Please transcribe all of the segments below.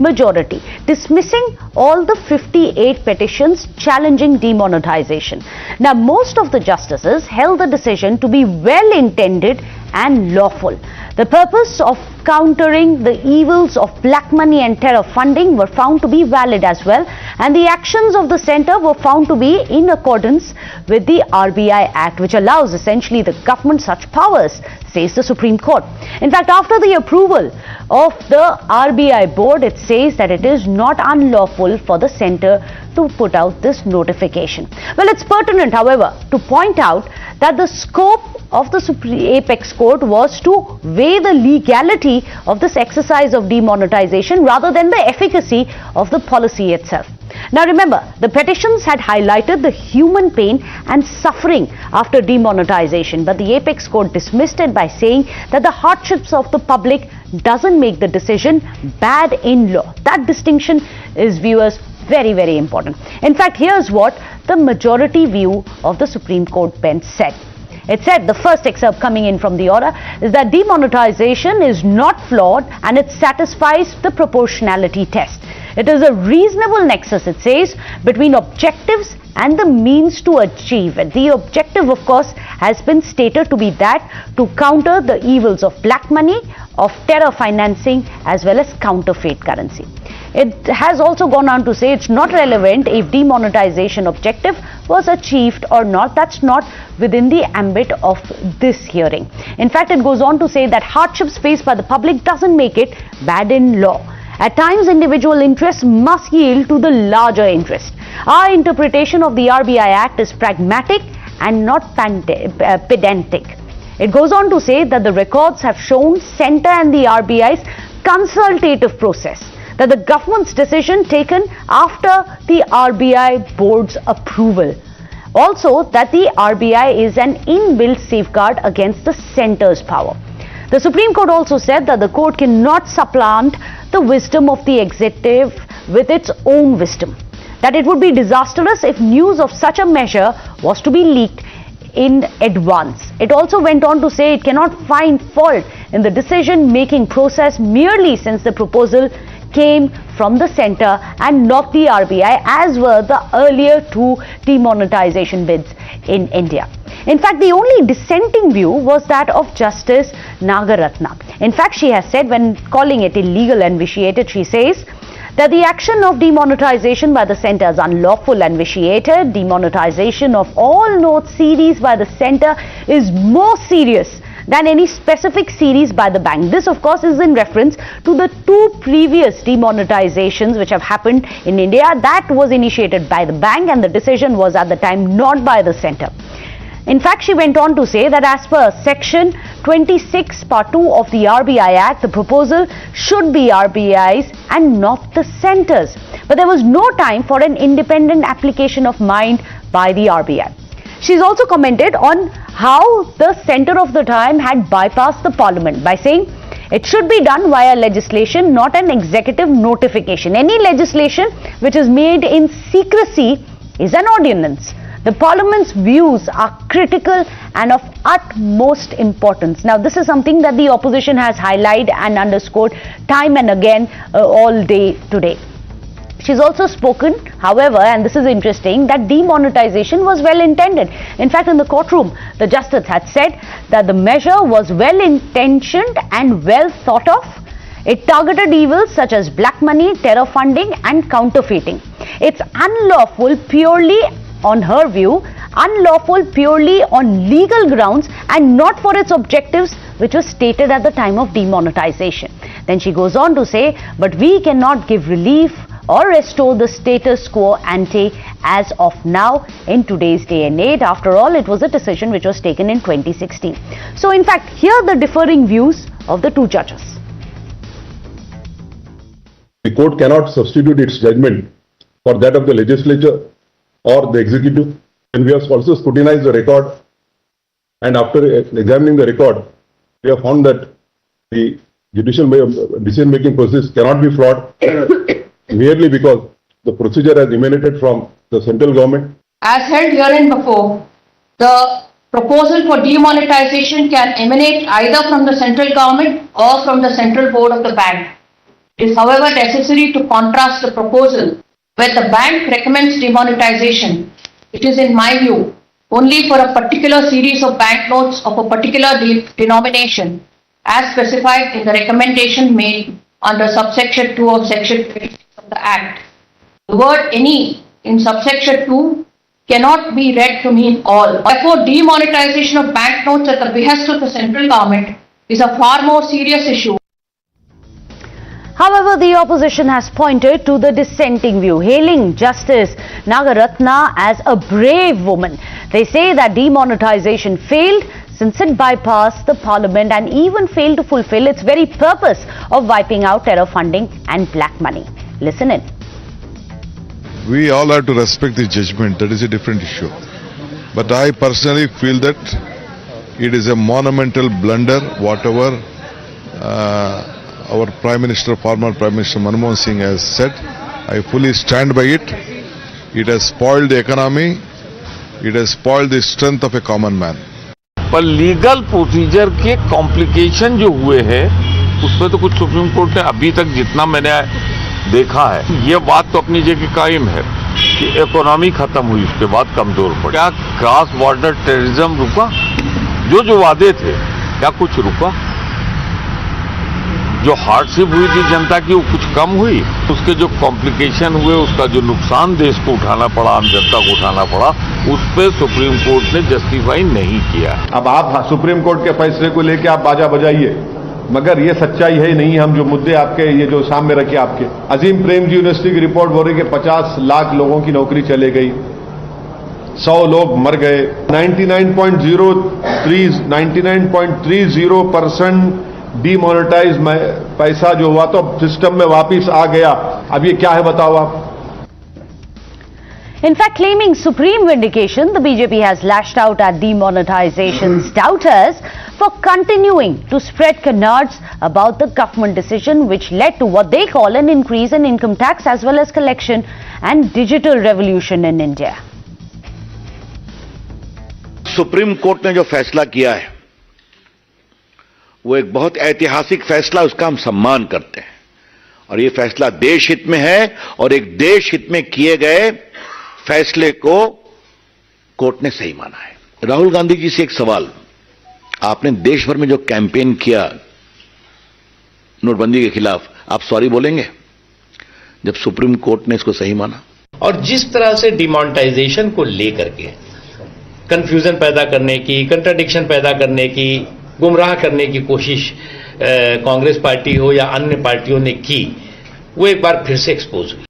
majority, dismissing all the 58 petitions challenging demonetization. Now, most of the justices held the decision to be well-intended and lawful. The purpose of countering the evils of black money and terror funding were found to be valid as well, and the actions of the centre were found to be in accordance with the RBI Act, which allows essentially the government such powers, says the Supreme Court. In fact, after the approval of the RBI board, it says that it is not unlawful for the centre to put out this notification. Well, it's pertinent, however, to point out that the scope of the Apex Court was to weigh the legality of this exercise of demonetization rather than the efficacy of the policy itself. Now remember, the petitions had highlighted the human pain and suffering after demonetization, but the Apex Court dismissed it by saying that the hardships of the public doesn't make the decision bad in law. That distinction is, viewers, very, very important. In fact, here's what the majority view of the Supreme Court bench said. It said, the first excerpt coming in from the order is that demonetization is not flawed and it satisfies the proportionality test. It is a reasonable nexus, it says, between objectives and the means to achieve it. The objective, of course, has been stated to be that to counter the evils of black money, of terror financing, as well as counterfeit currency. It has also gone on to say it's not relevant if demonetization objective was achieved or not. That's not within the ambit of this hearing. In fact, it goes on to say that hardships faced by the public doesn't make it bad in law. At times, individual interests must yield to the larger interest. Our interpretation of the RBI Act is pragmatic and not pedantic. It goes on to say that the records have shown centre and the RBI's consultative process, that the government's decision taken after the RBI board's approval. Also, that the RBI is an inbuilt safeguard against the centre's power. The Supreme Court also said that the court cannot supplant the wisdom of the executive with its own wisdom, that it would be disastrous if news of such a measure was to be leaked in advance. It also went on to say it cannot find fault in the decision-making process merely since the proposal came from the centre and not the RBI, as were the earlier two demonetization bids in India. In fact, the only dissenting view was that of Justice Nagarathna. In fact, she has said, when calling it illegal and vitiated, she says that the action of demonetization by the centre is unlawful and vitiated. Demonetization of all note series by the centre is more serious than any specific series by the bank. This, of course, is in reference to the two previous demonetizations which have happened in India. That was initiated by the bank and the decision was at the time not by the centre. In fact, she went on to say that as per Section 26 Part 2 of the RBI Act, the proposal should be RBI's and not the centre's. But there was no time for an independent application of mind by the RBI. She's also commented on how the centre of the time had bypassed the parliament by saying it should be done via legislation, not an executive notification. Any legislation which is made in secrecy is an ordinance. The parliament's views are critical and of utmost importance. Now, this is something that the opposition has highlighted and underscored time and again all day today. She's also spoken, however, and this is interesting, that demonetization was well intended. In fact, in the courtroom, the justice had said that the measure was well intentioned and well thought of. It targeted evils such as black money, terror funding, and counterfeiting. It's unlawful purely, on her view, unlawful purely on legal grounds and not for its objectives which was stated at the time of demonetization. Then she goes on to say, but we cannot give relief or restore the status quo ante as of now in today's day and age. After all, it was a decision which was taken in 2016. So in fact, here are the differing views of the two judges. The court cannot substitute its judgment for that of the legislature or the executive. And we have also scrutinized the record, and after examining the record, we have found that the judicial decision-making process cannot be flawed merely because the procedure has emanated from the central government. As held herein before, the proposal for demonetization can emanate either from the central government or from the central board of the bank. It is however necessary to contrast the proposal where the bank recommends demonetization. It is in my view only for a particular series of banknotes of a particular denomination as specified in the recommendation made under subsection 2 of section 26 of the Act. The word any in subsection 2 cannot be read to mean all. Therefore, demonetization of banknotes at the behest of the central government is a far more serious issue. However, the opposition has pointed to the dissenting view, hailing Justice Nagarathna as a brave woman. They say that demonetization failed since it bypassed the parliament and even failed to fulfill its very purpose of wiping out terror funding and black money. Listen in. We all have to respect the judgment. That is a different issue. But I personally feel that it is a monumental blunder, whatever our Prime Minister, former Prime Minister Manmohan Singh has said. I fully stand by it. It has spoiled the economy. It has spoiled the strength of a common man. पर legal procedure के complication जो हुए हैं उसमें तो कुछ supreme court ने अभी तक जितना मैंने देखा है, ये बात तो अपनी जगह कायम है कि इकोनॉमी खत्म हुई, उसके बाद कमजोर पड़ी। क्या क्रॉस बॉर्डर टेररिज्म रुका? जो वादे थे क्या कुछ रुका? जो हार्डशिप हुई थी जनता की वो कुछ कम हुई? उसके जो कॉम्प्लिकेशन हुए, उसका जो नुकसान देश को उठाना पड़ा, आम जनता को उठाना पड़ा, उस पर सुप्रीम कोर्ट ने जस्टिफाई नहीं किया। अब आप सुप्रीम कोर्ट के फैसले को लेकर आप बाजा बजाइए, मगर ये सच्चाई है नहीं। हम जो मुद्दे आपके ये जो सामने रखे आपके, अजीम प्रेमजी यूनिवर्सिटी की रिपोर्ट बोल रही कि 50 लाख लोगों की नौकरी चले गई, 100 लोग मर गए, 99.30% डीमोनेटाइज पैसा जो हुआ तो सिस्टम में वापस आ गया। अब ये क्या है बताओ आप? In fact, claiming supreme vindication, the BJP has lashed out at demonetization's doubters for continuing to spread canards about the government decision which led to what they call an increase in income tax as well as collection and digital revolution in India. Supreme court ने जो फैसला किया है वो एक बहुत ऐतिहासिक फैसला, उसका हम सम्मान करते हैं और ये फैसला देश हित में है और एक देश हित में किए गए फैसले को कोर्ट ने सही माना है। राहुल गांधी जी से एक सवाल, आपने देश भर में जो कैंपेन किया नोटबंदी के खिलाफ, आप सॉरी बोलेंगे जब सुप्रीम कोर्ट ने इसको सही माना? और जिस तरह से डिमोनेटाइजेशन को लेकर के कंफ्यूजन पैदा करने की, कंट्राडिक्शन पैदा करने की, गुमराह करने की कोशिश कांग्रेस पार्टी हो या अन्य पार्टियों ने की, वो एक बार फिर से एक्सपोज हुई।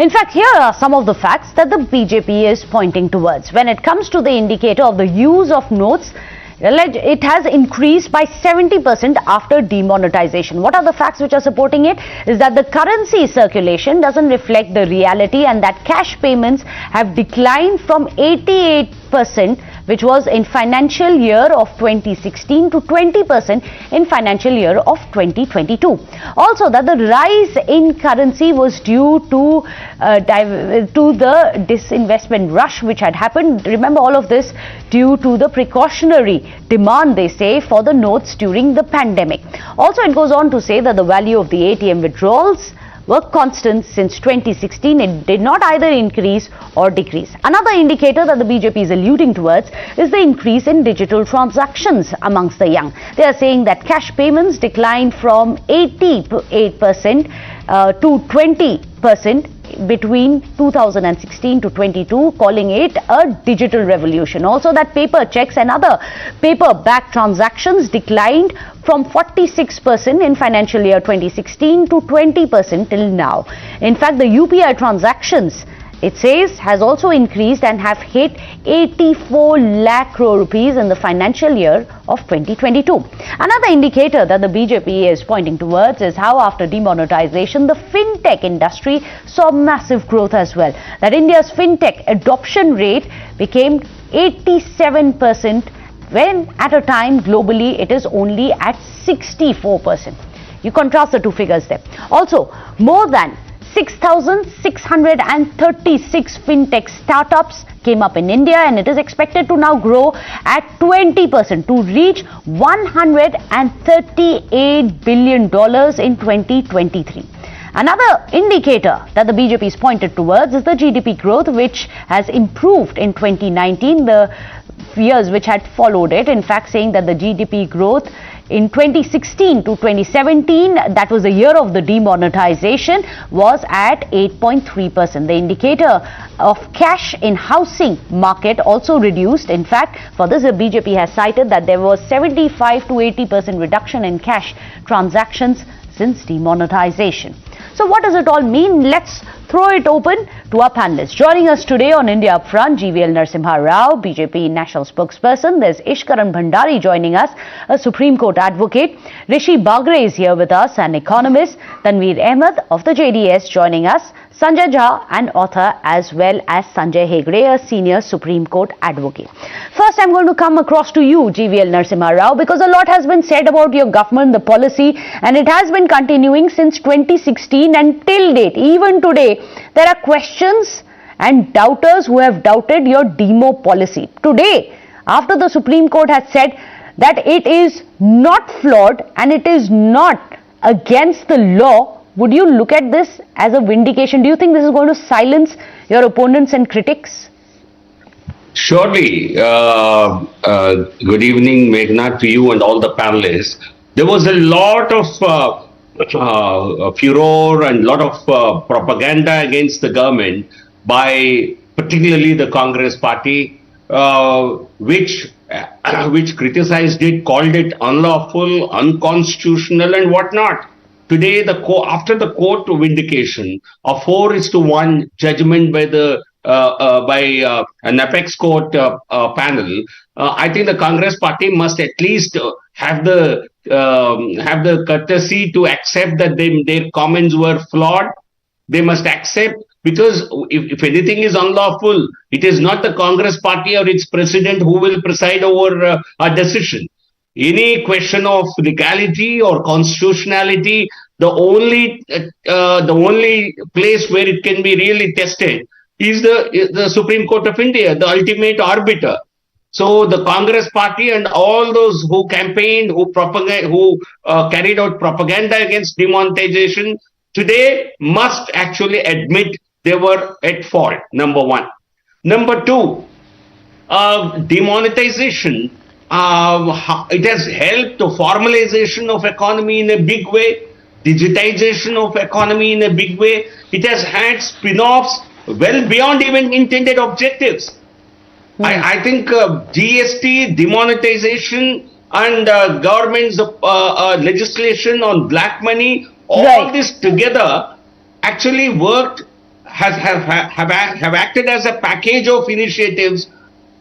In fact, here are some of the facts that the BJP is pointing towards. When it comes to the indicator of the use of notes, it has increased by 70% after demonetization. What are the facts which are supporting it? Is that the currency circulation doesn't reflect the reality and that cash payments have declined from 88%, which was in financial year of 2016 to 20% in financial year of 2022. Also, that the rise in currency was due to the disinvestment rush which had happened. Remember all of this due to the precautionary demand, they say, for the notes during the pandemic. Also, it goes on to say that the value of the ATM withdrawals were constant since 2016. It did not either increase or decrease. Another indicator that the BJP is alluding towards is the increase in digital transactions amongst the young. They are saying that cash payments declined from 88% to 20% between 2016 to 22, calling it a digital revolution. Also, that paper checks and other paper-backed transactions declined from 46% in financial year 2016 to 20% till now. In fact, the UPI transactions, it says, has also increased and have hit 84 lakh crore rupees in the financial year of 2022. Another indicator that the BJP is pointing towards is how after demonetization, the fintech industry saw massive growth as well. That India's fintech adoption rate became 87%, when at a time globally it is only at 64%. You contrast the two figures there. Also, more than 6,636 fintech startups came up in India, and it is expected to now grow at 20% to reach $138 billion in 2023. Another indicator that the BJP is pointed towards is the GDP growth, which has improved in 2019, the years which had followed it. In fact, saying that the GDP growth in 2016 to 2017, that was the year of the demonetization, was at 8.3%. The indicator of cash in housing market also reduced. In fact, for this, the BJP has cited that there was 75 to 80% reduction in cash transactions since demonetization. So what does it all mean? Let's throw it open to our panelists. Joining us today on India Upfront, GVL Narasimha Rao, BJP National Spokesperson. There's Ishkaran Bhandari joining us, a Supreme Court advocate. Rishi Bagre is here with us, an economist. Tanveer Ahmed of the JDS joining us. Sanjay Jha, an author, as well as Sanjay Hegde, a senior Supreme Court advocate. First, I'm going to come across to you, GVL Narasimha Rao, because a lot has been said about your government, the policy, and it has been continuing since 2016 and till date. Even today, there are questions and doubters who have doubted your demo policy. Today, after the Supreme Court has said that it is not flawed and it is not against the law, would you look at this as a vindication? Do you think this is going to silence your opponents and critics? Surely. Good evening, Meghna, to you and all the panelists. There was a lot of furor and a lot of propaganda against the government by particularly the Congress party, which criticized it, called it unlawful, unconstitutional and whatnot. Today, after the court vindication, a 4:1 judgment by an apex court panel, I think the Congress party must at least have the courtesy to accept that their comments were flawed. They must accept, because if anything is unlawful, it is not the Congress party or its president who will preside over a decision. Any question of legality or constitutionality, the only place where it can be really tested is the Supreme Court of India, the ultimate arbiter. So the Congress party and all those who campaigned, who carried out propaganda against demonetization, today must actually admit they were at fault. Number one. Number two, demonetization. It has helped the formalization of economy in a big way, digitization of economy in a big way. It has had spin-offs well beyond even intended objectives. I think GST, demonetization and government's legislation on black money, all this together actually worked, have acted as a package of initiatives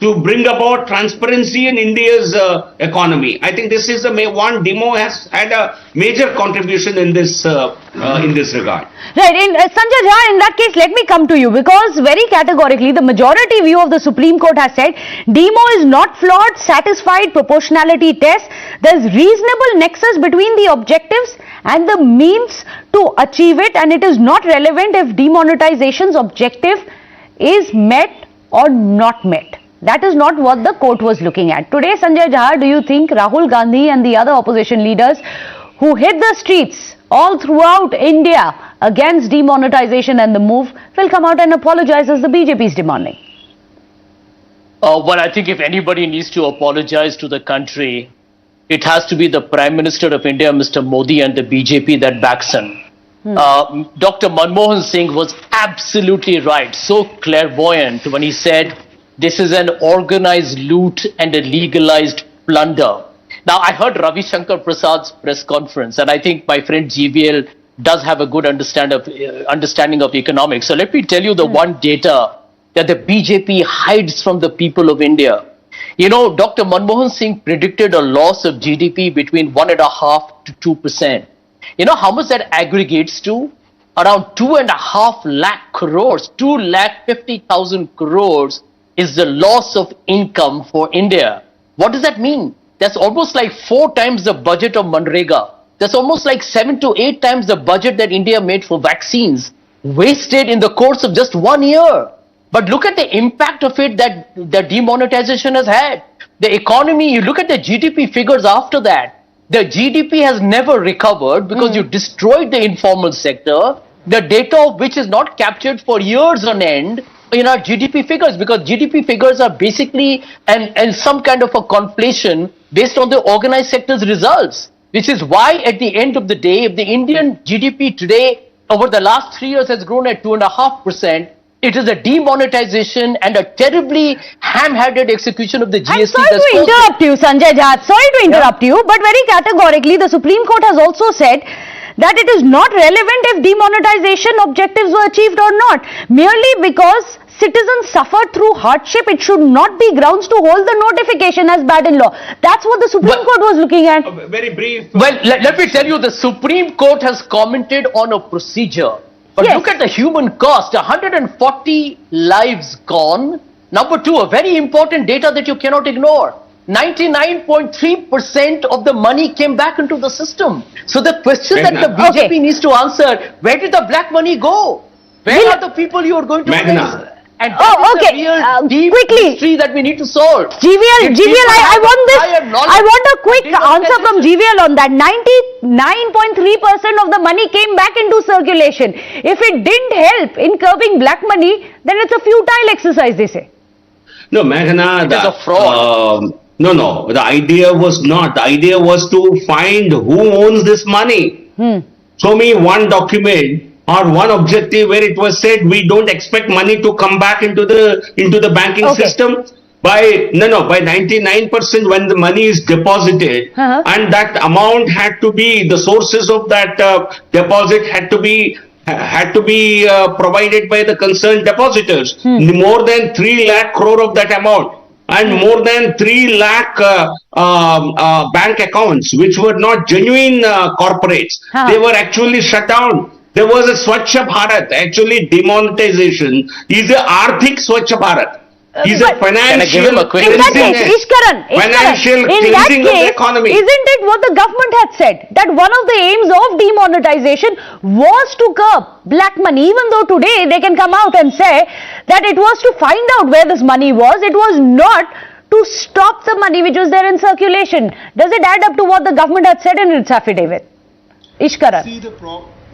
to bring about transparency in India's economy. I think this is one demo has had a major contribution in this regard. Right. Sanjay Jha, in that case, let me come to you, because very categorically the majority view of the Supreme Court has said demo is not flawed, satisfied proportionality test. There's reasonable nexus between the objectives and the means to achieve it, and it is not relevant if demonetization's objective is met or not met. That is not what the court was looking at. Today, Sanjay Jha, do you think Rahul Gandhi and the other opposition leaders who hit the streets all throughout India against demonetization and the move will come out and apologize as the BJP is demanding? Well, I think if anybody needs to apologize to the country, it has to be the Prime Minister of India, Mr. Modi, and the BJP that backs him. Dr. Manmohan Singh was absolutely right, so clairvoyant when he said this is an organized loot and a legalized plunder. Now, I heard Ravi Shankar Prasad's press conference, and I think my friend GVL does have a good understanding of economics. So let me tell you the one data that the BJP hides from the people of India. You know, Dr. Manmohan Singh predicted a loss of GDP between 1.5% to 2%. You know how much that aggregates to? Around 2.5 lakh crores, 2,50,000 crores is the loss of income for India. What does that mean? That's almost like 4 times the budget of Manrega. That's almost like 7 to 8 times the budget that India made for vaccines. wasted in the course of just 1 year. But look at the impact of it that the demonetization has had. The economy, you look at the GDP figures after that, the GDP has never recovered because you destroyed the informal sector, the data of which is not captured for years on end in our GDP figures, because GDP figures are basically and some kind of a conflation based on the organized sector's results, which is why at the end of the day, if the Indian GDP today over the last 3 years has grown at 2.5%, it is a demonetization and a terribly ham-handed execution of the GST. I'm sorry to interrupt you, Sanjay Jha. Sorry to interrupt you, but very categorically, the Supreme Court has also said that it is not relevant if demonetization objectives were achieved or not. Merely because citizens suffered through hardship, it should not be grounds to hold the notification as bad in law. That's what the Supreme Court was looking at. Very brief. Well, let me tell you, the Supreme Court has commented on a procedure. But look at the human cost, 140 lives gone. Number two, a very important data that you cannot ignore. 99.3% of the money came back into the system. So the question that the BJP needs to answer, where did the black money go? Where are the people you are going to raise? And that is a real deep mystery that we need to solve. GVL, I want a quick answer from GVL on that. 99.3% of the money came back into circulation. If it didn't help in curbing black money, then it's a futile exercise, they say. No, Meghna, it's a fraud. No, the idea was not. The idea was to find who owns this money. Show me one document or one objective where it was said we don't expect money to come back into the banking system. By 99% when the money is deposited, and that amount had to be, the sources of that deposit had to be provided by the concerned depositors. More than 3 lakh crore of that amount, and more than 3 lakh bank accounts which were not genuine corporates. They were actually shut down. There was a Swachh Bharat. Actually, demonetization is a Arthik Swachh Bharat. Is a financial cleansing of the economy. Isn't it what the government had said? That one of the aims of demonetization was to curb black money, even though today they can come out and say that it was to find out where this money was. It was not to stop the money which was there in circulation. Does it add up to what the government had said in its affidavit? Ishkaran.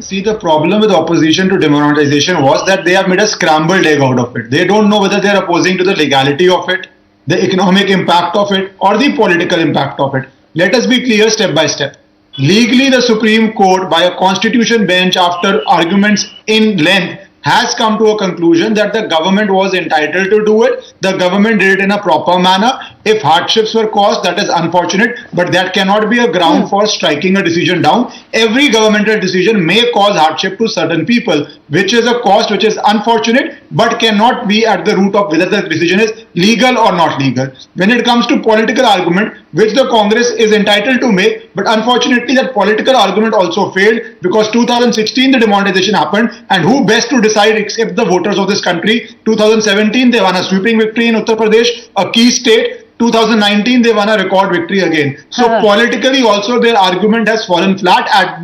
See, the problem with opposition to demonetization was that they have made a scrambled egg out of it. They don't know whether they are opposing to the legality of it, the economic impact of it, or the political impact of it. Let us be clear step by step. Legally, the Supreme Court, by a constitution bench after arguments in length, has come to a conclusion that the government was entitled to do it. The government did it in a proper manner. If hardships were caused, that is unfortunate, but that cannot be a ground for striking a decision down. Every governmental decision may cause hardship to certain people, which is a cost which is unfortunate, but cannot be at the root of whether the decision is legal or not legal. When it comes to political argument, which the Congress is entitled to make, but unfortunately that political argument also failed, because 2016 the demonetization happened, and who best to decide except the voters of this country? 2017 they won a sweeping victory in Uttar Pradesh, a key state. 2019 they won a record victory again. So politically also their argument has fallen flat at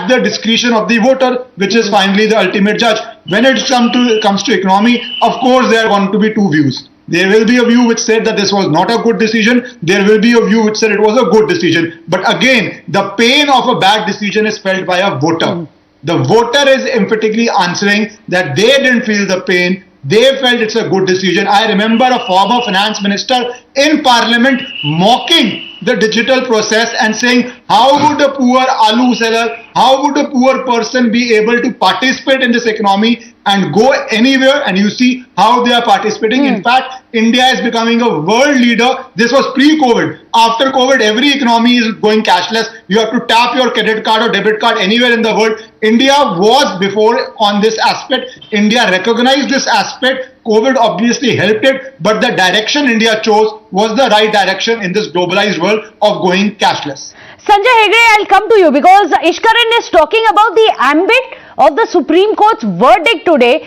the discretion of the voter, which is finally the ultimate judge. When it comes to economy, of course there are going to be two views. There will be a view which said that this was not a good decision. There will be a view which said it was a good decision. But again, the pain of a bad decision is felt by a voter. The voter is emphatically answering that they didn't feel the pain. They felt it's a good decision. I remember a former finance minister in parliament mocking the digital process and saying, how would a poor aloo seller, how would a poor person be able to participate in this economy and go anywhere? And you see how they are participating. In fact, India is becoming a world leader. This was pre-COVID. After COVID, every economy is going cashless. You have to tap your credit card or debit card anywhere in the world. India was before on this aspect. India recognized this aspect. COVID obviously helped it, but the direction India chose was the right direction in this globalized world of going cashless. Sanjay Hegde, I'll come to you because Ishkaran is talking about the ambit of the Supreme Court's verdict today.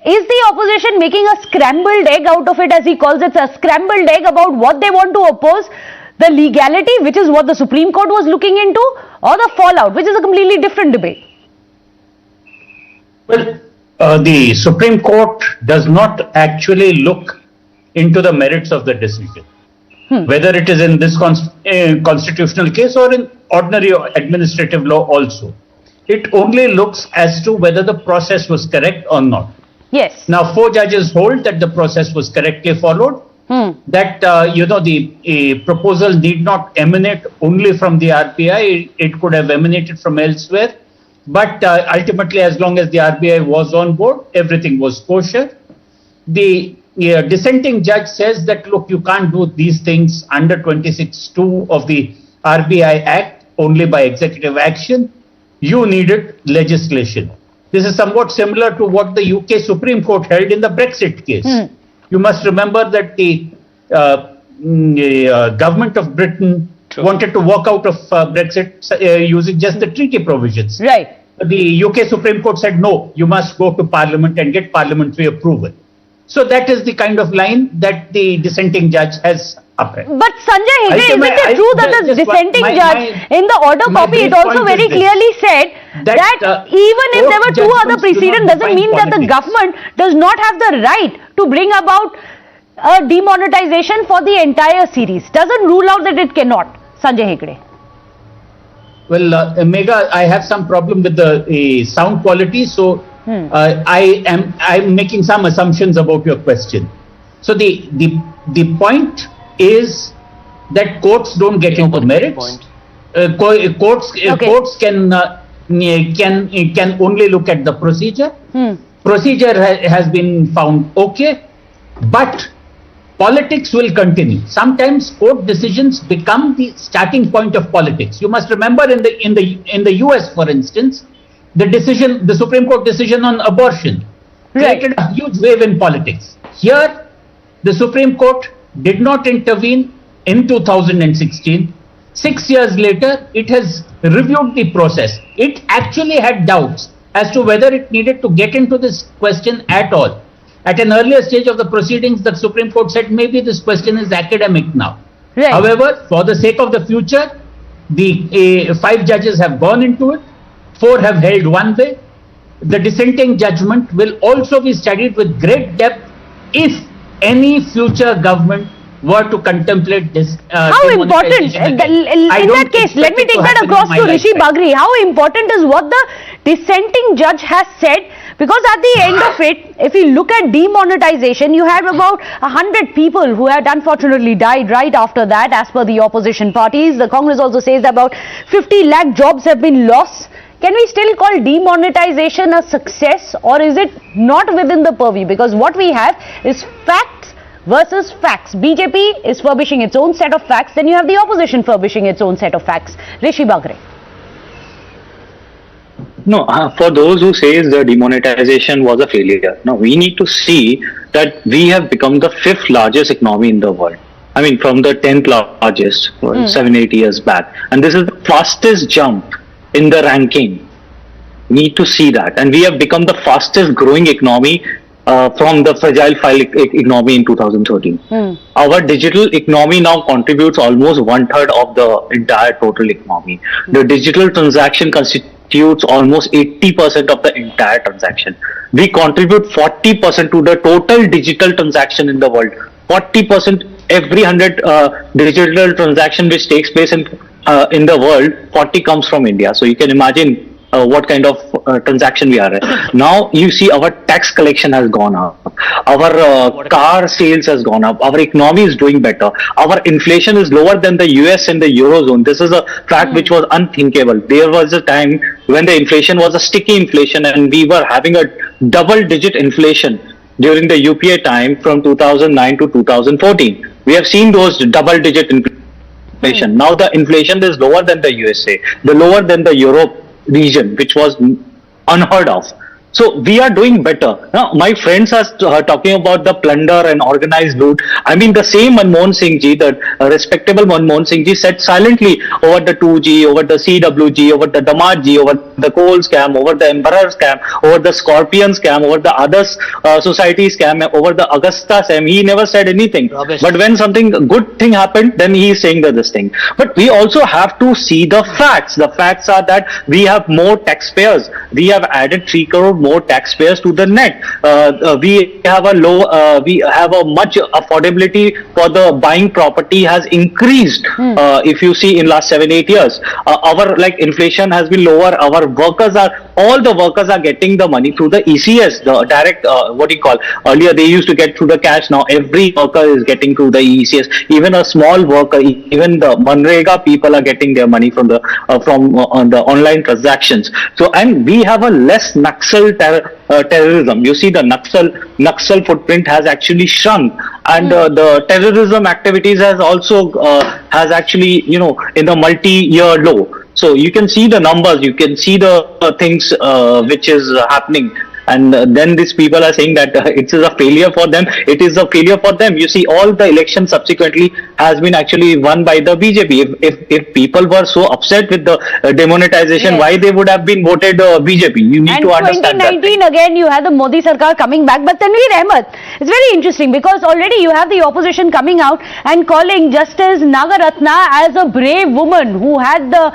Is the opposition making a scrambled egg out of it, as he calls it, a scrambled egg about what they want to oppose? The legality, which is what the Supreme Court was looking into, or the fallout, which is a completely different debate? Well, the Supreme Court does not actually look into the merits of the decision, whether it is in this constitutional case or in ordinary administrative law also. It only looks as to whether the process was correct or not. Yes. Now, 4 judges hold that the process was correctly followed, that, the proposal need not emanate only from the RBI, it could have emanated from elsewhere. But ultimately, as long as the RBI was on board, everything was kosher. The dissenting judge says that, look, you can't do these things under 26(2) of the RBI Act only by executive action. You needed legislation. This is somewhat similar to what the UK Supreme Court held in the Brexit case. You must remember that the government of Britain wanted to walk out of Brexit using just the treaty provisions. Right. The UK Supreme Court said, no, you must go to Parliament and get parliamentary approval. So that is the kind of line that the dissenting judge has upheld. But Sanjay Hegde, isn't it true that the dissenting judge in the order copy, it also very clearly said that even if there were 2 other precedents, doesn't mean that the government does not have the right to bring about a demonetization for the entire series. Doesn't rule out that it cannot. Sanjay Hegde. Well, Megha, I have some problem with the sound quality, so I'm making some assumptions about your question. So the point is that courts don't get into merits. Courts can only look at the procedure. Procedure has been found okay, but politics will continue. Sometimes court decisions become the starting point of politics. You must remember in the US, for instance, the Supreme Court decision on abortion created a huge wave in politics. Here, the Supreme Court did not intervene in 2016. 6 years later, it has reviewed the process. It actually had doubts as to whether it needed to get into this question at all. At an earlier stage of the proceedings, the Supreme Court said maybe this question is academic now. Right. However, for the sake of the future, the 5 judges have gone into it. 4 have held one way. The dissenting judgment will also be studied with great depth if any future government were to contemplate this. How important, in that case, let me take that across to Rishi Bagri. How important is what the dissenting judge has said? Because at the end of it, if you look at demonetization, you had about 100 people who had unfortunately died right after that, as per the opposition parties. The Congress also says that about 50 lakh jobs have been lost. Can we still call demonetization a success, or is it not within the purview? Because what we have is facts versus facts. BJP is furbishing its own set of facts, then you have the opposition furbishing its own set of facts. Rishi Bagre. No, for those who say the demonetization was a failure, no, we need to see that we have become the 5th largest economy in the world. I mean, from the 10th largest 7-8 years back. And this is the fastest jump in the ranking. We need to see that. And we have become the fastest growing economy from the fragile file economy in 2013. Our digital economy now contributes almost 1/3 of the entire total economy. The digital transaction constitutes almost 80% of the entire transaction. We contribute 40% to the total digital transaction in the world. 40%, every 100 digital transaction which takes place in the world, 40 comes from India. So you can imagine what kind of transaction we are. Now you see our tax collection has gone up, our car sales has gone up, our economy is doing better, our inflation is lower than the US and the Eurozone. This is a fact which was unthinkable. There was a time when the inflation was a sticky inflation and we were having a double-digit inflation during the UPA time from 2009 to 2014. We have seen those double-digit inflation. Now the inflation is lower than the USA, lower than the Europe region, which was unheard of. So we are doing better. Now my friends are talking about the plunder and organized loot. I mean, the same Manmohan Singh ji, the respectable Manmohan Singh ji, said silently over the 2G, over the CWG, over the Damar G, over the coal scam, over the Emperor scam, over the Scorpion scam, over the others society scam, over the Augusta scam. He never said anything. Rubbish. But when something good thing happened, then he is saying that this thing. But we also have to see the facts. The facts are that we have more taxpayers. We have added 3 crore more taxpayers to the net. We have a much affordability for the buying property has increased. If you see in last 7-8 years, our like inflation has been lower. Our all the workers are getting the money through the ECS, the direct earlier they used to get through the cash. Now every worker is getting through the ECS. Even a small worker, even the Manrega people are getting their money from the online transactions. So, and we have a less Naxal terrorism. You see, the Naxal footprint has actually shrunk, and the terrorism activities has also has actually in the multi-year low. So you can see the numbers, you can see the things which is happening. And then these people are saying that it is a failure for them. It is a failure for them. You see, all the elections subsequently has been actually won by the BJP. If people were so upset with the demonetization, why they would have been voted BJP? You need to understand that. And 2019 again, you had the Modi Sarkar coming back. But Tanveer Ahmed, it's very interesting because already you have the opposition coming out and calling Justice Nagarathna as a brave woman who had the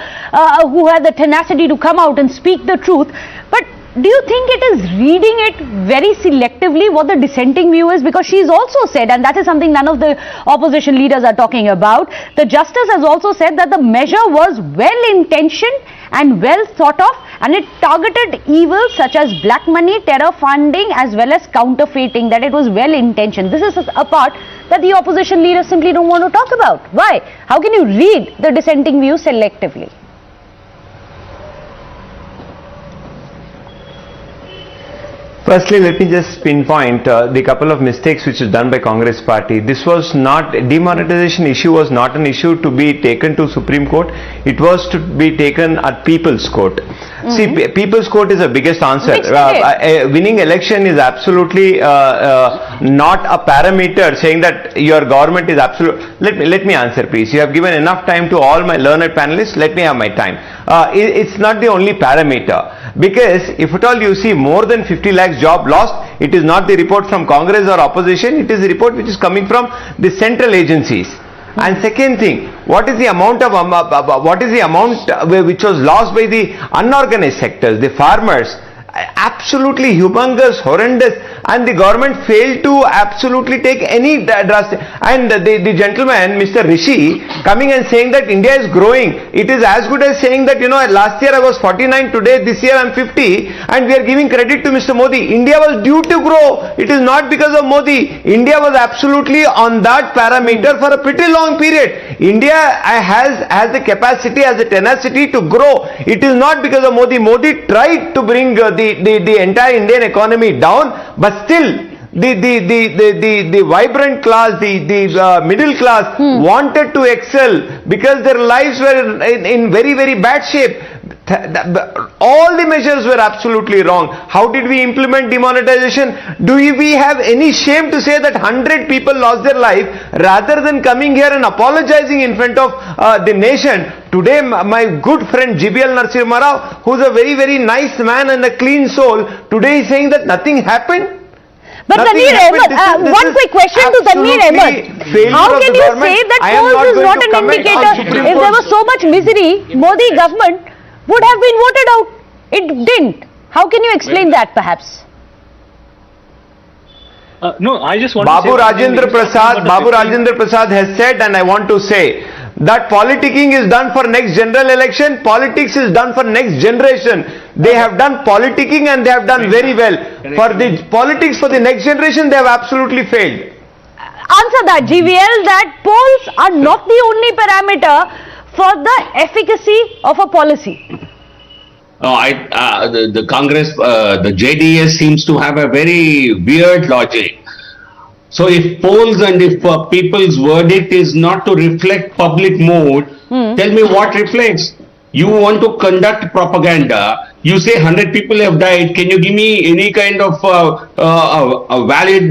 tenacity to come out and speak the truth. But do you think it is reading it very selectively what the dissenting view is? Because she's also said, and that is something none of the opposition leaders are talking about, the justice has also said that the measure was well intentioned and well thought of, and it targeted evils such as black money, terror funding as well as counterfeiting, that it was well intentioned. This is a part that the opposition leaders simply don't want to talk about. Why? How can you read the dissenting view selectively? Firstly, let me just pinpoint the couple of mistakes which is done by Congress party. This was not, demonetization issue was not an issue to be taken to Supreme Court. It was to be taken at People's Court. See, People's Court is the biggest answer. Winning election is absolutely not a parameter saying that your government is absolute. Let me answer, please. You have given enough time to all my learned panelists. Let me have my time. It's not the only parameter. Because if at all you see more than 50 lakhs job lost, it is not the report from Congress or opposition, it is the report which is coming from the central agencies. And second thing, what is the amount which was lost by the unorganized sectors, the farmers? Absolutely humongous, horrendous, and the government failed to absolutely take any drastic. And the gentleman, Mr. Rishi, coming and saying that India is growing, it is as good as saying that, last year I was 49, today, this year I am 50, and we are giving credit to Mr. Modi. India was due to grow. It is not because of Modi. India was absolutely on that parameter for a pretty long period. India has the capacity, has the tenacity to grow. It is not because of Modi. Modi tried to bring the entire Indian economy down, but still the vibrant class, the middle class wanted to excel because their lives were in very, very bad shape. All the measures were absolutely wrong. How did we implement demonetization? Do we have any shame to say that 100 people lost their life rather than coming here and apologizing in front of the nation? Today, my good friend GBL Narasimha Rao, who is a very, very nice man and a clean soul, today is saying that nothing happened. But Tanveer Ahmed, one quick question to Tanveer Ahmed. How can you say that polls is not an indicator? If there was so much misery, Modi government would have been voted out. It didn't. How can you explain that perhaps? No, I just want Babu to say... Babu Rajendra Prasad has said, and I want to say, that politicking is done for next general election, politics is done for next generation. They have done politicking and they have done very well. For the politics for the next generation, they have absolutely failed. Answer that, GVL, that polls are not the only parameter for the efficacy of a policy. The Congress, the JDS seems to have a very weird logic. So if polls and if people's verdict is not to reflect public mood, tell me what reflects. You want to conduct propaganda, you say 100 people have died, can you give me any kind of valid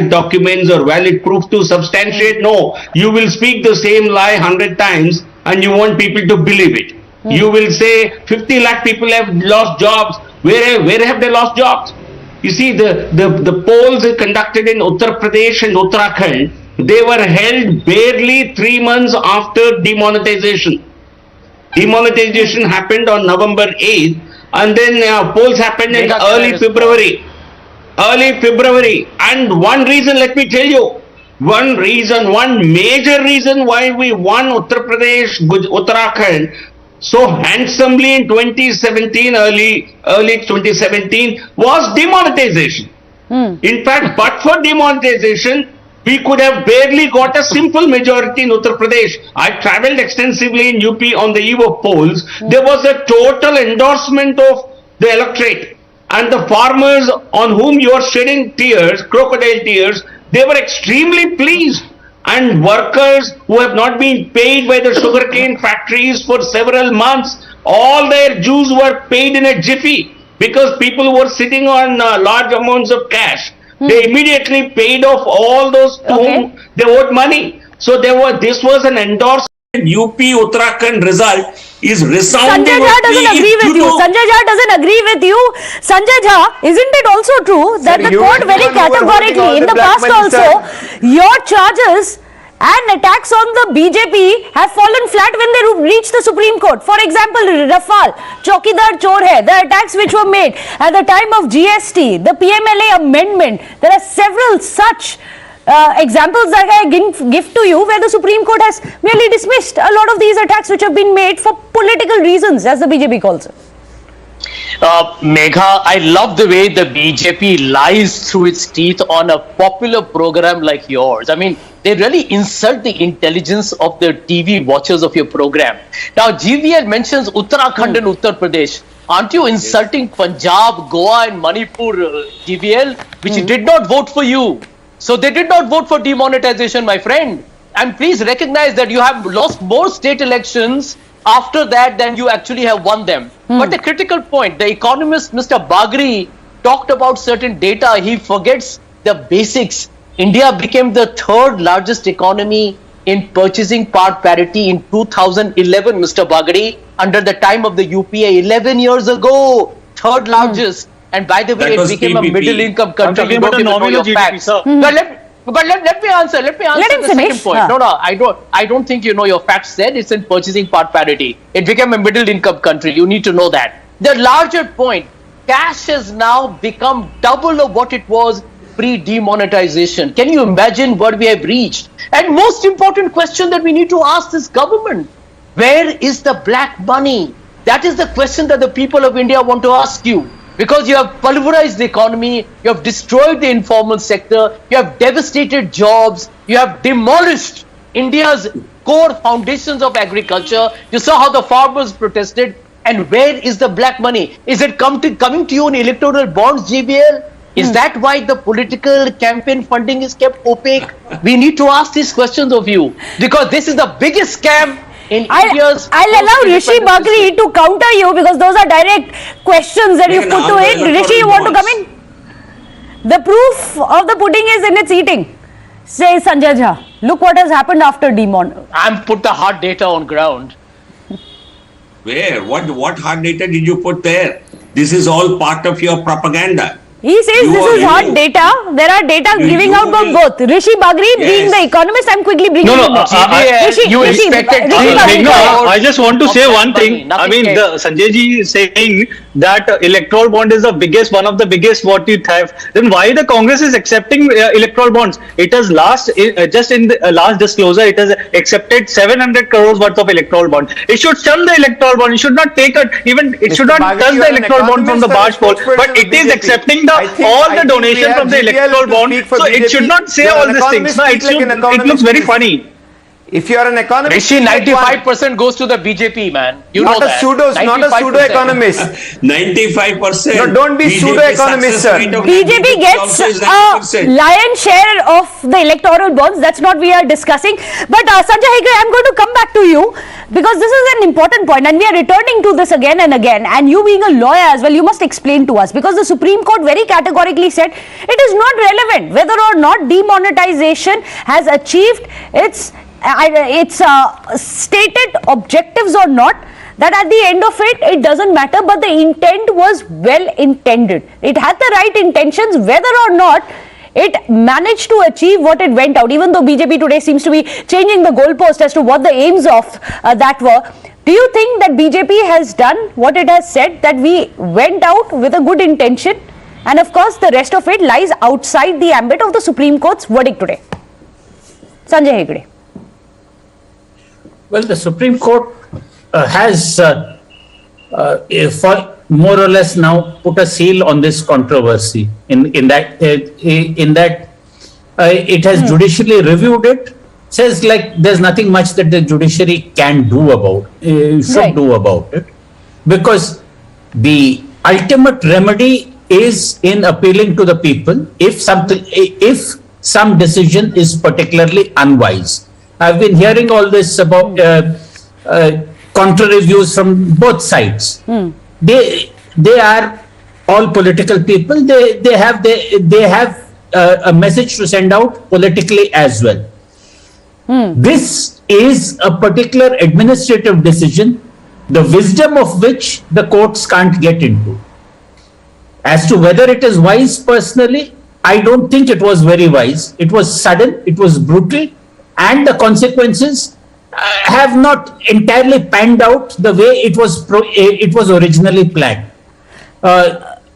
documents or valid proof to substantiate? No, you will speak the same lie 100 times and you want people to believe it. You will say 50 lakh people have lost jobs. Where have they lost jobs? You see, the polls conducted in Uttar Pradesh and Uttarakhand, they were held barely 3 months after demonetization. Demonetization happened on November 8th, and then polls happened in early February. And one reason, let me tell you, one major reason why we won Uttar Pradesh, Uttarakhand so handsomely in 2017, early 2017, was demonetization. In fact, but for demonetization, we could have barely got a simple majority in Uttar Pradesh. I travelled extensively in UP on the eve of polls. There was a total endorsement of the electorate. And the farmers on whom you are shedding tears, crocodile tears, they were extremely pleased. And workers who have not been paid by the sugarcane factories for several months, all their dues were paid in a jiffy because people were sitting on large amounts of cash. They immediately paid off all those to whom they owed money. So this was an endorsement. UP Uttarakhand result is resounding. Sanjay Jha doesn't agree with you. Sanjay Jha doesn't agree with you. Sanjay Jha, isn't it also true that the court very categorically in the past also, your charges and attacks on the BJP have fallen flat when they reach the Supreme Court? For example, Rafale, Chaukidar Chor Hai, the attacks which were made at the time of GST, the PMLA amendment, there are several such examples that I give to you where the Supreme Court has merely dismissed a lot of these attacks which have been made for political reasons, as the BJP calls it. Megha, I love the way the BJP lies through its teeth on a popular program like yours. I mean, they really insult the intelligence of the TV watchers of your program. Now, GVL mentions Uttarakhand and Uttar Pradesh. Aren't you insulting Punjab, Goa and Manipur, GVL, which did not vote for you? So they did not vote for demonetization, my friend. And please recognize that you have lost more state elections after that than you actually have won them. But the critical point, the economist Mr. Bagri talked about certain data. He forgets the basics. India became the third largest economy in purchasing power parity in 2011, Mr. Bagri, under the time of the UPA 11 years ago. Third largest. And by the way, it became a middle-income country. You don't even know your facts. But let me answer. Let the second point. No, I don't think you know your facts. Said it's in purchasing power parity. It became a middle-income country. You need to know that. The larger point: cash has now become double of what it was pre-demonetization. Can you imagine what we have reached? And most important question that we need to ask this government: where is the black money? That is the question that the people of India want to ask you. Because you have pulverized the economy, you have destroyed the informal sector, you have devastated jobs, you have demolished India's core foundations of agriculture. You saw how the farmers protested. And where is the black money? Is it coming to you in electoral bonds, JBL? Is that why the political campaign funding is kept opaque? We need to ask these questions of you. Because this is the biggest scam in India's... I'll allow Rishi Bagri to counter you because those are direct questions that you put to it. Rishi, you want to come in? The proof of the pudding is in its eating, says Sanjay Jha. Look what has happened after demon. I'm put the hard data on ground. Where? What hard data did you put there? This is all part of your propaganda. He says this is hard data. There are data giving out of both. Rishi Bagri, being the economist, I'm quickly bringing him in. I just want to say one thing. I mean, Sanjay ji is saying that electoral bond is the biggest, one of the biggest what you have. Then why the Congress is accepting electoral bonds? It has just in the last disclosure, it has accepted 700 crores worth of electoral bond. It should shun the electoral bond. It should not take it, even it should not touch the electoral bond from the barge pole. But it is accepting all the donation from the electoral bond, so it should not say all these things. No, it looks very funny. If you are an economist, Rishi, 95% goes to the BJP, man. You know that. Not a pseudo economist. 95%. No, don't be pseudo economist, sir. BJP gets a lion's share of the electoral bonds. That's not we are discussing. But Sanjay Hegde, I'm going to come back to you because this is an important point and we are returning to this again and again. And you being a lawyer as well, you must explain to us because the Supreme Court very categorically said it is not relevant whether or not demonetization has achieved its stated objectives or not, that at the end of it, it doesn't matter, but the intent was well intended. It had the right intentions, whether or not it managed to achieve what it went out, even though BJP today seems to be changing the goalpost as to what the aims of that were. Do you think that BJP has done what it has said, that we went out with a good intention, and of course the rest of it lies outside the ambit of the Supreme Court's verdict today? Sanjay Hegde. Well, the Supreme Court has more or less now put a seal on this controversy in that it has judicially reviewed it. Says like there's nothing much that the judiciary can do about do about it, because the ultimate remedy is in appealing to the people if some decision is particularly unwise. I've been hearing all this about contrary views from both sides. They are all political people. They have a message to send out politically as well. This is a particular administrative decision, the wisdom of which the courts can't get into. As to whether it is wise, personally, I don't think it was very wise. It was sudden, it was brutal, and the consequences have not entirely panned out the way it was originally planned.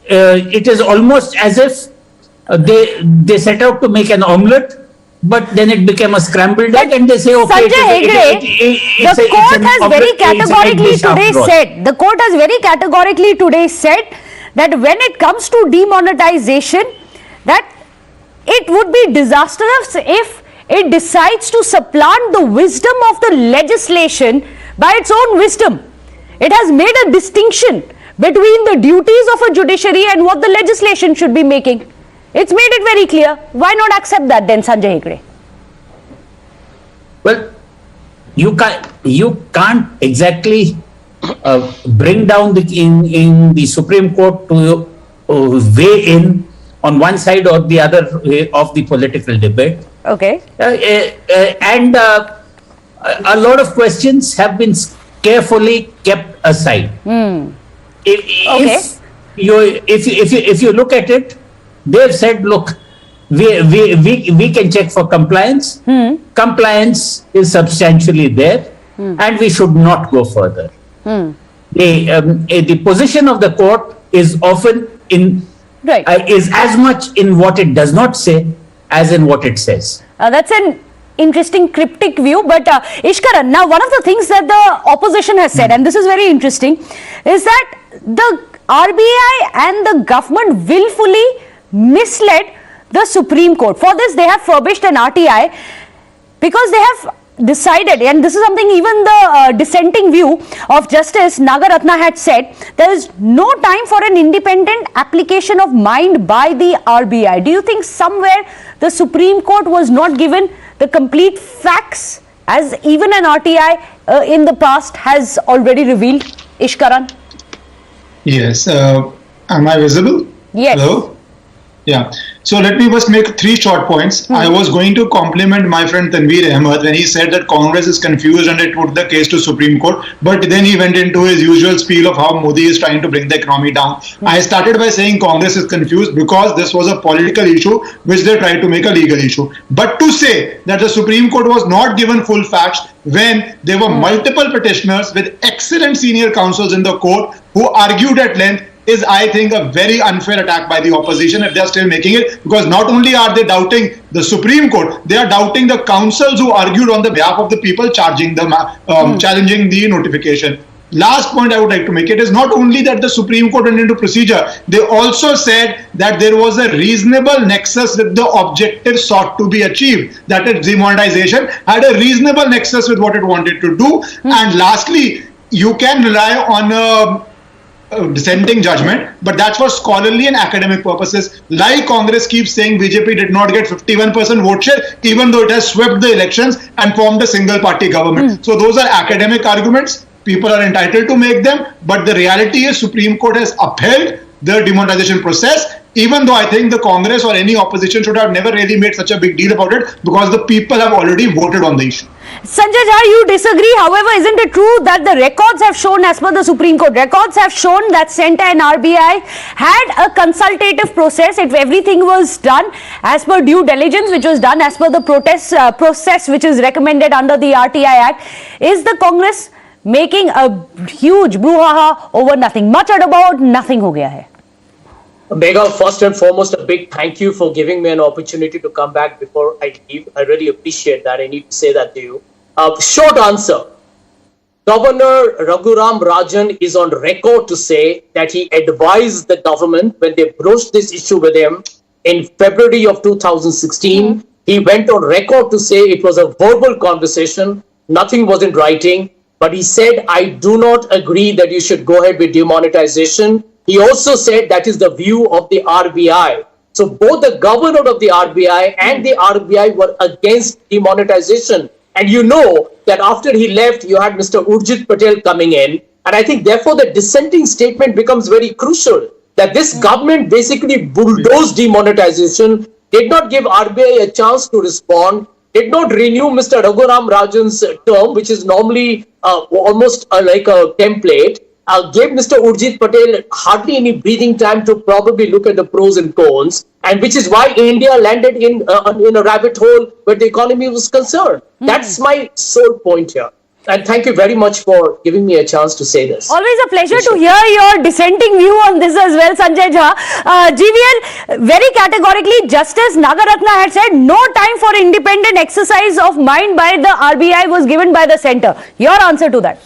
It is almost as if they set out to make an omelette, but then it became a scrambled egg, and they say, okay, the court has very categorically today said, the court has very categorically today said that when it comes to demonetization, that it would be disastrous if it decides to supplant the wisdom of the legislation by its own wisdom. It has made a distinction between the duties of a judiciary and what the legislation should be making. It's made it very clear. Why not accept that then, Sanjay Hegde? Well, you can't exactly bring down in the Supreme Court to weigh in on one side or the other of the political debate. Okay. And a lot of questions have been carefully kept aside. If you look at it, they've said, look, we can check for compliance. Compliance is substantially there, and we should not go further. The position of the court is often is as much in what it does not say as in what it says. That's an interesting cryptic view, but Ishkaran, now one of the things that the opposition has said, and this is very interesting, is that the RBI and the government willfully misled the Supreme Court. For this, they have furbished an RTI because they have decided, and this is something even the dissenting view of Justice Nagarathna had said, there is no time for an independent application of mind by the RBI. Do you think somewhere the Supreme Court was not given the complete facts, as even an RTI in the past has already revealed? Ishkaran? Yes. Am I visible? Yes. Hello? Yeah. So let me first make 3 short points. I was going to compliment my friend Tanveer Ahmed when he said that Congress is confused and it put the case to Supreme Court, but then he went into his usual spiel of how Modi is trying to bring the economy down. I started by saying Congress is confused because this was a political issue which they tried to make a legal issue. But to say that the Supreme Court was not given full facts when there were multiple petitioners with excellent senior counsels in the court who argued at length is, I think, a very unfair attack by the opposition if they are still making it, because not only are they doubting the Supreme Court, they are doubting the counsels who argued on the behalf of the people challenging the notification. Last point I would like to make, it is not only that the Supreme Court went into procedure, they also said that there was a reasonable nexus with the objective sought to be achieved, that is demonetization had a reasonable nexus with what it wanted to do. And lastly, you can rely on a dissenting judgment, but that's for scholarly and academic purposes. Like Congress keeps saying, BJP did not get 51% vote share, even though it has swept the elections and formed a single party government. So those are academic arguments. People are entitled to make them, but the reality is Supreme Court has upheld the demonetization process, even though I think the Congress or any opposition should have never really made such a big deal about it, because the people have already voted on the issue. Sanjay Jha, you disagree. However, isn't it true that the records have shown, as per the Supreme Court, records have shown that Centre and RBI had a consultative process if everything was done as per due diligence, which was done as per the process which is recommended under the RTI Act. Is the Congress making a huge brouhaha over nothing. Much about nothing ho gaya hai. Megha, first and foremost, a big thank you for giving me an opportunity to come back before I leave. I really appreciate that. I need to say that to you. Short answer. Governor Raghuram Rajan is on record to say that he advised the government when they broached this issue with him in February of 2016. He went on record to say it was a verbal conversation. Nothing was in writing. But he said, I do not agree that you should go ahead with demonetization. He also said that is the view of the RBI. So both the governor of the RBI and the RBI were against demonetization. And you know that after he left, you had Mr. Urjit Patel coming in. And I think therefore the dissenting statement becomes very crucial, that this government basically bulldozed demonetization, did not give RBI a chance to respond, did not renew Mr. Raghuram Rajan's term, which is normally almost like a template, gave Mr. Urjit Patel hardly any breathing time to probably look at the pros and cons, and which is why India landed in a rabbit hole where the economy was concerned. That's my sole point here. And thank you very much for giving me a chance to say this. Always a pleasure to hear your dissenting view on this as well, Sanjay Jha. GVL, very categorically, Justice Nagarathna had said no time for independent exercise of mind by the RBI was given by the centre. Your answer to that?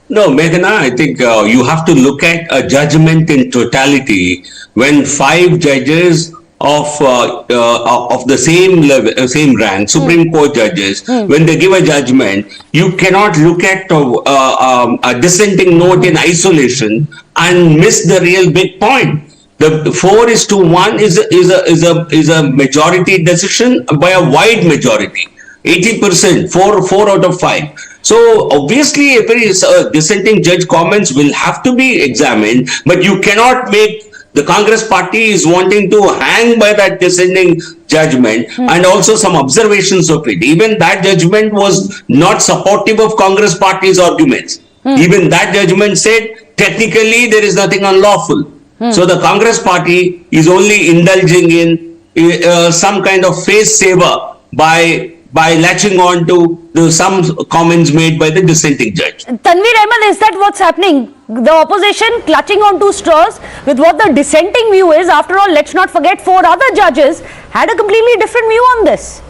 No, Meghana, I think you have to look at a judgment in totality when 5 judges of the same level, same rank, Supreme Court judges, when they give a judgment, you cannot look at a dissenting note in isolation and miss the real big point. The 4:1 is a majority decision by a wide majority, 80%, 4 out of 5. So obviously, every dissenting judge comments will have to be examined, but you cannot make the Congress party is wanting to hang by that dissenting judgment and also some observations of it. Even that judgment was not supportive of Congress party's arguments. Even that judgment said technically there is nothing unlawful. So the Congress party is only indulging in some kind of face saver by latching on to some comments made by the dissenting judge. Tanveer Ahmed, is that what's happening? The opposition clutching on two straws with what the dissenting view is. After all, let's not forget 4 other judges had a completely different view on this.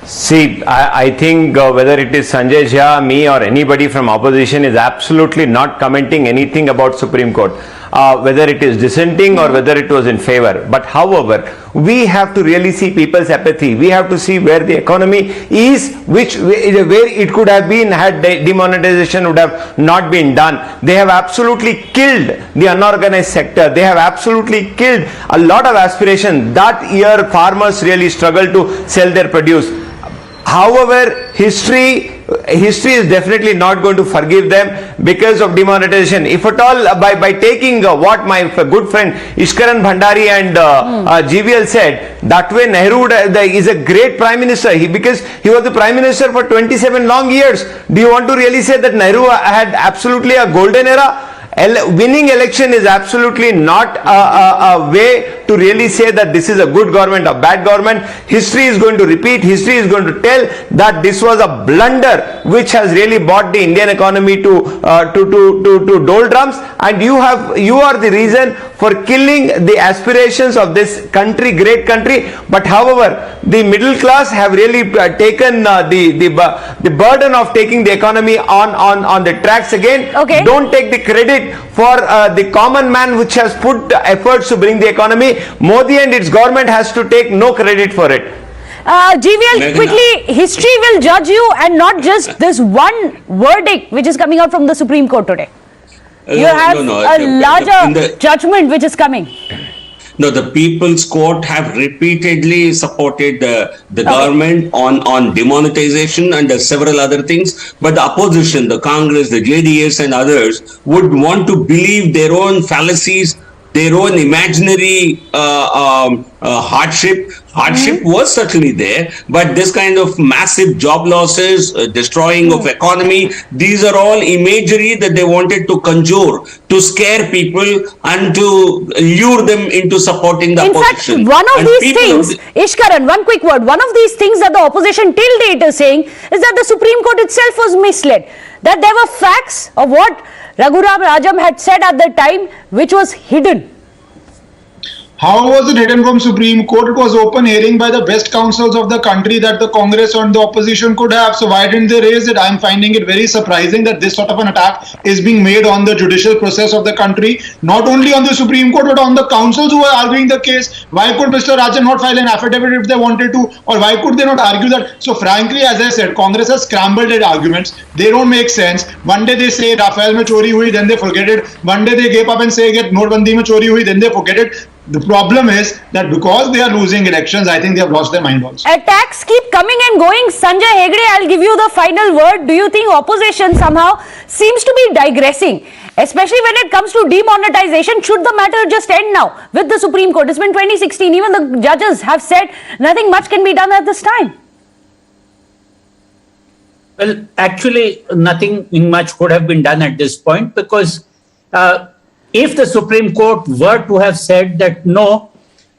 See, I think whether it is Sanjay Jha, me or anybody from opposition is absolutely not commenting anything about Supreme Court. Whether it is dissenting or whether it was in favor. But however, we have to really see people's apathy. We have to see where the economy is, where it could have been had demonetization would have not been done. They have absolutely killed the unorganized sector. They have absolutely killed a lot of aspiration. That year farmers really struggled to sell their produce. However, history is definitely not going to forgive them because of demonetization. If at all, by taking what my good friend Ishkaran Bhandari and GVL said, that way Nehru is a great prime minister because he was the prime minister for 27 long years. Do you want to really say that Nehru had absolutely a golden era? Winning election is absolutely not a way to really say that this is a good government or bad government. History is going to repeat. History is going to tell that this was a blunder which has really brought the Indian economy to doldrums, and you are the reason for killing the aspirations of this country, great country. But however, the middle class have really taken the burden of taking the economy on the tracks again. Okay. Don't take the credit for the common man which has put efforts to bring the economy. Modi and its government has to take no credit for it. GVL, quickly, history will judge you and not just this one verdict which is coming out from the Supreme Court today. You have a larger judgment which is coming. No, the People's Court have repeatedly supported the government on demonetization and several other things. But the opposition, the Congress, the JDS and others would want to believe their own fallacies, their own imaginary hardship was certainly there, but this kind of massive job losses, destroying of economy, these are all imagery that they wanted to conjure to scare people and to lure them into supporting the opposition. In fact, one of these things, Ishkaran, one quick word, one of these things that the opposition till date is saying is that the Supreme Court itself was misled, that there were facts of what Raghuram Rajam had said at the time which was hidden. How was it hidden from Supreme Court? It was open hearing by the best counsels of the country that the Congress and the opposition could have. So why didn't they raise it? I'm finding it very surprising that this sort of an attack is being made on the judicial process of the country, not only on the Supreme Court, but on the counsels who are arguing the case. Why could Mr. Rajan not file an affidavit if they wanted to? Or why could they not argue that? So frankly, as I said, Congress has scrambled their arguments. They don't make sense. One day they say Rafael mein chori hui, then they forget it. One day they give up and say that Notbandi mein chori hui, then they forget it. The problem is that because they are losing elections, I think they have lost their mind also. Attacks keep coming and going. Sanjay Hegde, I'll give you the final word. Do you think opposition somehow seems to be digressing, especially when it comes to demonetization? Should the matter just end now with the Supreme Court? It's been 2016. Even the judges have said nothing much can be done at this time. Well, actually, nothing much could have been done at this point, because if the Supreme Court were to have said that no,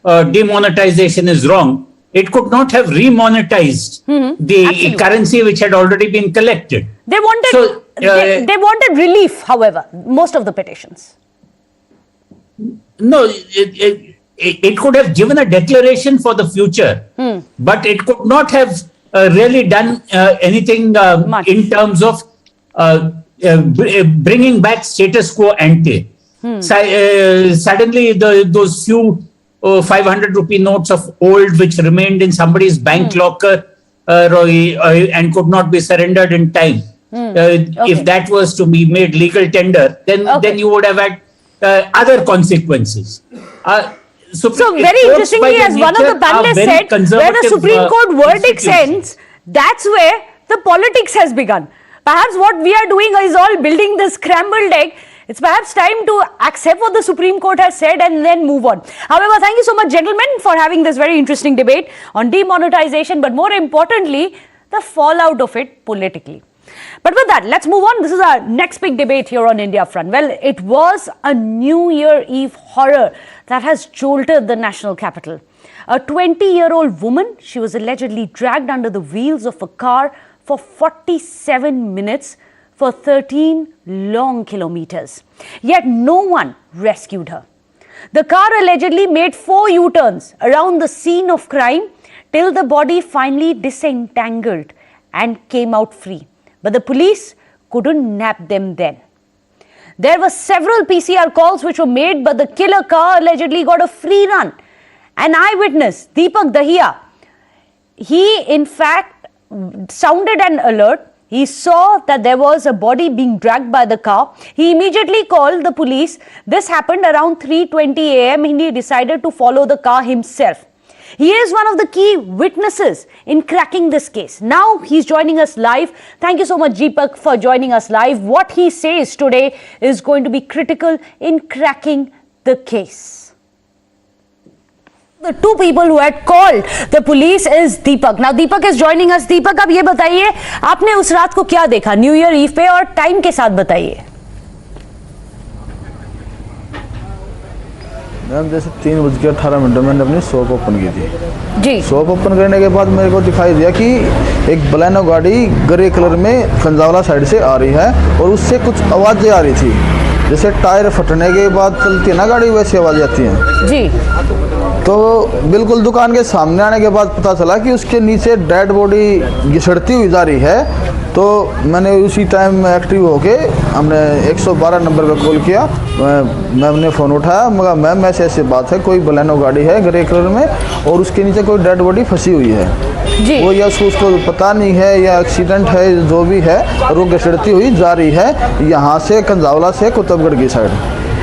demonetization is wrong, it could not have remonetized the currency which had already been collected. They wanted, they wanted relief, however, most of the petitions. No, it could have given a declaration for the future, but it could not have really done anything in terms of bringing back status quo ante. Suddenly, those few 500 rupee notes of old which remained in somebody's bank locker and could not be surrendered in time. If that was to be made legal tender, then you would have had other consequences. So very interestingly, as one of the panelists said, where the Supreme Court verdict ends, that's where the politics has begun. Perhaps what we are doing is all building the scrambled egg. It's perhaps time to accept what the Supreme Court has said and then move on. However, thank you so much, gentlemen, for having this very interesting debate on demonetization, but more importantly, the fallout of it politically. But with that, let's move on. This is our next big debate here on India Front. Well, it was a New Year Eve horror that has jolted the national capital. A 20-year-old woman, she was allegedly dragged under the wheels of a car for 47 minutes for 13 long kilometers. Yet no one rescued her. The car allegedly made 4 U-turns around the scene of crime till the body finally disentangled and came out free. But the police couldn't nab them then. There were several PCR calls which were made, but the killer car allegedly got a free run. An eyewitness, Deepak Dahiya, he in fact sounded an alert. He saw that there was a body being dragged by the car. He immediately called the police. This happened around 3:20 a.m. and he decided to follow the car himself. He is one of the key witnesses in cracking this case. Now he's joining us live. Thank you so much, Deepak, for joining us live. What he says today is going to be critical in cracking the case. The two people who had called the police is Deepak. Now Deepak is joining us. Deepak, आप ये बताइए, आपने उस रात को क्या देखा new year ewe पे, और टाइम के साथ बताइए। मैम जैसे 3:18 मैंने अपनी शॉप ओपन की थी जी। शॉप ओपन करने के बाद मेरे को दिखाई दिया कि एक बलेनो गाड़ी ग्रे कलर में खंजावला साइड से आ रही है और उससे कुछ आवाज़ें आ रही थी, जैसे टायर फटने के बाद चलती है ना गाड़ी, वैसी आवाज़ें आती हैं जी। तो बिल्कुल दुकान के सामने आने के बाद पता चला कि उसके नीचे डेड बॉडी घिसड़ती हुई जा रही है। तो मैंने उसी टाइम एक्टिव होके हमने 112 नंबर पर कॉल किया। मैंने फ़ोन उठाया, मगर मैम ऐसे ऐसे बात है, कोई बलेनो गाड़ी है ग्रे कलर में और उसके नीचे कोई डेड बॉडी फंसी हुई है जी। वो या उसको पता नहीं है या एक्सीडेंट है, जो भी है, और वो घिसड़ती हुई जा रही है यहाँ से कंजावला से कुतुबगढ़ की साइड।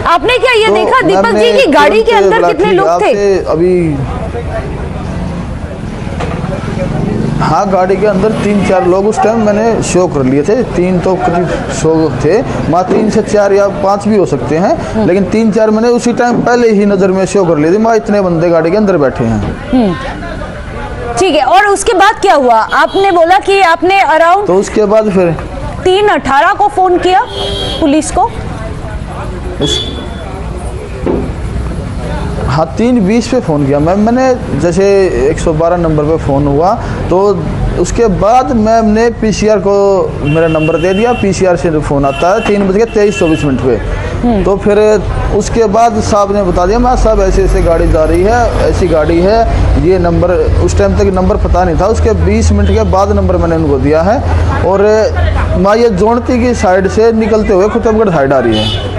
आपने क्या ये देखा दीपक जी की गाड़ी के अंदर कितने लोग थे? अभी हाँ, गाड़ी के अंदर 3-4 लोग उस टाइम मैंने शो कर लिए थे। 3 तो करीब शो थे, 3 से 4 या 5 भी हो सकते हैं, लेकिन 3-4 मैंने उसी टाइम पहले ही नज़र में शो कर लिए थे। इतने बंदे गाड़ी के अंदर बैठे हैं। ठीक है, और उसके बाद क्या हुआ? आपने बोला कि आपने अराउंड, तो उसके बाद फिर 3:18 को फोन किया पुलिस को। हाँ, 3:20 पे फ़ोन किया मैंने जैसे 112 नंबर पे फ़ोन हुआ, तो उसके बाद मैंने पीसीआर को मेरा नंबर दे दिया। पीसीआर से फ़ोन आता है 3:23-24 पे। तो फिर उसके बाद साहब ने बता दिया, मैं साहब ऐसे ऐसे गाड़ी जा रही है, ऐसी गाड़ी है, ये नंबर, उस टाइम तक नंबर पता नहीं था। उसके 20 मिनट के बाद नंबर मैंने उनको दिया है। और मैं ये जोड़ती की साइड से निकलते हुए खुतबगढ़ साइड आ रही है।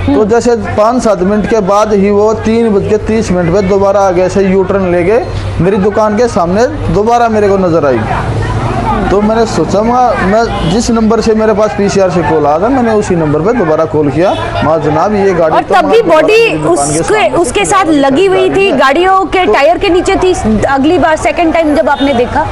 तो जैसे 5-7 मिनट के बाद ही वो 3:30 पे दोबारा आगे से यू टर्न ले गए, मेरी दुकान के सामने दोबारा मेरे को नज़र आई। तो मैंने सोचा, मैं जिस नंबर से मेरे पास पीसीआर से कॉल आया था, मैंने उसी नंबर पे दोबारा कॉल किया। माँ जनाब, ये गाड़ी, और तब भी बॉडी उसके साथ लगी हुई थी, गाड़ियों के टायर के नीचे थी। अगली बार सेकंड टाइम जब आपने देखा?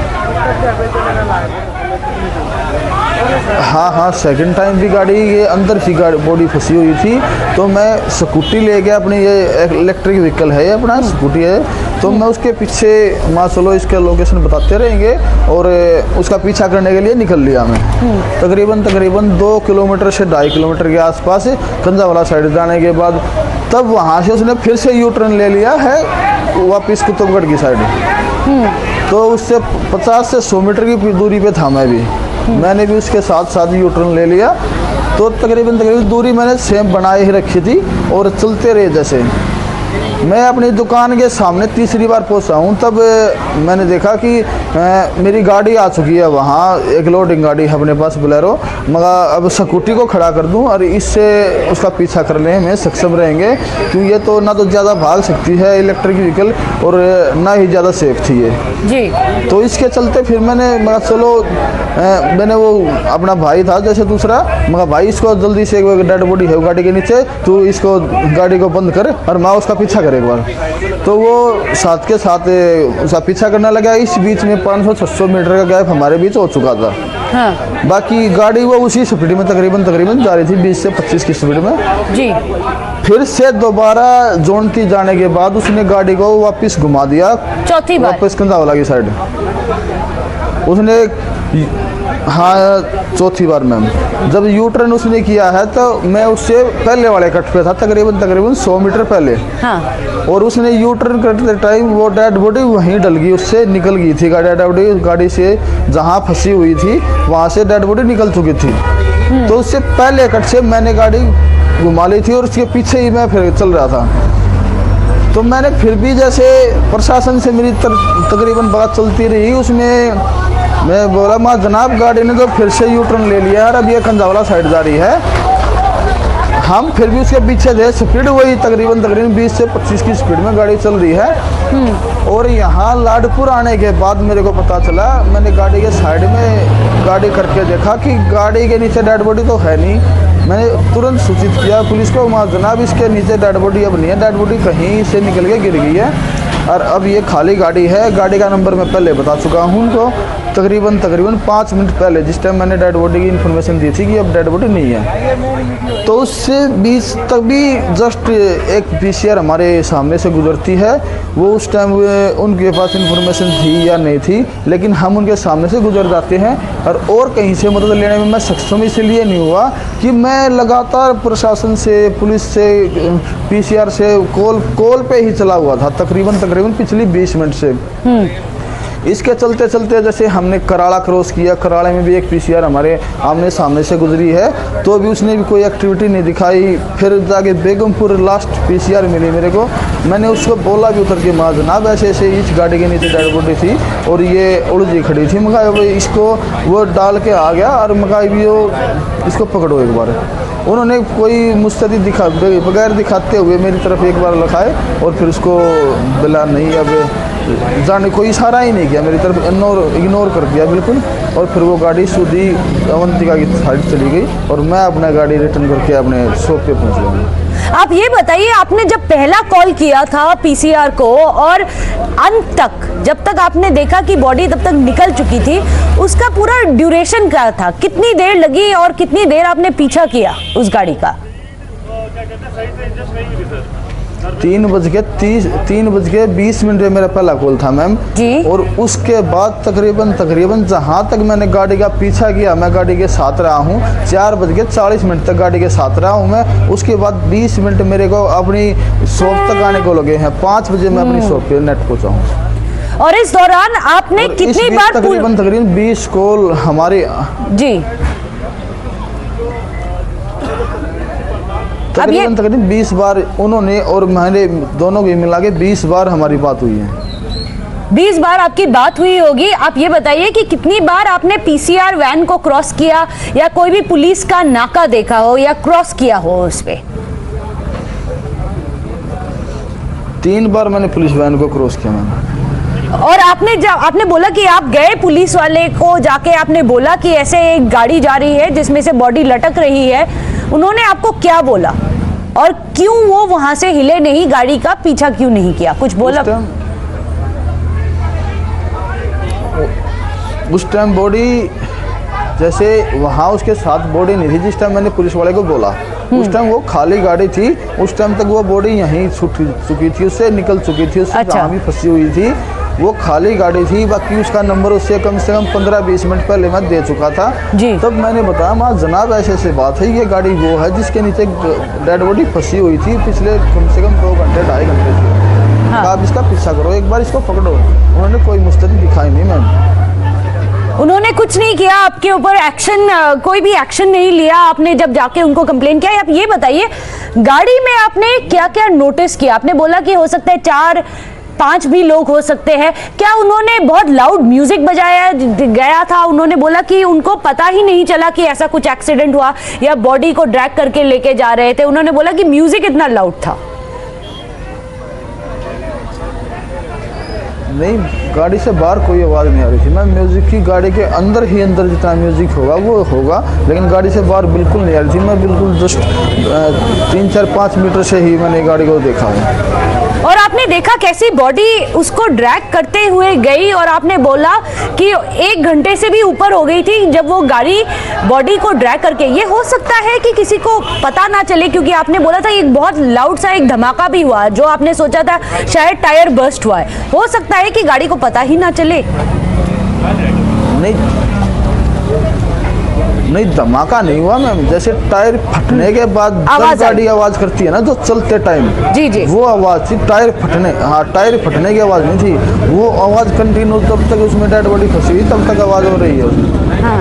हाँ, सेकंड टाइम भी गाड़ी ये अंदर ही बॉडी फंसी हुई थी। तो मैं स्कूटी ले गया अपनी, ये इलेक्ट्रिक व्हीकल है, अपना स्कूटी है, तो मैं उसके पीछे, माँ चलो इसका लोकेशन बताते रहेंगे, और उसका पीछा करने के लिए निकल लिया मैं। तकरीबन 2 किलोमीटर से 2.5 किलोमीटर के आसपास कंजावाला साइड जाने के बाद तब वहाँ से उसने फिर से यू टर्न ले लिया है वापस कुतुबगढ़ की साइड। तो उससे 50 से 100 मीटर की दूरी पे था मैं भी। मैंने भी उसके साथ यू टर्न ले लिया। तो तकरीबन दूरी मैंने सेम बनाए ही रखी थी और चलते रहे। जैसे मैं अपनी दुकान के सामने तीसरी बार पहुंचा हूं, तब मैंने देखा कि मेरी गाड़ी आ चुकी है वहाँ, एक लोडिंग गाड़ी है अपने पास बोलेरो। मगर अब स्कूटी को खड़ा कर दूं और इससे उसका पीछा करने में सक्षम रहेंगे, क्योंकि ये तो ना तो ज़्यादा भाग सकती है इलेक्ट्रिक व्हीकल, और ना ही ज़्यादा सेफ थी ये जी। तो इसके चलते फिर मैंने चलो, मैंने वो अपना भाई था जैसे दूसरा, मगर भाई इसको जल्दी से, डेड बॉडी है गाड़ी के नीचे, तू इसको गाड़ी को बंद कर और मैं उसका पीछा करे एक बार। तो वो साथ के साथ उसका पीछा करने लगा। इस बीच में 500-600 मीटर का गैप हमारे बीच हो चुका था। हाँ। बाकी गाड़ी वो उसी स्पीड में तकरीबन जा रही थी, 20 से 25 की स्पीड में जी। फिर से दोबारा जोनती जाने के बाद उसने गाड़ी को वापस घुमा दिया, चौथी बार वापस कंधावाला की साइड उसने। हाँ, चौथी बार मैम। जब यू टर्न उसने किया है तो मैं उससे पहले वाले कट पे था, तकरीबन 100 मीटर पहले। हाँ। और उसने यू टर्न करते टाइम वो डेड बॉडी वहीं डल गई, उससे निकल गई थी गाड़ी से, जहाँ फंसी हुई थी वहाँ से डेड बॉडी निकल चुकी थी। तो उससे पहले कट से मैंने गाड़ी घुमा ली थी और उसके पीछे ही मैं फिर चल रहा था। तो मैंने फिर भी जैसे प्रशासन से मेरी तकरीबन बात चलती रही, उसमें मैं बोला, माँ जनाब गाड़ी ने तो फिर से यू टर्न ले लिया है, अब ये कंजावाला साइड जा रही है। हम फिर भी उसके पीछे थे, स्पीड वही तकरीबन 20 से 25 की स्पीड में गाड़ी चल रही है। और यहाँ लाडपुर आने के बाद मेरे को पता चला, मैंने गाड़ी के साइड में गाड़ी करके देखा कि गाड़ी के नीचे डेड बॉडी तो है नहीं। मैंने तुरंत सूचित किया पुलिस को, माँ जनाब इसके नीचे डेड बॉडी अब नहीं है, डेड बॉडी कहीं से निकल के गिर गई है और अब ये खाली गाड़ी है। गाड़ी का नंबर मैं पहले बता चुका हूँ उनको, तकरीबन 5 मिनट पहले, जिस टाइम मैंने डेड बॉडी की इन्फॉर्मेशन दी थी कि अब डेड बॉडी नहीं है। तो उससे 20 तक भी जस्ट एक पीसीआर हमारे सामने से गुजरती है, वो उस टाइम उनके पास इन्फॉर्मेशन थी या नहीं थी, लेकिन हम उनके सामने से गुजर जाते हैं। और कहीं से मदद लेने में मैं सक्षम इसलिए नहीं हुआ कि मैं लगातार प्रशासन से, पुलिस से, पीसीआर से कॉल पे ही चला हुआ था तकरीबन पिछली 20 मिनट से। इसके चलते चलते जैसे हमने कराड़ा क्रॉस किया, कराड़े में भी एक पीसीआर हमारे आमने सामने से गुजरी है, तो अभी उसने भी कोई एक्टिविटी नहीं दिखाई। फिर जाके बेगमपुर लास्ट पीसीआर मिली मेरे को, मैंने उसको बोला भी उतर के, माँ जनाब ऐसे ऐसे इस गाड़ी के नीचे डेड बॉडी थी और ये उलझी खड़ी थी, मगा इसको वो डाल के आ गया और मगा भी वो इसको पकड़ो एक बार। उन्होंने कोई मुस्तैदी बगैर दिखाते हुए मेरी तरफ एक बार लखाए और फिर उसको बोला नहीं, अब जाने कोई इशारा ही नहीं किया, मेरी तरफ इग्नोर कर दिया बिल्कुल। और फिर वो गाड़ी सीधी अवंतिका की साइड चली गई और मैं अपना गाड़ी रिटर्न करके अपने शॉप पे पहुंच गया। आप ये बताइए, आपने जब पहला कॉल किया था पीसीआर को और अंत तक, जब तक आपने देखा कि बॉडी तब तक निकल चुकी थी, उसका पूरा ड्यूरेशन क्या था? कितनी देर लगी और कितनी देर आपने पीछा किया उस गाड़ी का? 3:20 में मेरा पहला कॉल था मैम जी। और उसके बाद तकरीबन जहां तक मैंने गाड़ी का पीछा किया, मैं गाड़ी के साथ रहा हूं। 4:40 तक गाड़ी के साथ रहा हूं मैं। उसके बाद 20 मिनट मेरे को अपनी शॉप तक आने को लगे हैं। 5 बजे मैं अपनी शॉप पे नेट पहुंचा हूँ। और इस दौरान आपने कितनी बार तकरीबन 20 कॉल हमारे जी तकरीबन 20 बार उन्होंने और मैंने दोनों की मिला के 20 बार हमारी बात हुई है। 20 बार आपकी बात हुई होगी। आप ये बताइए कि कितनी बार आपने पीसीआर वैन को क्रॉस किया या कोई भी पुलिस का नाका देखा हो या क्रॉस किया हो उस पे? 3 बार मैंने पुलिस वैन को क्रॉस किया मैंने। और आपने बोला कि आप गए पुलिस वाले को जाके आपने बोला कि ऐसे एक गाड़ी जा रही है जिसमें से बॉडी लटक रही है, उन्होंने आपको क्या बोला और क्यों वो वहां से हिले नहीं, गाड़ी का पीछा क्यों नहीं किया? कुछ बोला? उस टाइम बॉडी जैसे वहां उसके साथ बॉडी नहीं थी जिस टाइम मैंने पुलिस वाले को बोला। उस टाइम वो खाली गाड़ी थी। उस टाइम तक वो बॉडी यहीं छूट चुकी थी, उससे निकल चुकी थी, उससे जहाँ भी फंसी हुई थी। वो खाली गाड़ी थी। बाकी उसका नंबर उससे कम से कम 15-20 मिनट पहले मैं दे चुका था जी। तब मैंने बताया माँ जनाब ऐसे बात है, ये गाड़ी वो है जिसके नीचे डेड बॉडी फंसी हुई थी पिछले कम से कम 2 घंटे 2.5 घंटे से। हाँ। आप इसका पीछा करो, एक बार इसको पकड़ो। उन्होंने कोई मुस्तैदी दिखाई नहीं मैम। उन्होंने कुछ नहीं किया आपके ऊपर, एक्शन कोई भी एक्शन नहीं लिया आपने जब जाके उनको कंप्लेन किया? आप ये बताइए गाड़ी में आपने क्या क्या नोटिस किया? आपने बोला कि हो सकता है 4-5 भी लोग हो सकते हैं। क्या उन्होंने बहुत लाउड म्यूजिक बजाया गया था? उन्होंने बोला कि उनको पता ही नहीं चला कि ऐसा कुछ एक्सीडेंट हुआ या बॉडी को ड्रैग करके लेके जा रहे थे। उन्होंने बोला कि म्यूजिक इतना लाउड था। नहीं, गाड़ी से बाहर कोई आवाज़ नहीं आ रही थी। मैं म्यूजिक की गाड़ी के अंदर ही अंदर जितना म्यूजिक होगा वो होगा, लेकिन गाड़ी से बाहर बिल्कुल नहीं आ रही थी। मैं बिल्कुल जस्ट 3-4-5 मीटर से ही मैंने गाड़ी को देखा है। और आपने देखा कैसी बॉडी उसको ड्रैग करते हुए गई और आपने बोला कि 1 घंटे से भी ऊपर हो गई थी जब वो गाड़ी बॉडी को ड्रैग करके। ये हो सकता है कि किसी को पता ना चले, क्योंकि आपने बोला था एक बहुत लाउड सा एक धमाका भी हुआ जो आपने सोचा था शायद टायर बर्स्ट हुआ है। हो सकता है कि गाड़ी को पता ही ना चले। नहीं धमाका नहीं हुआ मैम। जैसे टायर फटने के बाद जब गाड़ी आवाज करती है ना जो चलते टाइम जी जी वो आवाज थी। टायर फटने, हाँ टायर फटने की आवाज नहीं थी। वो आवाज कंटिन्यू तब तक उसमें डेड बॉडी फंसी हुई तब तक आवाज हो रही है। हाँ।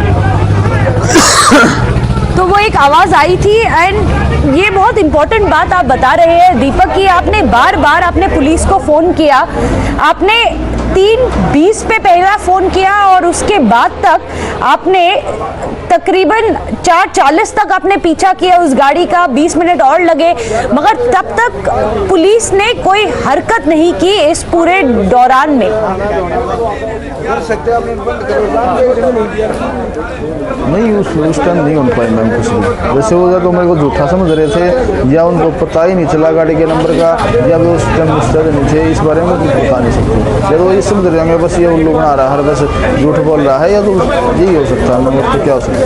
तो वो एक आवाज आई थी। एंड ये बहुत इंपॉर्टेंट बात आप बता रहे हैं दीपक कि आपने बार बार आपने पुलिस को फोन किया। आपने 3:20 पे पहला फोन किया और उसके बाद तक आपने तकरीबन 4:40 तक आपने पीछा किया उस गाड़ी का। 20 मिनट और लगे, मगर तब तक पुलिस ने कोई हरकत नहीं की इस पूरे दौरान में। नहीं उस टाइम नहीं हो पाई मैम कुछ भी। जैसे वो तो मेरे को झूठा समझ रहे थे या उनको पता ही नहीं चला गाड़ी के नंबर का, या वो उस टाइम मुस्तैद नहीं थे। इस बारे में कुछ बता नहीं सकते। या तो ये समझ रहे होंगे बस ये उन लोग बना रहा है, हर बस झूठ बोल रहा है, या तो यही हो सकता है। तो क्या हो सकता है?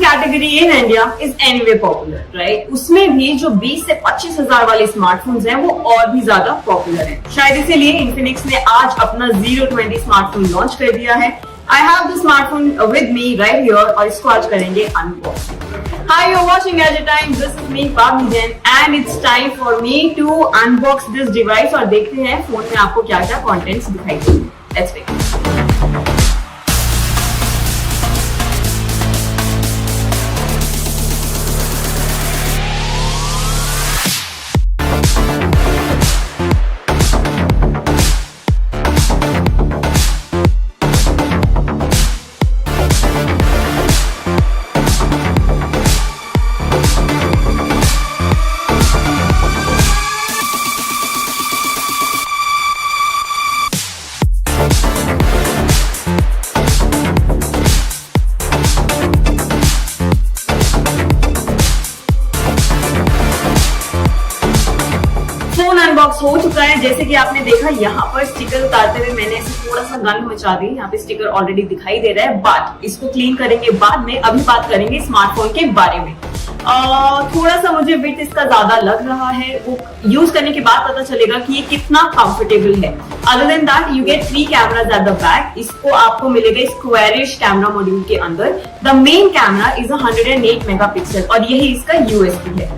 Category in India is anyway popular, right? उसमें भी जो 20 से 25 हजार वाले स्मार्टफोन्स हैं वो और भी ज्यादा पॉपुलर हैं। शायद इसीलिए इन्फिनिक्स ने आज अपना 020 स्मार्टफोन लॉन्च कर दिया है। I have the smartphone with me right here और इसको आज करेंगे unbox. Hi, you are watching at a time, this is me Padmaja and it's time for me to unbox this device और देखते हैं फोन में आपको क्या क्या कंटेंट्स दिखाई देंगे। Let's wait. अनबॉक्स हो चुका है। जैसे कि आपने देखा यहाँ पर स्टिकर उतारते हुए मैंने ऐसे थोड़ा सा गंद मचा दी। यहाँ पे स्टिकर ऑलरेडी दिखाई दे रहा है, बट इसको क्लीन करेंगे बाद में। अभी बात करेंगे स्मार्टफोन के बारे में। थोड़ा सा मुझे विड्थ इसका ज्यादा लग रहा है, वो यूज करने के बाद पता चलेगा कि ये कितना कंफर्टेबल है। Other than that you get 3 cameras at the back. इसको आपको मिलेगा स्क्वायरिश कैमरा मॉड्यूल के अंदर। The main camera is 108 megapixel और यही इसका यूएसपी है।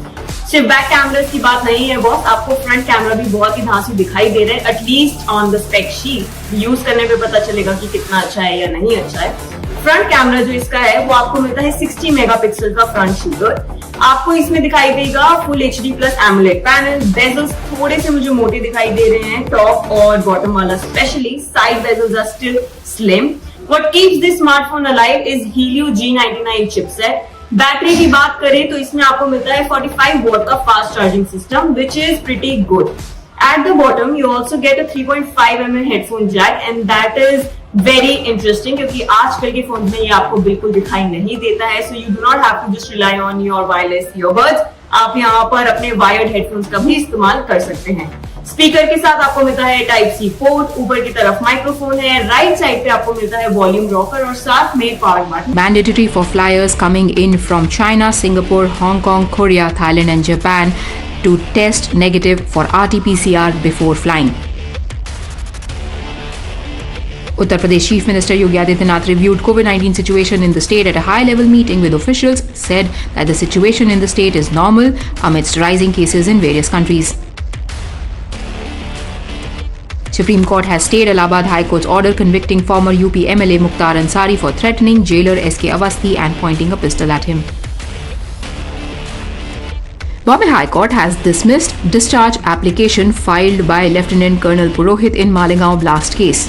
सिर्फ बैक कैमरास की बात नहीं है बॉस, आपको फ्रंट कैमरा भी बहुत ही धांसू दिखाई दे रहा है, at least on the spec sheet. Use करने पे पता चलेगा कि कितना अच्छा है या नहीं अच्छा है। फ्रंट कैमरा जो इसका है वो आपको मिलता है 60 मेगापिक्सल का फ्रंट शूटर। आपको इसमें दिखाई देगा full HD plus AMOLED panel. Bezels थोड़े से मुझे मोटे दिखाई दे रहे हैं, टॉप और बॉटम वाला specially. Side bezels are still slim. What keeps this smartphone alive is Helio G99 chipset. Battery की बात करें तो इसमें आपको मिलता है 45 वॉट का fast charging system, which is pretty good. At the bottom you also get a 3.5 mm headphone jack and that is very interesting, क्योंकि आजकल के फोन में ये आपको बिल्कुल दिखाई नहीं देता है। So you do not have to just rely on your wireless earbuds. आप यहाँ पर अपने वायर्ड हेडफोन्स का भी इस्तेमाल कर सकते हैं। स्पीकर के साथ आपको मिलता है Type-C पोर्ट, ऊपर की तरफ माइक्रोफोन है, राइट साइड पे आपको मिलता है वॉल्यूम रॉकर और साथ में power button. Mandatory for flyers coming in from China, Singapore, Hong Kong, Korea, Thailand and Japan to test negative for RT-PCR before flying. Uttar Pradesh Chief Minister Yogi Adityanath reviewed COVID-19 situation in the state at a high-level meeting with officials, said that the situation in the state is normal amidst rising cases in various countries. Supreme Court has stayed Allahabad High Court's order convicting former UP MLA Mukhtar Ansari for threatening jailer SK Awasthi and pointing a pistol at him. Bombay High Court has dismissed discharge application filed by Lieutenant Colonel Purohit in Malegaon blast case.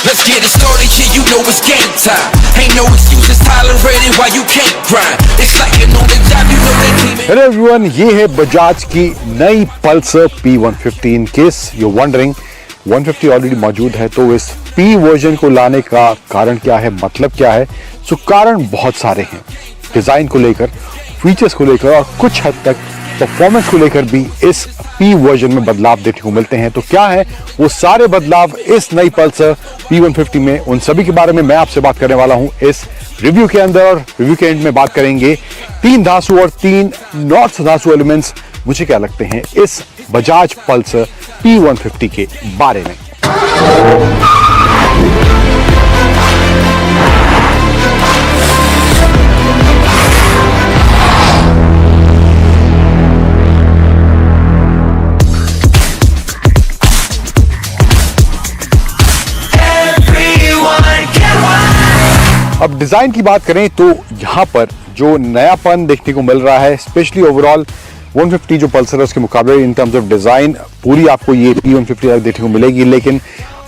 Let's get it started, yeah, you know it's game time. Ain't no excuses tolerated while you can't grind. It's like you're on the job, you know that team. Hello everyone, ये है बजाज की नई Pulsar P150। In case you wondering 150 already मौजूद है, तो इस P version को लाने का कारण क्या है, मतलब क्या है? सो कारण बहुत सारे हैं, डिजाइन को लेकर, फीचर्स को लेकर और कुछ हद तक परफॉर्मेंस को लेकर भी इस P वर्जन में बदलाव देखने को मिलते हैं। तो क्या है वो सारे बदलाव इस नई पल्सर P150 में, उन सभी के बारे में मैं आपसे बात करने वाला हूं इस रिव्यू के अंदर। और रिव्यू के एंड में बात करेंगे 3 धांसू और 3 नॉट धांसू एलिमेंट्स मुझे क्या लगते हैं इस बजाज पल्सर P150 के बारे में। अब डिजाइन की बात करें तो यहाँ पर जो नयापन देखने को मिल रहा है, स्पेशली ओवरऑल 150 जो पल्सर है उसके मुकाबले इन टर्म्स ऑफ डिजाइन पूरी आपको ये P150 देखने को मिलेगी, लेकिन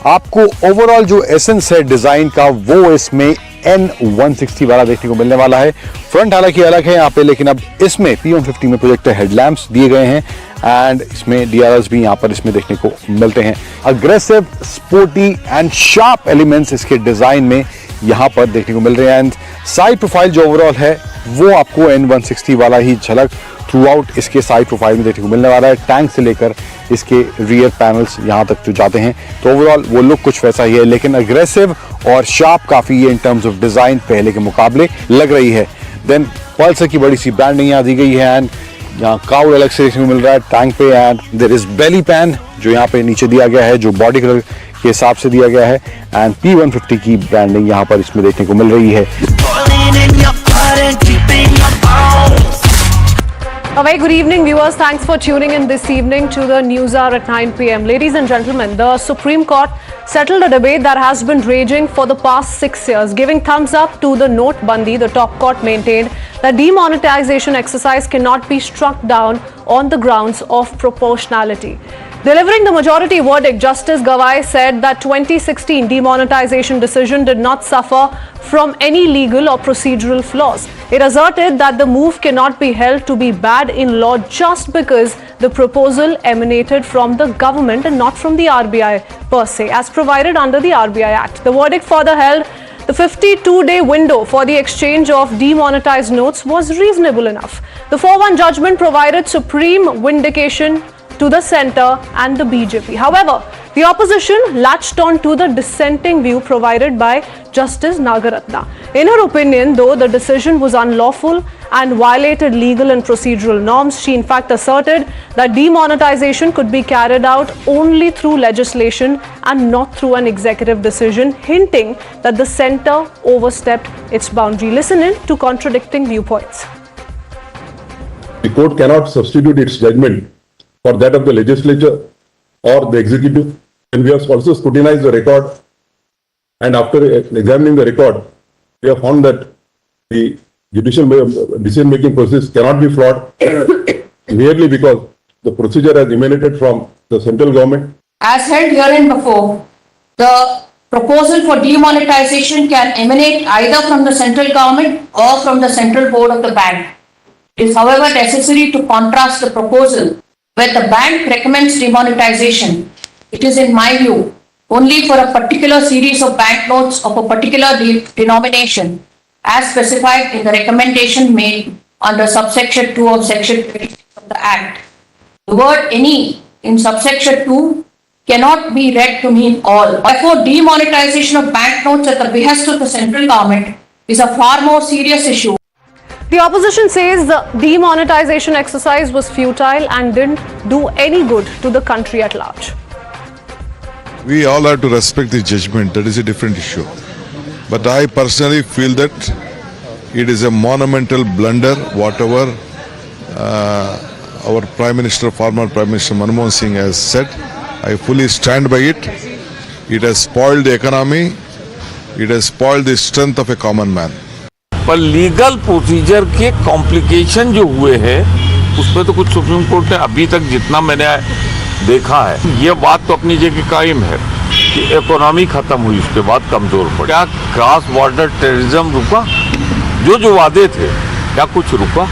आपको ओवरऑल जो एसेंस है डिजाइन का वो इसमें N160 वाला देखने को मिलने वाला है। फ्रंट हालांकि अलग है यहाँ पे, लेकिन अब इसमें P150 में प्रोजेक्टर हेडलैम्प्स दिए गए हैं एंड इसमें DRLs भी यहाँ पर इसमें देखने को मिलते हैं। Aggressive, sporty and sharp elements इसके डिजाइन में यहाँ पर देखने को मिल रहे हैं एंड साइड प्रोफाइल जो ओवरऑल है वो आपको N160 वाला ही झलक थ्रू आउट इसके साइड प्रोफाइल में देखने को मिलने वाला है। टैंक से लेकर इसके रियर पैनल्स यहाँ तक जो जाते हैं तो ओवरऑल वो लुक कुछ वैसा ही है, लेकिन अग्रेसिव और शार्प काफी ये इन टर्म्स ऑफ डिजाइन पहले के मुकाबले लग रही है। देन पल्सर की बड़ी सी ब्रांडिंग यहाँ दी गई है एंड यहाँ काउल अलग से देखने को मिल रहा है टैंक पे and there is belly pan जो यहाँ पे नीचे दिया गया है, जो बॉडी कलर के हिसाब से दिया गया है एंड P150 की ब्रांडिंग यहाँ पर इसमें देखने को मिल रही है। A very good evening, viewers. Thanks for tuning in this evening to the News Hour at 9 p.m. Ladies and gentlemen, the Supreme Court settled a debate that has been raging for the past 6 years. Giving thumbs up to the note bandi, the top court maintained that demonetization exercise cannot be struck down on the grounds of proportionality. Delivering the majority verdict, Justice Govt said that 2016 demonetization decision did not suffer from any legal or procedural flaws. It asserted that the move cannot be held to be bad in law just because the proposal emanated from the government and not from the RBI per se, as provided under the RBI Act. The verdict further held the 52-day window for the exchange of demonetized notes was reasonable enough. The 4-1 judgment provided supreme vindication to the centre and the BJP. However, the opposition latched on to the dissenting view provided by Justice Nagarathna. In her opinion, though the decision was unlawful and violated legal and procedural norms, she in fact asserted that demonetization could be carried out only through legislation and not through an executive decision, hinting that the centre overstepped its boundary. Listen in to contradicting viewpoints. The court cannot substitute its judgment for that of the legislature or the executive. And we have also scrutinized the record, and after examining the record, we have found that the judicial decision-making process cannot be flawed merely because the procedure has emanated from the central government. As held herein before, the proposal for demonetization can emanate either from the central government or from the central board of the bank. It is, however, necessary to contrast the proposal where the bank recommends demonetization. It is, in my view, only for a particular series of banknotes of a particular denomination, as specified in the recommendation made under subsection 2 of section 26 of the Act. The word any in subsection 2 cannot be read to mean all. Therefore, demonetization of banknotes at the behest of the central government is a far more serious issue. The opposition says the demonetization exercise was futile and didn't do any good to the country at large. We all have to respect the judgment. That is a different issue. But I personally feel that it is a monumental blunder, whatever our Prime Minister, former Prime Minister Manmohan Singh has said. I fully stand by it. It has spoiled the economy. It has spoiled the strength of a common man. पर legal procedure के complication जो हुए हैं उस पर तो कुछ supreme court ने अभी तक जितना मैंने देखा है, ये बात तो अपनी जगह कायम है कि इकोनॉमी खत्म हुई, उसके बाद कमजोर पड़ी। क्या क्रॉस बॉर्डर टेररिज्म रुका? जो वादे थे क्या कुछ रुका?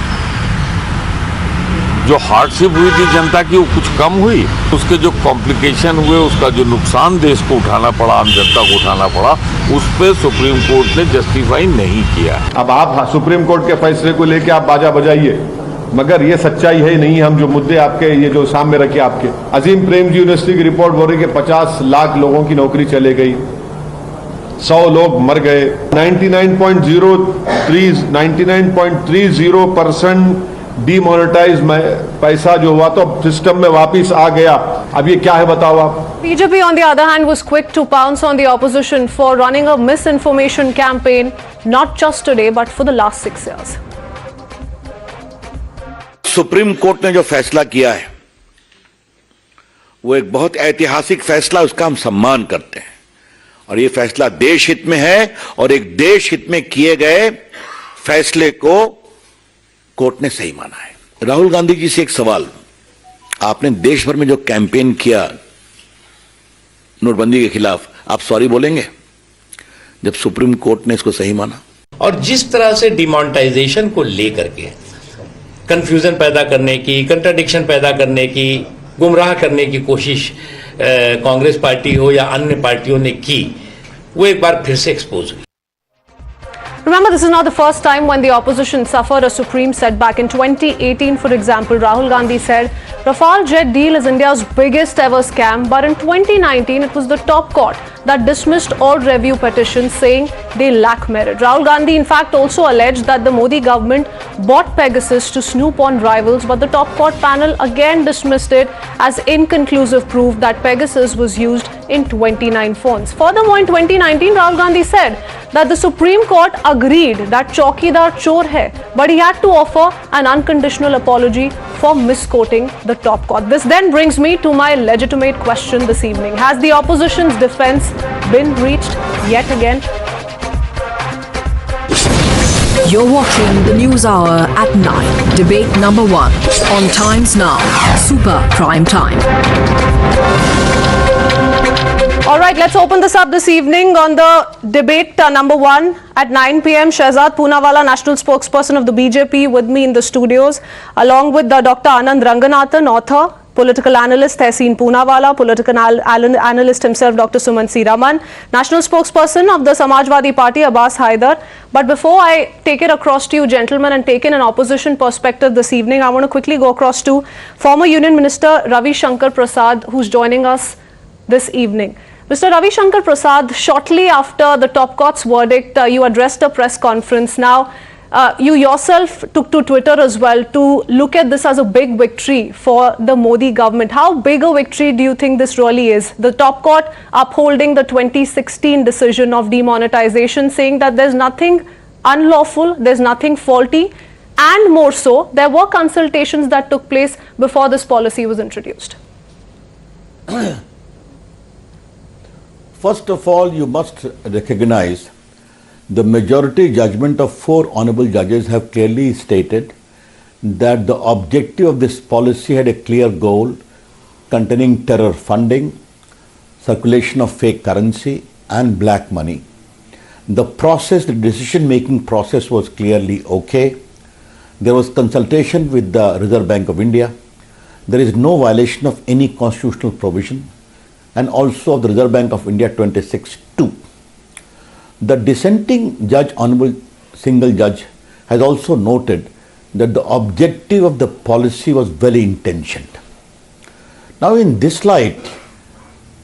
जो हार्डशिप हुई थी जनता की वो कुछ कम हुई? उसके जो कॉम्प्लिकेशन हुए, उसका जो नुकसान देश को उठाना पड़ा, आम जनता को उठाना पड़ा, उस पर सुप्रीम कोर्ट ने जस्टिफाई नहीं किया। अब आप सुप्रीम कोर्ट के फैसले को लेकर आप बाजा बजाइए, मगर ये सच्चाई है नहीं। हम जो मुद्दे आपके ये जो सामने रखे आपके, अजीम प्रेमजी यूनिवर्सिटी की रिपोर्ट बोल रही है कि 50 लाख लोगों की नौकरी चले गई, 100 लोग मर गए, 99.30% डीमोनेटाइज पैसा जो हुआ तो सिस्टम में वापस आ गया। अब ये क्या है बताओ आप। BJP on the other hand was quick to pounce on the opposition for running a misinformation campaign not just today but for the last 6 years. Supreme court ने जो फैसला किया है वो एक बहुत ऐतिहासिक फैसला, उसका हम सम्मान करते हैं और ये फैसला देश हित में है और एक देश हित में किए गए फैसले को कोर्ट ने सही माना है। राहुल गांधी जी से एक सवाल, आपने देश भर में जो कैंपेन किया नोटबंदी के खिलाफ, आप सॉरी बोलेंगे जब सुप्रीम कोर्ट ने इसको सही माना? और जिस तरह से डिमोनेटाइजेशन को लेकर के कंफ्यूजन पैदा करने की, कंट्राडिक्शन पैदा करने की, गुमराह करने की कोशिश कांग्रेस पार्टी हो या अन्य पार्टियों ने की, वो एक बार फिर से एक्सपोज हुई। Remember, this is not the first time when the opposition suffered a supreme setback. In 2018, for example, Rahul Gandhi said Rafale jet deal is India's biggest ever scam, but in 2019, it was the top court that dismissed all review petitions saying they lack merit. Rahul Gandhi, in fact, also alleged that the Modi government bought Pegasus to snoop on rivals, but the top court panel again dismissed it as inconclusive proof that Pegasus was used in 29 phones. Furthermore, in 2019, Rahul Gandhi said that the Supreme Court agreed that Chaukidar chor hai, but he had to offer an unconditional apology for misquoting the top court. This then brings me to my legitimate question this evening. Has the opposition's defense been reached yet again? You're watching the News Hour at 9. Debate number 1 on Times Now. Super Prime Time. All right, let's open this up this evening on the debate number 1 at 9 p.m. Shehzad Poonawalla, national spokesperson of the BJP, with me in the studios, along with Dr. Anand Ranganathan, author, political analyst Tehseen Poonawalla, political analyst himself Dr. Suman C. Raman, national spokesperson of the Samajwadi Party Abbas Haidar. But before I take it across to you gentlemen and take in an opposition perspective this evening, I want to quickly go across to former Union Minister Ravi Shankar Prasad, who's joining us this evening. Mr. Ravi Shankar Prasad, shortly after the top court's verdict, you addressed a press conference. Now, you yourself took to Twitter as well to look at this as a big victory for the Modi government. How big a victory do you think this really is? The top court upholding the 2016 decision of demonetization, saying that there's nothing unlawful, there's nothing faulty, and more so, there were consultations that took place before this policy was introduced. First of all, you must recognize the majority judgment of 4 honorable judges have clearly stated that the objective of this policy had a clear goal containing terror funding, circulation of fake currency and black money. The process, the decision-making process was clearly okay. There was consultation with the Reserve Bank of India. There is no violation of any constitutional provision, and also of the Reserve Bank of India 26(2). The dissenting judge, honorable single judge, has also noted that the objective of the policy was well intentioned. Now in this light,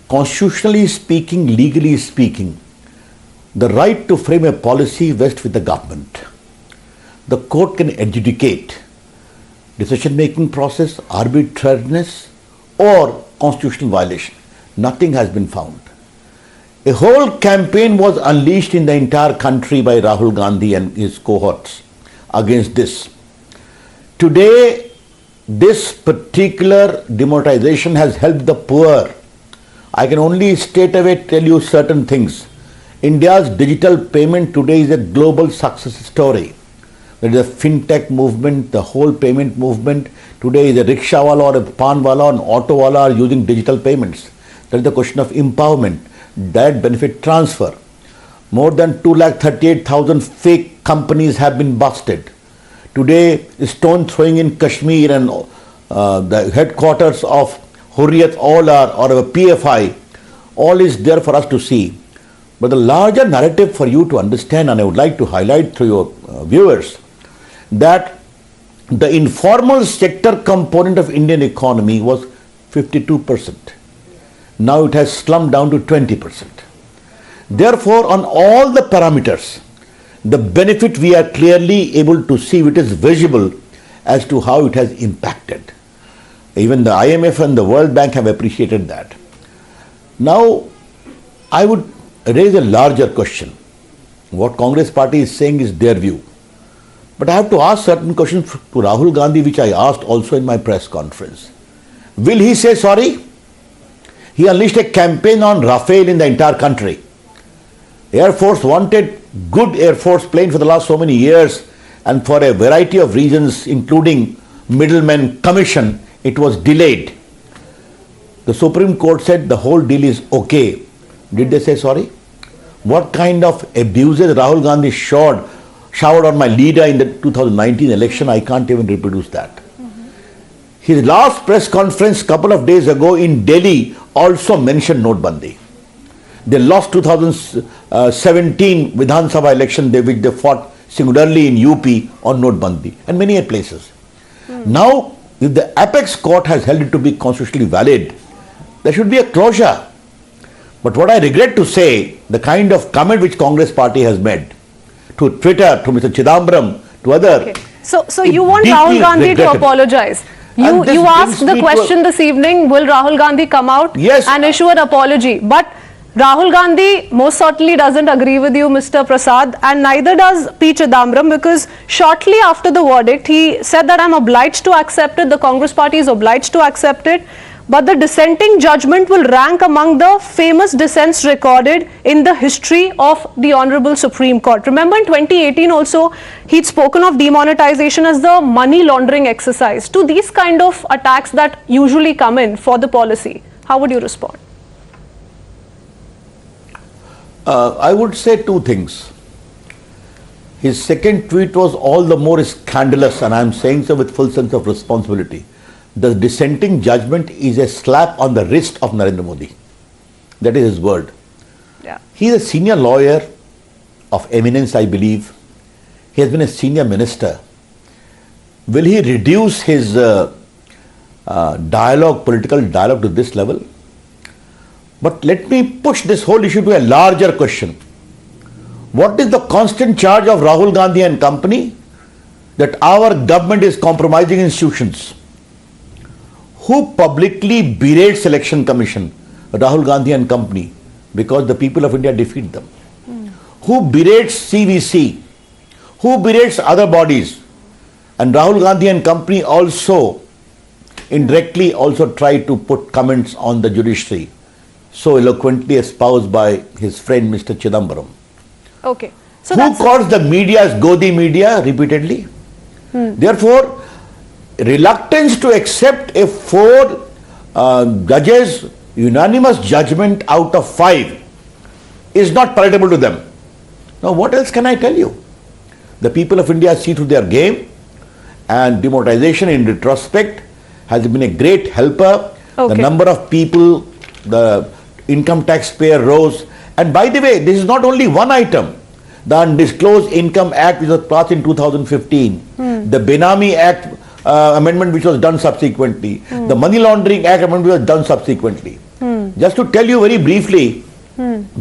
constitutionally speaking, legally speaking, the right to frame a policy rests with the government. The court can adjudicate decision-making process, arbitrariness or constitutional violation. Nothing has been found. A whole campaign was unleashed in the entire country by Rahul Gandhi and his cohorts against this. Today, this particular demonetization has helped the poor. I can only straight away tell you certain things. India's digital payment today is a global success story. There is a fintech movement, the whole payment movement. Today is a rickshawala or a panwala or an autowala are using digital payments. That is the question of empowerment, direct benefit transfer. More than 238,000 fake companies have been busted. Today, stone throwing in Kashmir and the headquarters of Hurriyat all are, or a PFI, all is there for us to see. But the larger narrative for you to understand, and I would like to highlight through your viewers, that the informal sector component of Indian economy was 52%. Now it has slumped down to 20%. Therefore, on all the parameters, the benefit we are clearly able to see, it is visible as to how it has impacted. Even the IMF and the World Bank have appreciated that. Now, I would raise a larger question. What Congress party is saying is their view. But I have to ask certain questions to Rahul Gandhi, which I asked also in my press conference. Will he say sorry? He unleashed a campaign on Rafale in the entire country. Air Force wanted good Air Force plane for the last so many years, and for a variety of reasons, including middlemen commission, it was delayed. The Supreme Court said the whole deal is okay. Did they say sorry? What kind of abuses Rahul Gandhi showered on my leader in the 2019 election, I can't even reproduce that. His last press conference couple of days ago in Delhi also mentioned Notbandi. They lost 2017 Vidhan Sabha election, which they fought singularly in UP on Notbandi and many other places. Now, if the apex court has held it to be constitutionally valid, there should be a closure. But what I regret to say, the kind of comment which Congress party has made to Twitter, to Mr. Chidambaram, to other. Okay. So you want Rahul Gandhi to apologize? You asked the question this evening, will Rahul Gandhi come out and issue an apology? But Rahul Gandhi most certainly doesn't agree with you, Mr. Prasad, and neither does P. Chidambaram, because shortly after the verdict, he said that I'm obliged to accept it, the Congress party is obliged to accept it. but the dissenting judgment will rank among the famous dissents recorded in the history of the Honorable Supreme Court. Remember in 2018 also, he'd spoken of demonetization as the money laundering exercise. To these kind of attacks that usually come in for the policy, how would you respond? I would say two things. His second tweet was all the more scandalous, and I am saying so with full sense of responsibility. The dissenting judgment is a slap on the wrist of Narendra Modi. That is his word. Yeah. He is a senior lawyer of eminence, I believe. He has been a senior minister. Will he reduce his political dialogue to this level? But let me push this whole issue to a larger question. What is the constant charge of Rahul Gandhi and company? That our government is compromising institutions. Who publicly berates Election Commission? Rahul Gandhi and company, because the people of India defeat them. Who berates CVC? Who berates other bodies? And Rahul Gandhi and company also indirectly also try to put comments on the judiciary, so eloquently espoused by his friend Mr. Chidambaram. Okay. So who calls the media as Godi media repeatedly? Therefore, reluctance to accept a 4 judges unanimous judgment out of 5 is not palatable to them. Now what else can I tell you? The people of India see through their game, and demonetization in retrospect has been a great helper. The number of people, the income taxpayer rose. And by the way, this is not only one item. The Undisclosed Income Act which was passed in 2015, the Benami Act amendment which was done subsequently, the Money Laundering Act amendment which was done subsequently. Just to tell you very briefly,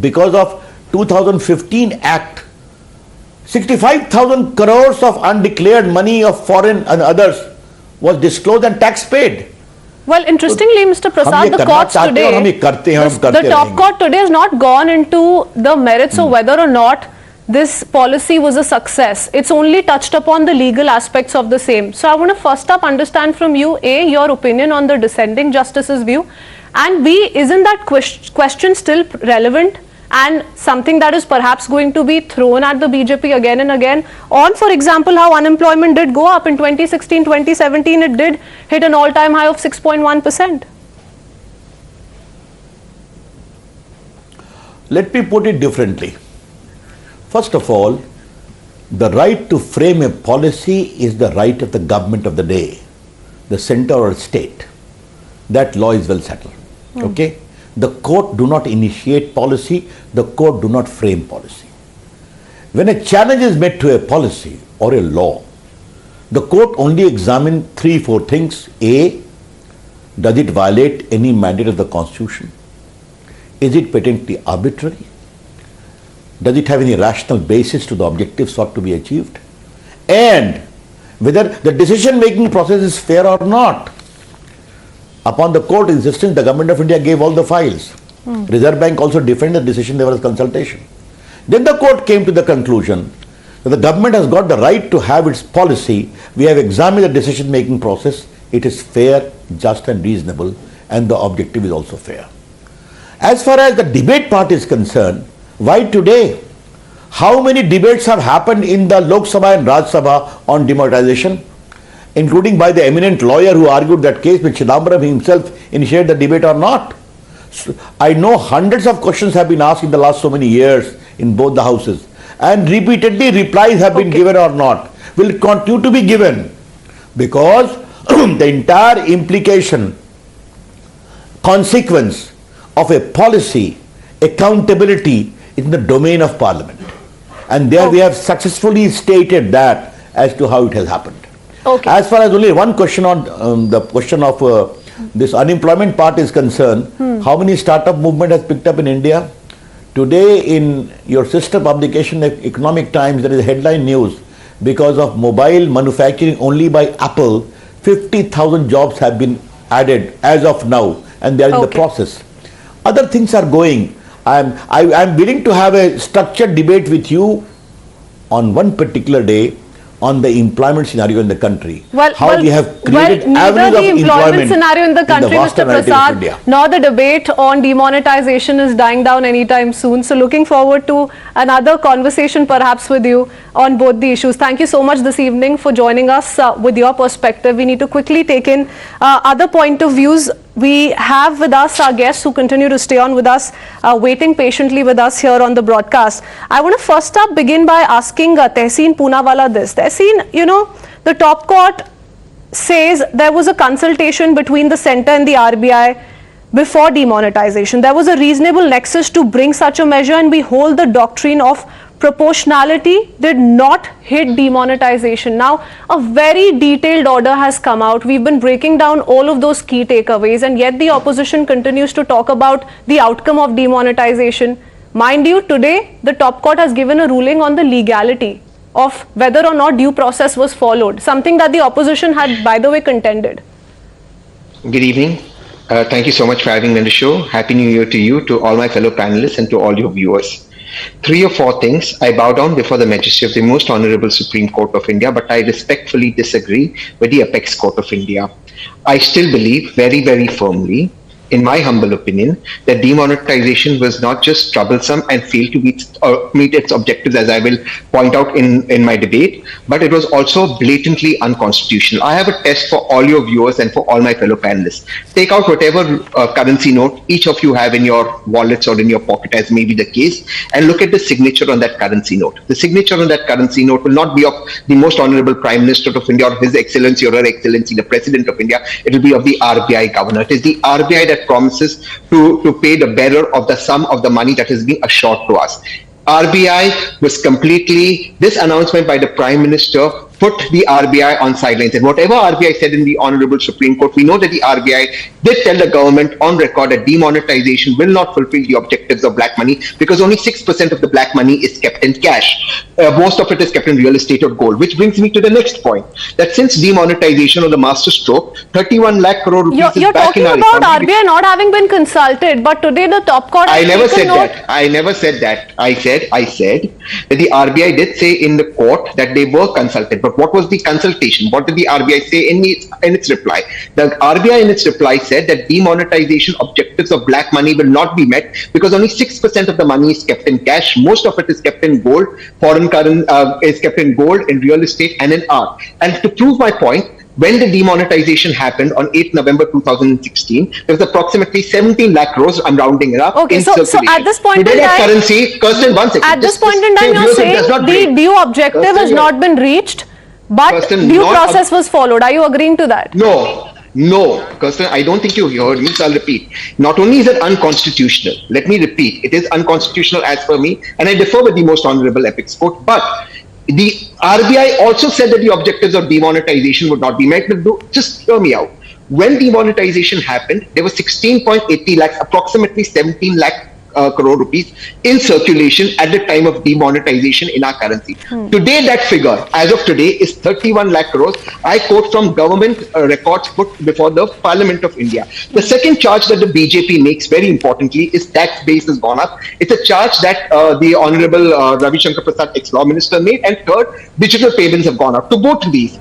because of 2015 Act, 65,000 crores of undeclared money of foreign and others was disclosed and tax paid. Well, interestingly, Mr. Prasad, the courts today, the top court today has not gone into the merits of whether or not this policy was a success. It's only touched upon the legal aspects of the same. So I want to first up understand from you, A, your opinion on the dissenting justice's view, and B, isn't that question still relevant and something that is perhaps going to be thrown at the BJP again and again on, for example, how unemployment did go up in 2016, 2017, it did hit an all-time high of 6.1%. Let me put it differently. First of all, the right to frame a policy is the right of the government of the day, the center or state. That law is well settled. Okay? The court do not initiate policy, the court do not frame policy. When a challenge is made to a policy or a law, the court only examines 3-4 things. A, does it violate any mandate of the Constitution? Is it patently arbitrary? Does it have any rational basis to the objectives sought to be achieved? And whether the decision-making process is fair or not. Upon the court insistence, the Government of India gave all the files. Reserve Bank also defended the decision, there was consultation. Then the court came to the conclusion that the government has got the right to have its policy. We have examined the decision-making process. It is fair, just and reasonable, and the objective is also fair. As far as the debate part is concerned, why today? How many debates have happened in the Lok Sabha and Raj Sabha on demonetization, including by the eminent lawyer who argued that case, which Chidambaram himself initiated the debate or not? So, I know hundreds of questions have been asked in the last so many years in both the houses, and repeatedly replies have been given or not, will continue to be given, because the entire implication, consequence of a policy, accountability is in the domain of Parliament. And there we have successfully stated that as to how it has happened. As far as only one question on the question of this unemployment part is concerned, how many startup movement has picked up in India? Today in your sister publication, Economic Times, there is a headline news, because of mobile manufacturing only by Apple, 50,000 jobs have been added as of now, and they are in the process. Other things are going. I'm willing to have a structured debate with you on one particular day on the employment scenario in the country. Well, How we have created neither avenues the of employment scenario in the country, vast Mr. narrative of Prasad, India. nor the debate on demonetization is dying down anytime soon. So looking forward to another conversation perhaps with you on both the issues. Thank you so much this evening for joining us with your perspective. We need to quickly take in other point of views. We have with us our guests who continue to stay on with us, waiting patiently with us here on the broadcast. I want to first up begin by asking Tehseen Poonawala this. Tehseen, you know, the top court says there was a consultation between the centre and the RBI before demonetization. There was a reasonable nexus to bring such a measure, and we hold the doctrine of proportionality did not hit demonetization. Now, a very detailed order has come out. We've been breaking down all of those key takeaways, and yet the opposition continues to talk about the outcome of demonetization. Mind you, today the top court has given a ruling on the legality of whether or not due process was followed, something that the opposition had, by the way, contended. Good evening. Thank you so much for having me on the show. Happy New Year to you, to all my fellow panelists, and to all your viewers. 3 or 4 things. I bow down before the majesty of the most honorable Supreme Court of India, but I respectfully disagree with the apex court of India. I still believe very, very firmly, in my humble opinion, that demonetization was not just troublesome and failed to meet its objectives, as I will point out in my debate, but it was also blatantly unconstitutional. I have a test for all your viewers and for all my fellow panelists. Take out whatever currency note each of you have in your wallets or in your pocket, as may be the case, and look at the signature on that currency note. The signature on that currency note will not be of the most honorable Prime Minister of India or His Excellency or Her Excellency, the President of India. It will be of the RBI governor. It is the RBI that promises to pay the bearer of the sum of the money that is being assured to us. RBI was completely, this announcement by the Prime Minister put the RBI on sidelines. And whatever RBI said in the Honorable Supreme Court, we know that the RBI did tell the government on record that demonetization will not fulfill the objectives of black money, because only 6% of the black money is kept in cash. Most of it is kept in real estate or gold, which brings me to the next point, that since demonetization of the master stroke, 31 lakh crore rupees You're is back talking in our about economy. RBI not having been consulted, but today the top court I has never taken said note. that. I never said that. I said that the RBI did say in the court that they were consulted. But what was the consultation? What did the RBI say in its reply? The RBI in its reply said that demonetization objectives of black money will not be met because only 6% of the money is kept in cash. Most of it is kept in gold, foreign currency is kept in gold, in real estate and in art. And to prove my point, when the demonetization happened on 8th November 2016, there was approximately 17 lakh crores, I'm rounding it up, Okay, in so circulation. at this point Today in that time, currency, Kirsten, one second. at this point in time, you're saying the due objective has not been reached, but Kirsten, due not process was followed. Are you agreeing to that? No, Kirsten, I don't think you heard me, so I'll repeat. Not only is it unconstitutional, let me repeat, it is unconstitutional as per me, and I differ with the most honorable apex court, but the RBI also said that the objectives of demonetization would not be met. But just hear me out. When demonetization happened, there was 16.80 lakhs, approximately 17 lakh crore rupees in circulation at the time of demonetization in our currency. Today, that figure, as of today, is 31 lakh crores. I quote from government records put before the Parliament of India. The second charge that the BJP makes, very importantly, is tax base has gone up. It's a charge that the Honorable Ravi Shankar Prasad, ex-law minister, made. And third, digital payments have gone up. To both of these,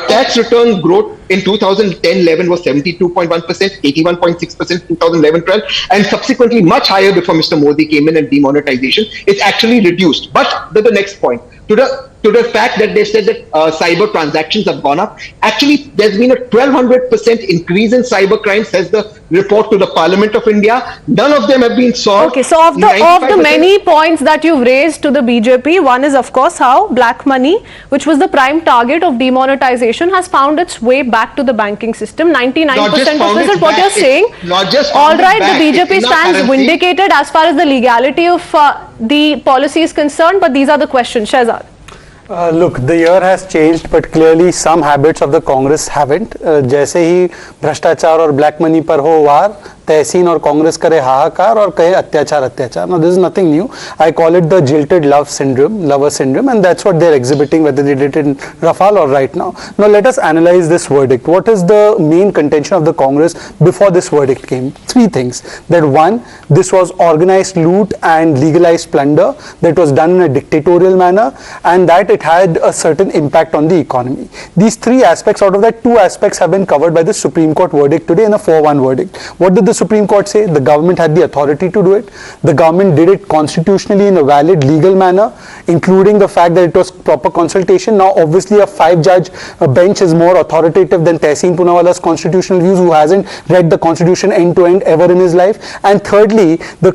tax return growth in 2010-11 was 72.1%, 81.6% 2011-12, and subsequently much higher before Mr. Modi came in, and demonetization is actually reduced. But the next point, to the fact that they said that cyber transactions have gone up, actually there's been a 1200% increase in cyber crime, says the report to the Parliament of India. None of them have been solved. Okay, so of the many points that you've raised to the BJP, one is of course how black money, which was the prime target of demonetization, has found its way back to the banking system. 99% of this is what you're saying. All right, the BJP stands vindicated as far as the legality of the policy is concerned, but these are the questions. Shahzad. Look, the year has changed, but clearly some habits of the Congress haven't. जैसे ही भ्रष्टाचार और black money पर हो वार, तहसीन और कांग्रेस करे हाहाकार और कहे अत्याचार अत्याचार. Now this is nothing new. I call it the jilted lover syndrome, and that's what they're exhibiting, whether they did it in Rafale or right now. Now let us analyze this verdict. What is the main contention of the Congress before this verdict came? Three things. That one, this was organized loot and legalized plunder that was done in a dictatorial manner, and that it had a certain impact on the economy. These three aspects, out of that, two aspects have been covered by the Supreme Court verdict today in a 4-1 verdict. What did the Supreme Court say? The government had the authority to do it. The government did it constitutionally in a valid legal manner, including the fact that it was proper consultation. Now obviously a 5-judge bench is more authoritative than Tehseen Poonawala's constitutional views, who hasn't read the constitution end to end ever in his life. And thirdly, the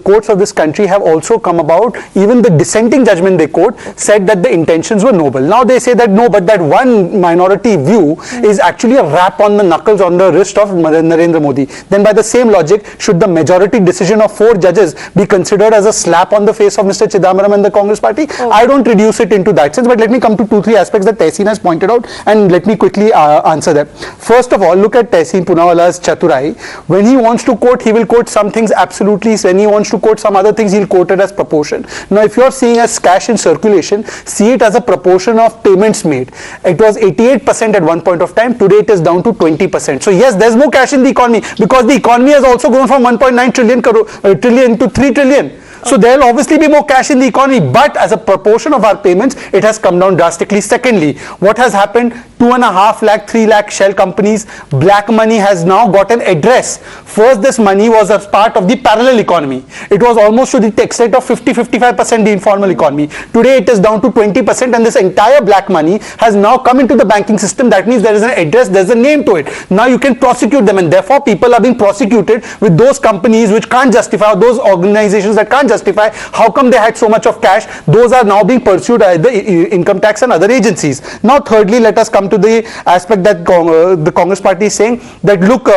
courts of this country have also come about, even the dissenting judgment they quote said that the intentions were noble. Now they say that no, but that one minority view is actually a rap on the knuckles, on the wrist of Narendra Modi. Then by the same logic, should the majority decision of 4 judges be considered as a slap on the face of Mr. Chidambaram and the Congress party? I don't reduce it into that sense, but let me come to 2-3 aspects that Tehseen has pointed out, and let me quickly answer them. First of all, look at Tehseen Poonawala's chaturai. When he wants to quote, he will quote some things absolutely. When he wants to quote some other things, he'll quote it as proportion. Now if you're seeing as cash in circulation, see it as a proportion of payments made. It was 88% at one point of time. Today it is down to 20%. So yes, there's more cash in the economy, because the economy has also grown from 1.9 trillion to 3 trillion. So there will obviously be more cash in the economy, but as a proportion of our payments, it has come down drastically. Secondly, what has happened? 2.5 lakh, 3 lakh shell companies, black money has now got an address. First, this money was as part of the parallel economy. It was almost to the extent of 50-55% the informal economy. Today, it is down to 20%, and this entire black money has now come into the banking system. That means there is an address, there is a name to it. Now you can prosecute them, and therefore people are being prosecuted with those companies which can't justify, or those organizations that can't justify how come they had so much of cash. Those are now being pursued by the income tax and other agencies. Now thirdly, let us come to the aspect that the Congress party is saying that look,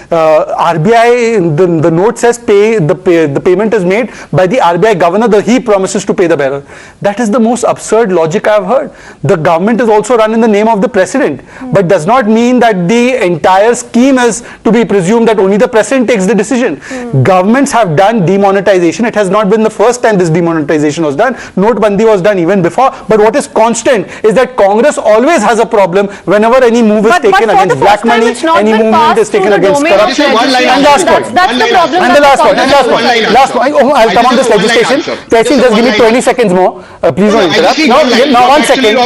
RBI, the note says the payment is made by the RBI governor, he promises to pay the bearer. That is the most absurd logic I have heard. The government is also run in the name of the president, but does not mean that the entire scheme is to be presumed that only the president takes the decision. Governments have done demonetization. It has not been the first time this demonetization was done. Notebandi was done even before. But what is constant is that Congress always has a problem whenever any move is taken against black money, any movement is taken against corruption. And last point. That's the problem. And the last point. I'll come on this legislation. Tehseen, just give me 20 seconds more. Please don't interrupt. Now 1 second.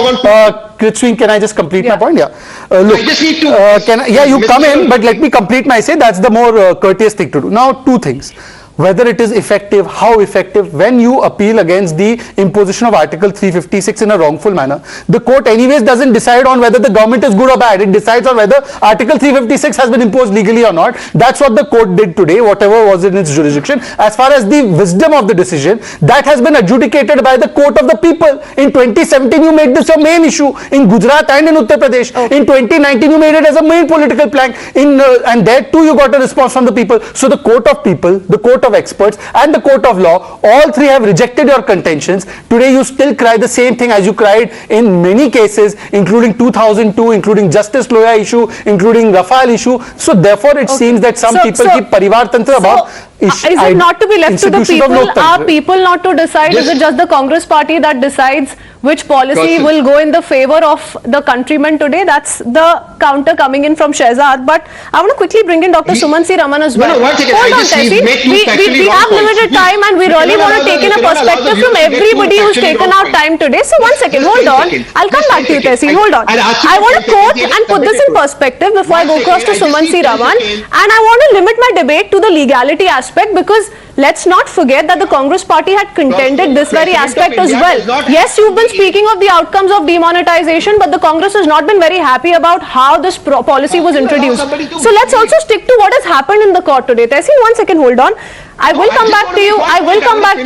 Kritsween, can I just complete my point? Yeah. Look, you come in, but let me complete my say. That's the more courteous thing to do. Now, 2 things. Whether it is effective, how effective, when you appeal against the imposition of Article 356 in a wrongful manner, the court anyways doesn't decide on whether the government is good or bad. It decides on whether Article 356 has been imposed legally or not. That's what the court did today, whatever was in its jurisdiction. As far as the wisdom of the decision, that has been adjudicated by the court of the people. In 2017, you made this a main issue in Gujarat and in Uttar Pradesh. In 2019, you made it as a main political plank. And there too, you got a response from the people. So the court of people, the court of experts and the court of law, all three have rejected your contentions. Today you still cry the same thing as you cried in many cases, including 2002, including Justice Loya issue, including Rafale issue. So therefore it seems that some people keep Parivar Tantra about. Is it not to be left to the people? Are people not to decide? Is it just the Congress party that decides which policy will go in the favor of the countrymen today? That's the counter coming in from Shehzad. But I want to quickly bring in Dr. Suman C. Raman as well. Hold on, Tehseen. We have limited time and we really want to take in a perspective from everybody who's taken out time today. So 1 second, hold on. I'll come back to you, Tehseen. Hold on. I want to quote and put this in perspective before I go across to Suman C. Raman. And I want to limit my debate to the legality aspect, because let's not forget that the Congress party had contended this very aspect as well. Yes, you've been speaking of the outcomes of demonetization, but the Congress has not been very happy about how this policy was introduced. So let's also stick to what has happened in the court today. Tehseen, 1 second, hold on. I will come back to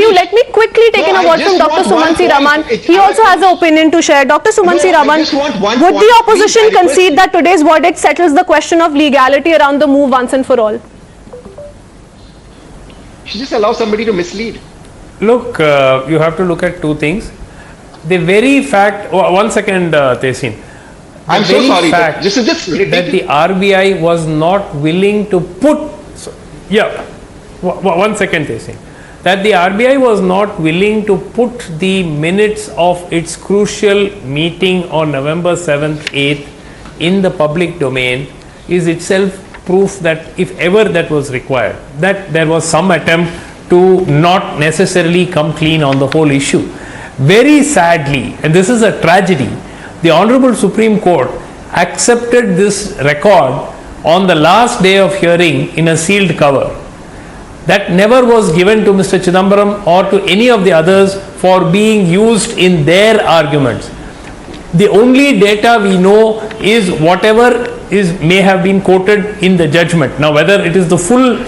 you. Let me quickly take in a word from Dr. Suman C. Raman. He also has an opinion to share. Dr. Suman C. Raman, would the opposition concede that today's verdict settles the question of legality around the move once and for all? She just allows somebody to mislead. Look, you have to look at 2 things. The very fact, 1 second, Tehseen. I'm so sorry, but this is just ridiculous. That the RBI was not willing to put Yeah, one second, Tesi. That the RBI was not willing to put the minutes of its crucial meeting on November 7th, 8th in the public domain is itself proof that if ever that was required, that there was some attempt to not necessarily come clean on the whole issue. Very sadly, and this is a tragedy, the Honorable Supreme Court accepted this record on the last day of hearing in a sealed cover. That never was given to Mr. Chidambaram or to any of the others for being used in their arguments. The only data we know is whatever may have been quoted in the judgment. Now, whether it is the full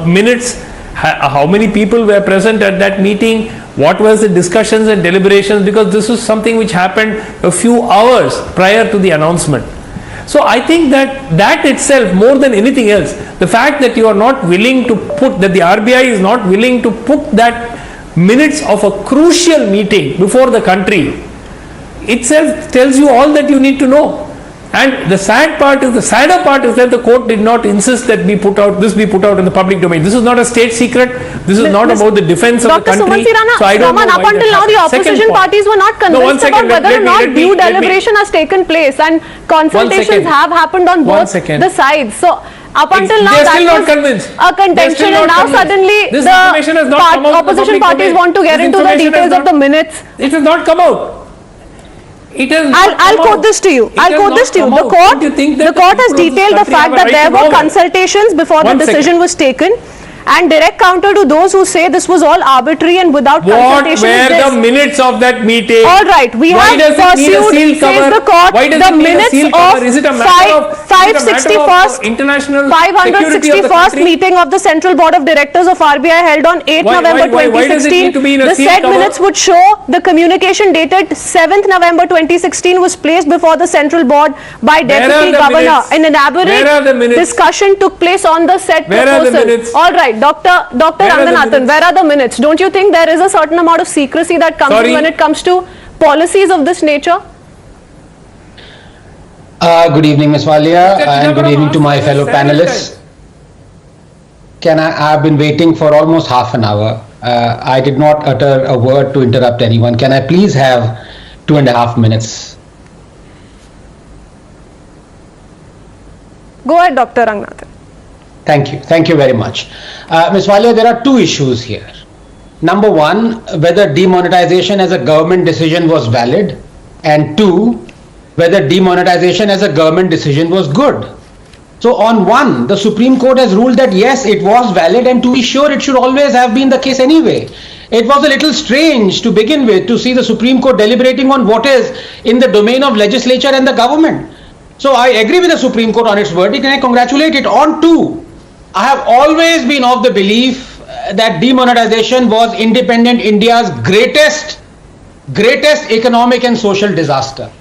minutes, how many people were present at that meeting, what was the discussions and deliberations, because this was something which happened a few hours prior to the announcement. So I think that itself, more than anything else, the fact that you are not willing to put, that the RBI is not willing to put that minutes of a crucial meeting before the country, itself tells you all that you need to know. And the sadder part is that the court did not insist that this be put out in the public domain. This is not a state secret. This is not about the defense of the country. So I don't know up until now the opposition parties were not convinced about whether or not due deliberation has taken place, and consultations have happened on both the sides. So up until now that was a contention, and now suddenly the opposition parties want to get into the details of the minutes. It has not come out. I'll quote this to you. The court has detailed the fact that there were consultations before the decision was taken, and direct counter to those who say this was all arbitrary and without consultation. What were the minutes of that meeting? All right, we have pursued, says the court, the minutes of 561st meeting of the Central Board of Directors of RBI held on 8th November 2016. The said minutes would show the communication dated 7th November 2016 was placed before the Central Board by Deputy Governor. An elaborate discussion took place on the said proposal. All right, Dr. Ranganathan, where are the minutes? Don't you think there is a certain amount of secrecy that comes in when it comes to policies of this nature? Good evening, Ms. Walia, and good evening to my fellow panelists. I've been waiting for almost half an hour. I did not utter a word to interrupt anyone. Can I please have 2.5 minutes? Go ahead, Dr. Ranganathan. Thank you. Thank you very much. Ms. Walia, there are two issues here. Number one, whether demonetization as a government decision was valid, and two, whether demonetization as a government decision was good. So on one, the Supreme Court has ruled that yes, it was valid, and to be sure, it should always have been the case anyway. It was a little strange to begin with to see the Supreme Court deliberating on what is in the domain of legislature and the government. So I agree with the Supreme Court on its verdict, and I congratulate it. On two, I have always been of the belief that demonetization was independent India's greatest economic and social disaster.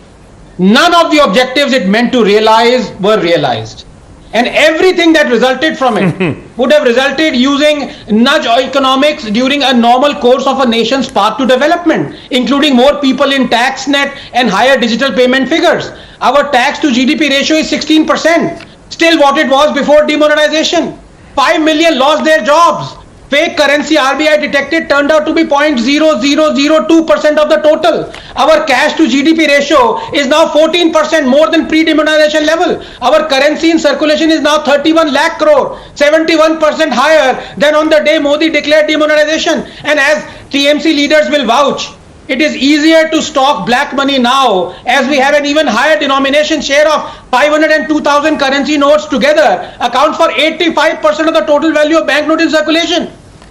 None of the objectives it meant to realize were realized. And everything that resulted from it would have resulted using nudge economics during a normal course of a nation's path to development, including more people in tax net and higher digital payment figures. Our tax to GDP ratio is 16%, still what it was before demonetization. 5 million lost their jobs. Fake currency RBI detected turned out to be 0.0002% of the total. Our cash to GDP ratio is now 14% more than pre-demonetization level. Our currency in circulation is now 31 lakh crore, 71% higher than on the day Modi declared demonetization. And as TMC leaders will vouch, it is easier to stock black money now as we have an even higher denomination share of 502,000 currency notes together account for 85% of the total value of banknote in circulation.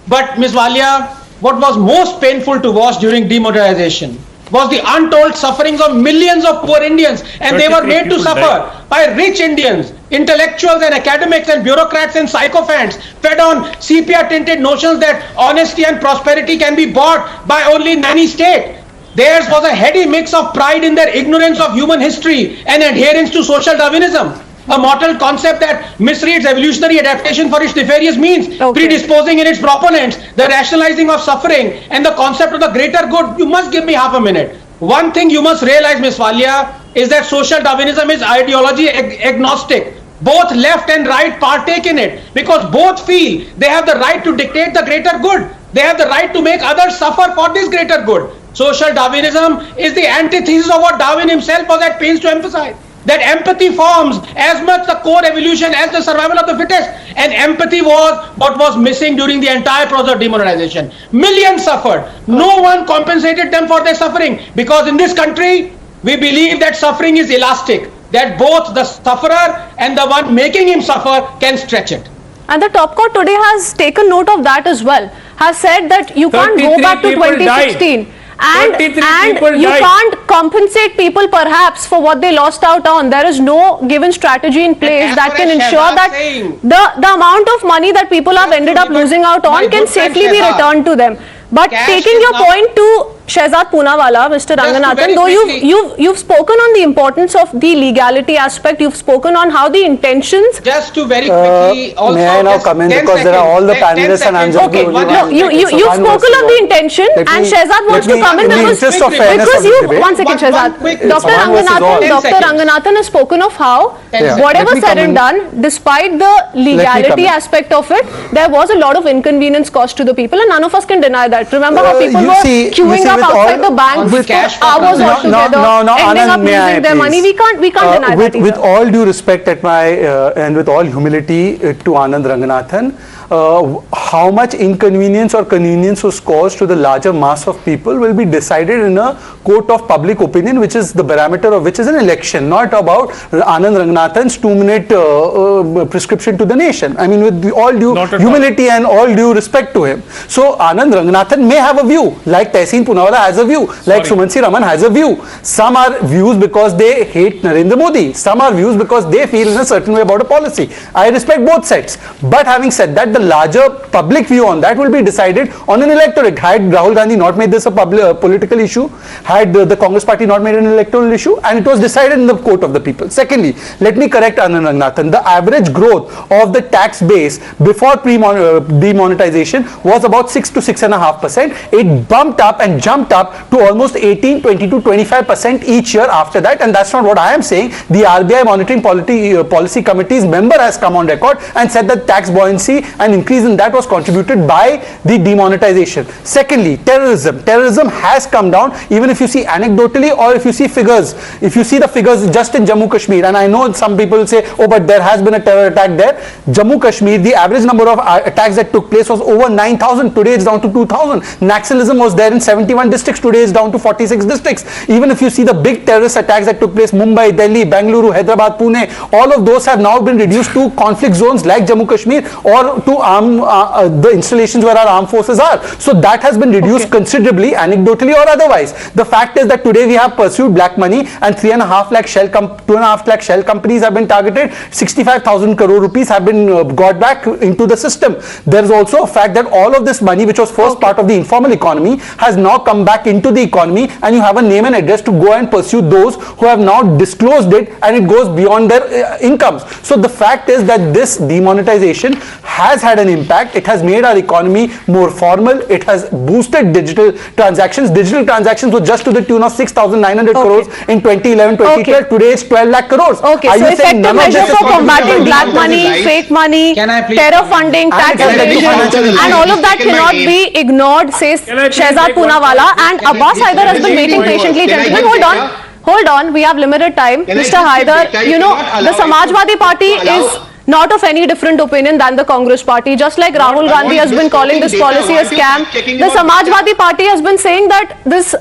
But Ms. Walia, what was most painful to watch during demonetization was the untold sufferings of millions of poor Indians, and they were made to suffer by rich Indians, intellectuals and academics and bureaucrats and sycophants fed on sepia-tinted notions that honesty and prosperity can be bought by only nanny state. Theirs was a heady mix of pride in their ignorance of human history and adherence to social Darwinism, a mortal concept that misreads evolutionary adaptation for its nefarious means, predisposing in its proponents the rationalizing of suffering and the concept of the greater good. You must give me half a minute. One thing you must realize, Ms. Walia, is that social Darwinism is ideology agnostic. both left and right partake in it, because both feel they have the right to dictate the greater good. They have the right to make others suffer for this greater good. Social Darwinism is the antithesis of what Darwin himself was at pains to emphasize. That empathy forms as much the core evolution as the survival of the fittest. And empathy was what was missing during the entire process of demonetization. Millions suffered. No one compensated them for their suffering, because in this country, we believe that suffering is elastic, that both the sufferer and the one making him suffer can stretch it. And the top court today has taken note of that as well, has said that you can't go back to 2016 and you can't compensate people perhaps for what they lost out on. There is no given strategy in place that can ensure that the amount of money that people have ended up losing out on can safely be returned to them. But taking your point to Shehzad Poonawala, Mr. Ranganathan, though you've spoken on the importance of the legality aspect, you've spoken on how the intentions. Just to very quickly also. May I now come in, because there are all the panelists and I'm just okay. No, you've spoken of the intention, and Shehzad wants to come in because you. One second, Shehzad. Dr. Ranganathan has spoken of how whatever said and done, despite the legality aspect of it, there was a lot of inconvenience caused to the people, and none of us can deny that. Remember how people were queuing up outside the bank for hours altogether, ending up losing their money. We can't deny that either. With all due respect and with all humility to Anand Ranganathan, how much inconvenience or convenience was caused to the larger mass of people will be decided in a court of public opinion, which is the barometer of which is an election, not about Anand Ranganathan's 2-minute prescription to the nation. I mean, with all due humility and all due respect to him. So Anand Ranganathan may have a view, like Tehseen Poonawala has a view, like Sumansi Raman has a view. Some are views because they hate Narendra Modi. Some are views because they feel in a certain way about a policy. I respect both sides. But having said that, the larger public view on that will be decided on an electorate. Had Rahul Gandhi not made this a political issue, had the Congress party not made an electoral issue, and it was decided in the court of the people. Secondly, let me correct Anand Ranganathan. The average growth of the tax base before demonetization was about 6 to 6.5%. It bumped up and jumped up to almost 18, 20 to 25% each year after that, and that's not what I am saying. The RBI Monitoring Policy Committee's member has come on record and said that tax buoyancy and increase in that was contributed by the demonetization. Secondly, terrorism. Terrorism has come down, even if you see anecdotally or if you see figures. If you see the figures just in Jammu Kashmir, and I know some people will say, oh, but there has been a terror attack there. Jammu Kashmir, the average number of attacks that took place was over 9,000. Today it's down to 2,000. Naxalism was there in 71 districts. Today it's down to 46 districts. Even if you see the big terrorist attacks that took place, Mumbai, Delhi, Bengaluru, Hyderabad, Pune, all of those have now been reduced to conflict zones like Jammu Kashmir or to the installations where our armed forces are. So that has been reduced considerably, anecdotally or otherwise. The fact is that today we have pursued black money and 2.5 lakh shell companies have been targeted. 65,000 crore rupees have been got back into the system. There is also a fact that all of this money, which was first part of the informal economy, has now come back into the economy, and you have a name and address to go and pursue those who have now disclosed it, and it goes beyond their incomes. So the fact is that this demonetization has had an impact. It has made our economy more formal. It has boosted digital transactions. Digital transactions were just to the tune of 6,900 crores in 2011-2012. Today it's 12 lakh crores. Okay, so effective measures for combating black money, fake money, terror funding, tax evasion, and all of that cannot be ignored, says Shehzad Poonawala. And Abbas Haider has been waiting patiently. Gentlemen, hold on, we have limited time. Mr. Haider, you know, the Samajwadi Party is not of any different opinion than the Congress party. Just like Rahul Gandhi has been calling this policy a scam, the Samajwadi Party has been saying that this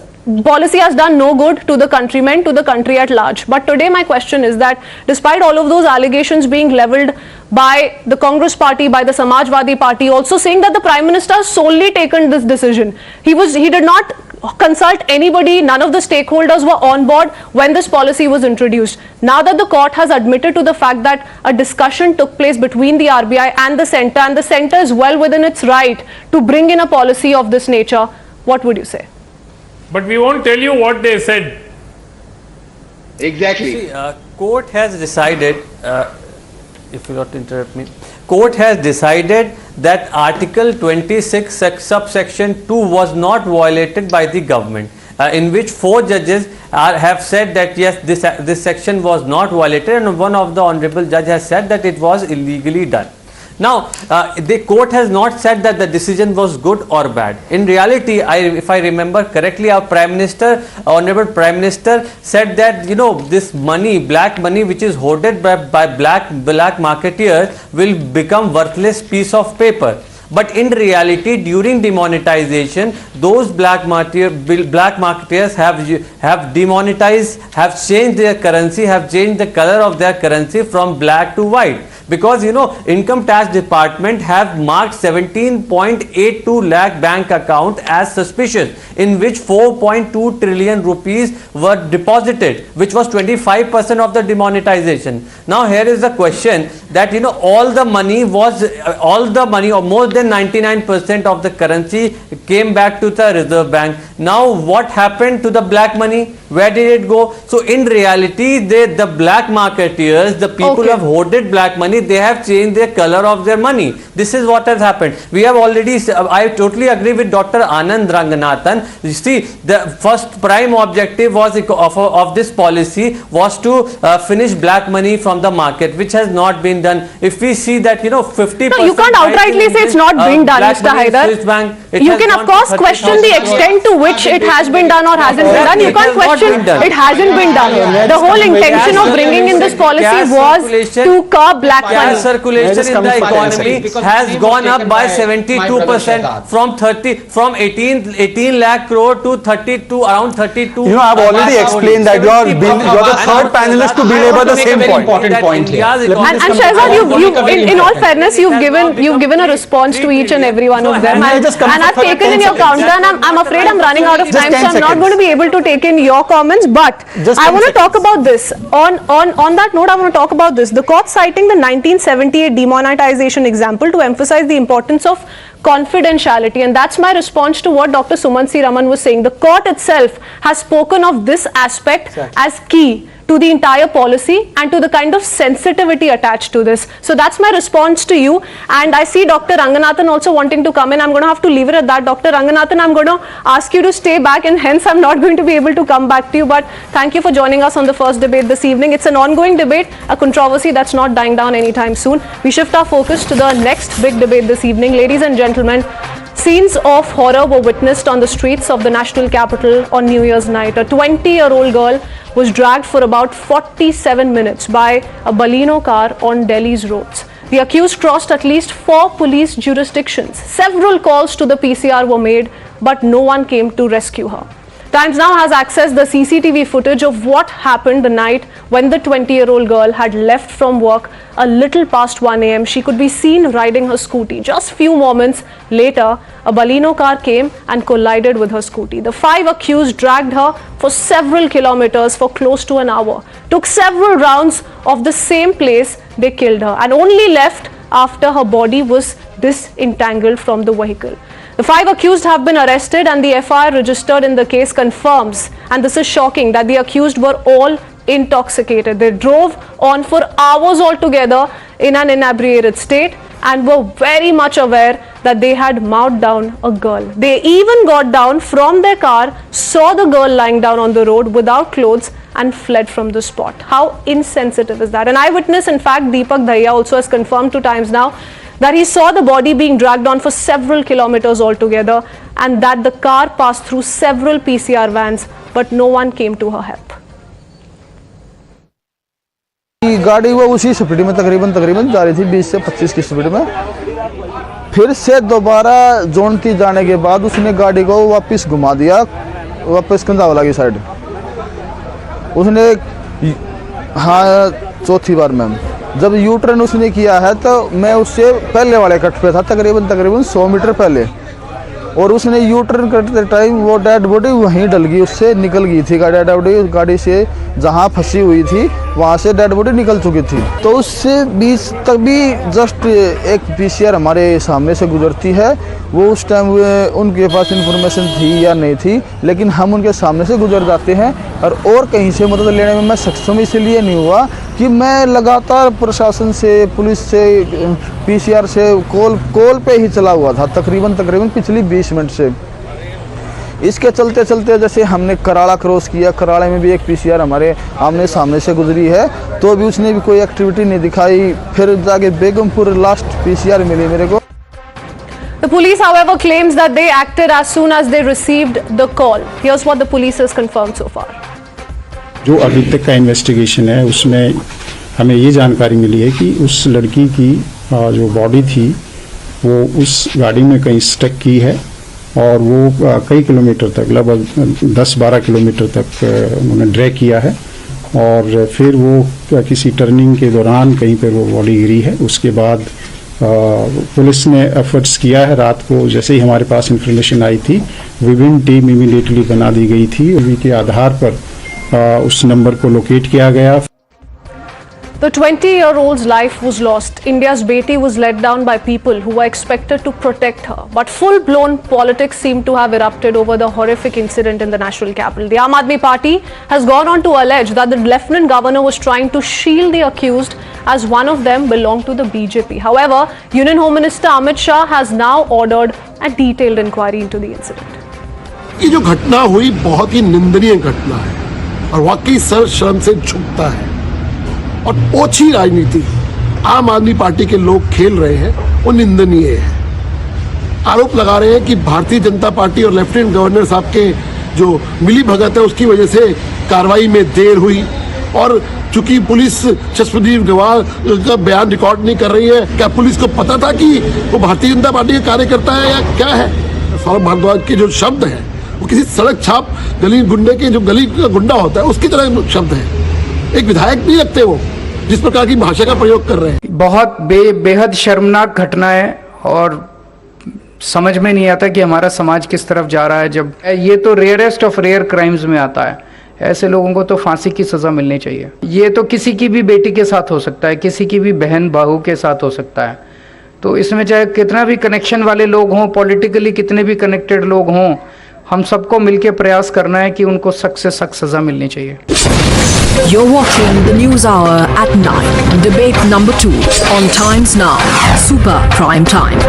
policy has done no good to the countrymen, to the country at large. But today my question is that despite all of those allegations being levelled by the Congress party, by the Samajwadi Party, also saying that the Prime Minister has solely taken this decision. He did not consult anybody, none of the stakeholders were on board when this policy was introduced. Now that the court has admitted to the fact that a discussion took place between the RBI and the centre is well within its right to bring in a policy of this nature, what would you say? But we won't tell you what they said. Exactly. See, court has decided, if you not interrupt me, court has decided that Article 26 subsection 2 was not violated by the government, in which 4 judges have said that yes, this section was not violated, and one of the honorable judge has said that it was illegally done. Now, the court has not said that the decision was good or bad. In reality, if I remember correctly, our Prime Minister, Honorable Prime Minister, said that, you know, this money, black money, which is hoarded by black marketeers, will become worthless piece of paper. But in reality, during demonetization, those black marketeers have demonetized, have changed their currency, have changed the color of their currency from black to white. Because, you know, Income Tax Department have marked 17.82 lakh bank account as suspicious, in which 4.2 trillion rupees were deposited, which was 25% of the demonetization. Now here is the question that, you know, all the money or more than 99% of the currency came back to the Reserve Bank. Now what happened to the black money? Where did it go? So in reality, the black marketeers, the people who have hoarded black money, they have changed their color of their money. This is what has happened. We have already, I totally agree with Dr. Anand Ranganathan. You see, the first prime objective was of this policy was to finish black money from the market, which has not been done. If we see that, you know, 50%. No, you can't outrightly say it's not being done, Mr. Haidar. You can of course question the extent to which it has been done or hasn't been done. You can't question it hasn't been done. The whole intention of bringing in this policy was to curb black money. Cash circulation in the economy has gone up by 72% from 18 lakh crore to around 32. You know, I've already explained that you're the third panelist to belabor the same point. Important point here. And Shahzad, in all fairness, you've given a response to each and every one of them. And I've taken in your counter, and I'm afraid I'm running out of time, so I'm not going to be able to take in your comments. But I want to talk about this. On that note, I want to talk about this. The court citing the 1978 demonetization example to emphasize the importance of confidentiality, and that's my response to what Dr. Sumansi Raman was saying. The court itself has spoken of this aspect as key to the entire policy and to the kind of sensitivity attached to this. So that's my response to you. And I see Dr. Ranganathan also wanting to come in. I'm going to have to leave it at that. Dr. Ranganathan, I'm going to ask you to stay back, and hence I'm not going to be able to come back to you. But thank you for joining us on the first debate this evening. It's an ongoing debate, a controversy that's not dying down anytime soon. We shift our focus to the next big debate this evening. Ladies and gentlemen, scenes of horror were witnessed on the streets of the national capital on New Year's night. A 20-year-old girl was dragged for about 47 minutes by a Baleno car on Delhi's roads. The accused crossed at least 4 police jurisdictions. Several calls to the PCR were made, but no one came to rescue her. Times Now has accessed the CCTV footage of what happened the night when the 20-year-old girl had left from work a little past 1 a.m. She could be seen riding her scooty. Just few moments later, a Baleno car came and collided with her scooty. The 5 accused dragged her for several kilometers for close to an hour, took several rounds of the same place. They killed her and only left after her body was disentangled from the vehicle. The 5 accused have been arrested, and the FIR registered in the case confirms, and this is shocking, that the accused were all intoxicated. They drove on for hours altogether in an inebriated state and were very much aware that they had mouthed down a girl. They even got down from their car, saw the girl lying down on the road without clothes and fled from the spot. How insensitive is that? An eyewitness, in fact, Deepak Dhaiya, also has confirmed to Times Now that he saw the body being dragged on for several kilometers altogether, and that the car passed through several PCR vans, but no one came to her help. गाड़ी वो उसी speed में तकरीबन जा रही थी 20 से 25 की स्पीड में। फिर से दोबारा जोनती जाने के बाद उसने गाड़ी को वापस घुमा दिया, वापस कंधावला की साइड। उसने हाँ चौथी बार मैम जब यू टर्न उसने किया है तो मैं उससे पहले वाले कट पे था, तकरीबन 100 मीटर पहले, और उसने यू टर्न करते टाइम वो डेड बॉडी वहीं डल गई, उससे निकल गई थी डेड बॉडी। गाड़ी से जहाँ फंसी हुई थी वहाँ से डेड बॉडी निकल चुकी थी। तो उससे बीच तक भी जस्ट एक पीसीआर हमारे सामने से गुजरती है, वो उस टाइम उनके पास इंफॉर्मेशन थी या नहीं थी, लेकिन हम उनके सामने से गुजर जाते हैं। और कहीं से मदद लेने में मैं सक्षम इसलिए नहीं हुआ कि मैं लगातार प्रशासन से, पुलिस से, पीसीआर से कॉल पे ही चला हुआ था तकरीबन पिछली 20 मिनट से। इसके चलते चलते जैसे हमने कराड़ा क्रॉस किया, कराड़े में भी एक पीसीआर हमारे आमने सामने से गुजरी है, तो भी उसने भी कोई एक्टिविटी नहीं दिखाई। फिर जाके बेगमपुर लास्ट पीसीआर मिली मेरे को। The police, however, claims that they acted as soon as they received the call. Here's what the police has confirmed so far. जो अभी तक का इन्वेस्टिगेशन है उसमें हमें ये जानकारी मिली है कि उस लड़की की जो बॉडी थी वो उस गाड़ी में कहीं स्टक की है और वो कई किलोमीटर तक, लगभग 10-12 किलोमीटर तक उन्होंने ड्रैग किया है और फिर वो किसी टर्निंग के दौरान कहीं पर वो बॉडी गिरी है। उसके बाद पुलिस ने एफर्ट्स किया है। रात को जैसे ही हमारे पास इंफॉर्मेशन आई थी, विभिन्न टीम इमीडिएटली बना दी गई थी। उसी के आधार पर उस नंबर को लोकेट किया गया। The 20-year-old's life was lost. India's Beti was let down by people who were expected to protect her. But full-blown politics seem to have erupted over the horrific incident in the national capital. The Aam Aadmi Party has gone on to allege that the Lieutenant Governor was trying to shield the accused as one of them belonged to the BJP. However, Union Home Minister Amit Shah has now ordered a detailed inquiry into the incident. ये जो घटना हुई बहुत ही निंदनीय घटना है और वाकई सर शर्म से झुकता है और ओछी राजनीति आम आदमी पार्टी के लोग खेल रहे हैं वो निंदनीय है। आरोप लगा रहे हैं कि भारतीय जनता पार्टी और लेफ्टिनेंट गवर्नर साहब के जो मिली भगत है उसकी वजह से कार्रवाई में देर हुई और चूंकि पुलिस चश्मदीद गवाह का बयान रिकॉर्ड नहीं कर रही है। क्या पुलिस को पता था कि वो भारतीय जनता पार्टी का कार्यकर्ता है या क्या है? सौरभ भारद्वाज के जो शब्द हैं वो किसी सड़क छाप गली गुंडे के, जो गली का गुंडा होता है उसकी तरह शब्द है। एक विधायक नहीं लगते वो जिस प्रकार की भाषा का प्रयोग कर रहे हैं। बहुत बेहद शर्मनाक घटना है और समझ में नहीं आता कि हमारा समाज किस तरफ जा रहा है। जब ये तो रेयरेस्ट ऑफ रेयर क्राइम्स में आता है, ऐसे लोगों को तो फांसी की सजा मिलनी चाहिए। ये तो किसी की भी बेटी के साथ हो सकता है, किसी की भी बहन बहू के साथ हो सकता है। तो इसमें चाहे कितना भी कनेक्शन वाले लोग हों, पॉलिटिकली कितने भी कनेक्टेड लोग हों, हम सबको मिलकर प्रयास करना है कि उनको सख्त से सख्त सजा मिलनी चाहिए। You're watching the News Hour at 9. Debate number 2 on Times Now. Super Prime Time.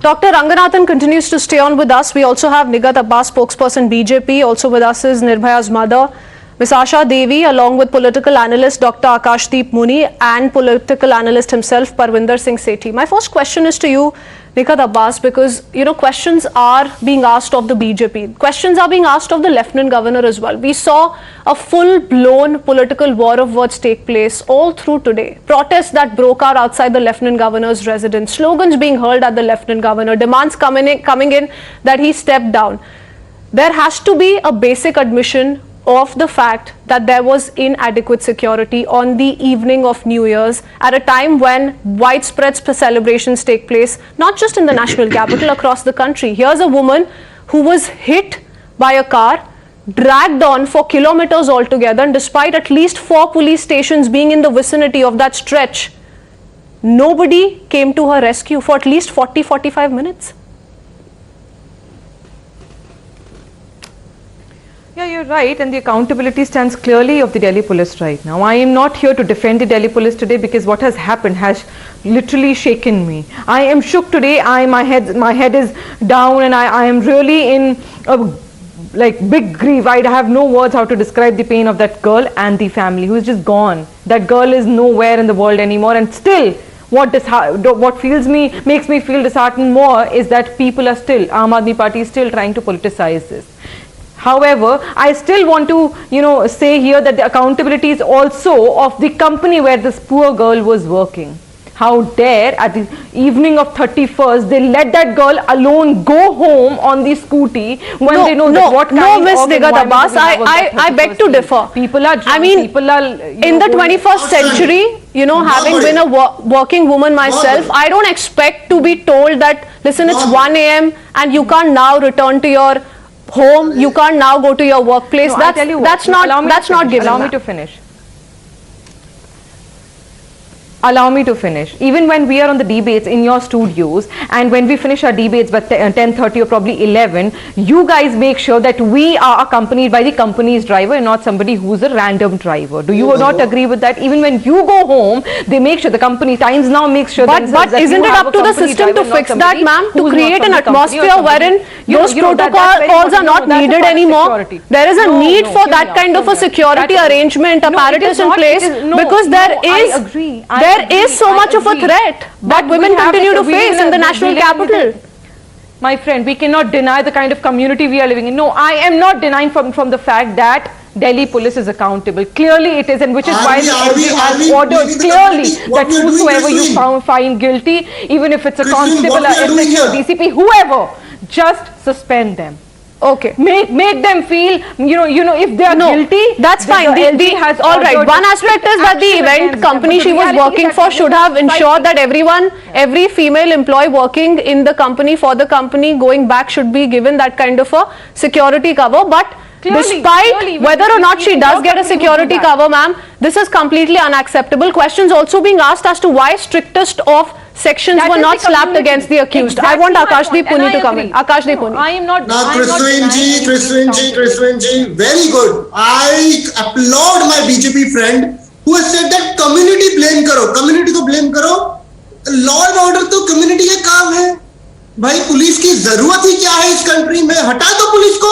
Dr. Nagarathna continues to stay on with us. We also have Nigat Abbas, spokesperson BJP. Also with us is Nirbhaya's mother, Ms. Asha Devi, along with political analyst Dr. Akashdeep Muni and political analyst himself, Parvinder Singh Sethi. My first question is to you, Nigat Abbas, because, you know, questions are being asked of the BJP. Questions are being asked of the Lieutenant Governor as well. We saw a full-blown political war of words take place all through today. Protests that broke out outside the Lieutenant Governor's residence, slogans being hurled at the Lieutenant Governor, demands coming in that he step down. There has to be a basic admission of the fact that there was inadequate security on the evening of New Year's at a time when widespread celebrations take place, not just in the national capital, across the country. Here's a woman who was hit by a car, dragged on for kilometers altogether, and despite at least 4 police stations being in the vicinity of that stretch, nobody came to her rescue for at least 40-45 minutes. Yeah, you're right, and the accountability stands clearly of the Delhi police right now. I am not here to defend the Delhi police today because what has happened has literally shaken me. I am shook today. My head is down, and I am really in a big grief. I have no words how to describe the pain of that girl and the family who is just gone. That girl is nowhere in the world anymore, and still what makes me feel disheartened more is that people are still, Aam Aadmi Party is still trying to politicize this. However, I still want to, say here that the accountability is also of the company where this poor girl was working. How dare at the evening of 31st they let that girl alone go home on the scooty when they know that what kind Miss of Nigat Abbas, I beg to differ. People are drunk, I mean, people are in the 21st century, having been a working woman myself, I don't expect to be told that, listen, it's 1 a.m. and you can't now return to your home, you can't now go to your workplace. No, that's not given. Allow me to finish. Allow me to finish. Even when we are on the debates in your studios, and when we finish our debates by 10:30 or probably 11, you guys make sure that we are accompanied by the company's driver and not somebody who's a random driver. Do you not agree with that? Even when you go home, they make sure, the company Times Now makes sure But isn't it up to the system to fix that, ma'am? To create an atmosphere wherein those protocols are not needed anymore? There is a need for that kind of a security arrangement, apparatus in place, because there is so much of a threat that women continue to face in the national capital. My friend, we cannot deny the kind of community we are living in. No, I am not denying from the fact that Delhi police is accountable. Clearly it is, and which is why the LG has ordered clearly that whosoever you find guilty, even if it's a constable, a SHO, DCP, whoever, just suspend them. Okay. Make them feel, you know, if they are guilty, that's fine. LG has all right. One aspect is that the event company she was working for should have ensured that every female employee working in the company for the company going back should be given that kind of a security cover. But despite whether or not she does get a security cover, ma'am, this is completely unacceptable. Questions also being asked as to why strictest of sections were not slapped against the accused. I want Akashdeep Puni to come in. Akashdeep Puni. I am not. Now, Kriswin ji, very good. I applaud my BJP friend who has said that community blame karo, community को blame करो. Law and order तो community का काम है. भाई police की जरूरत ही क्या है इस कंट्री में? हटा दो पुलिस को.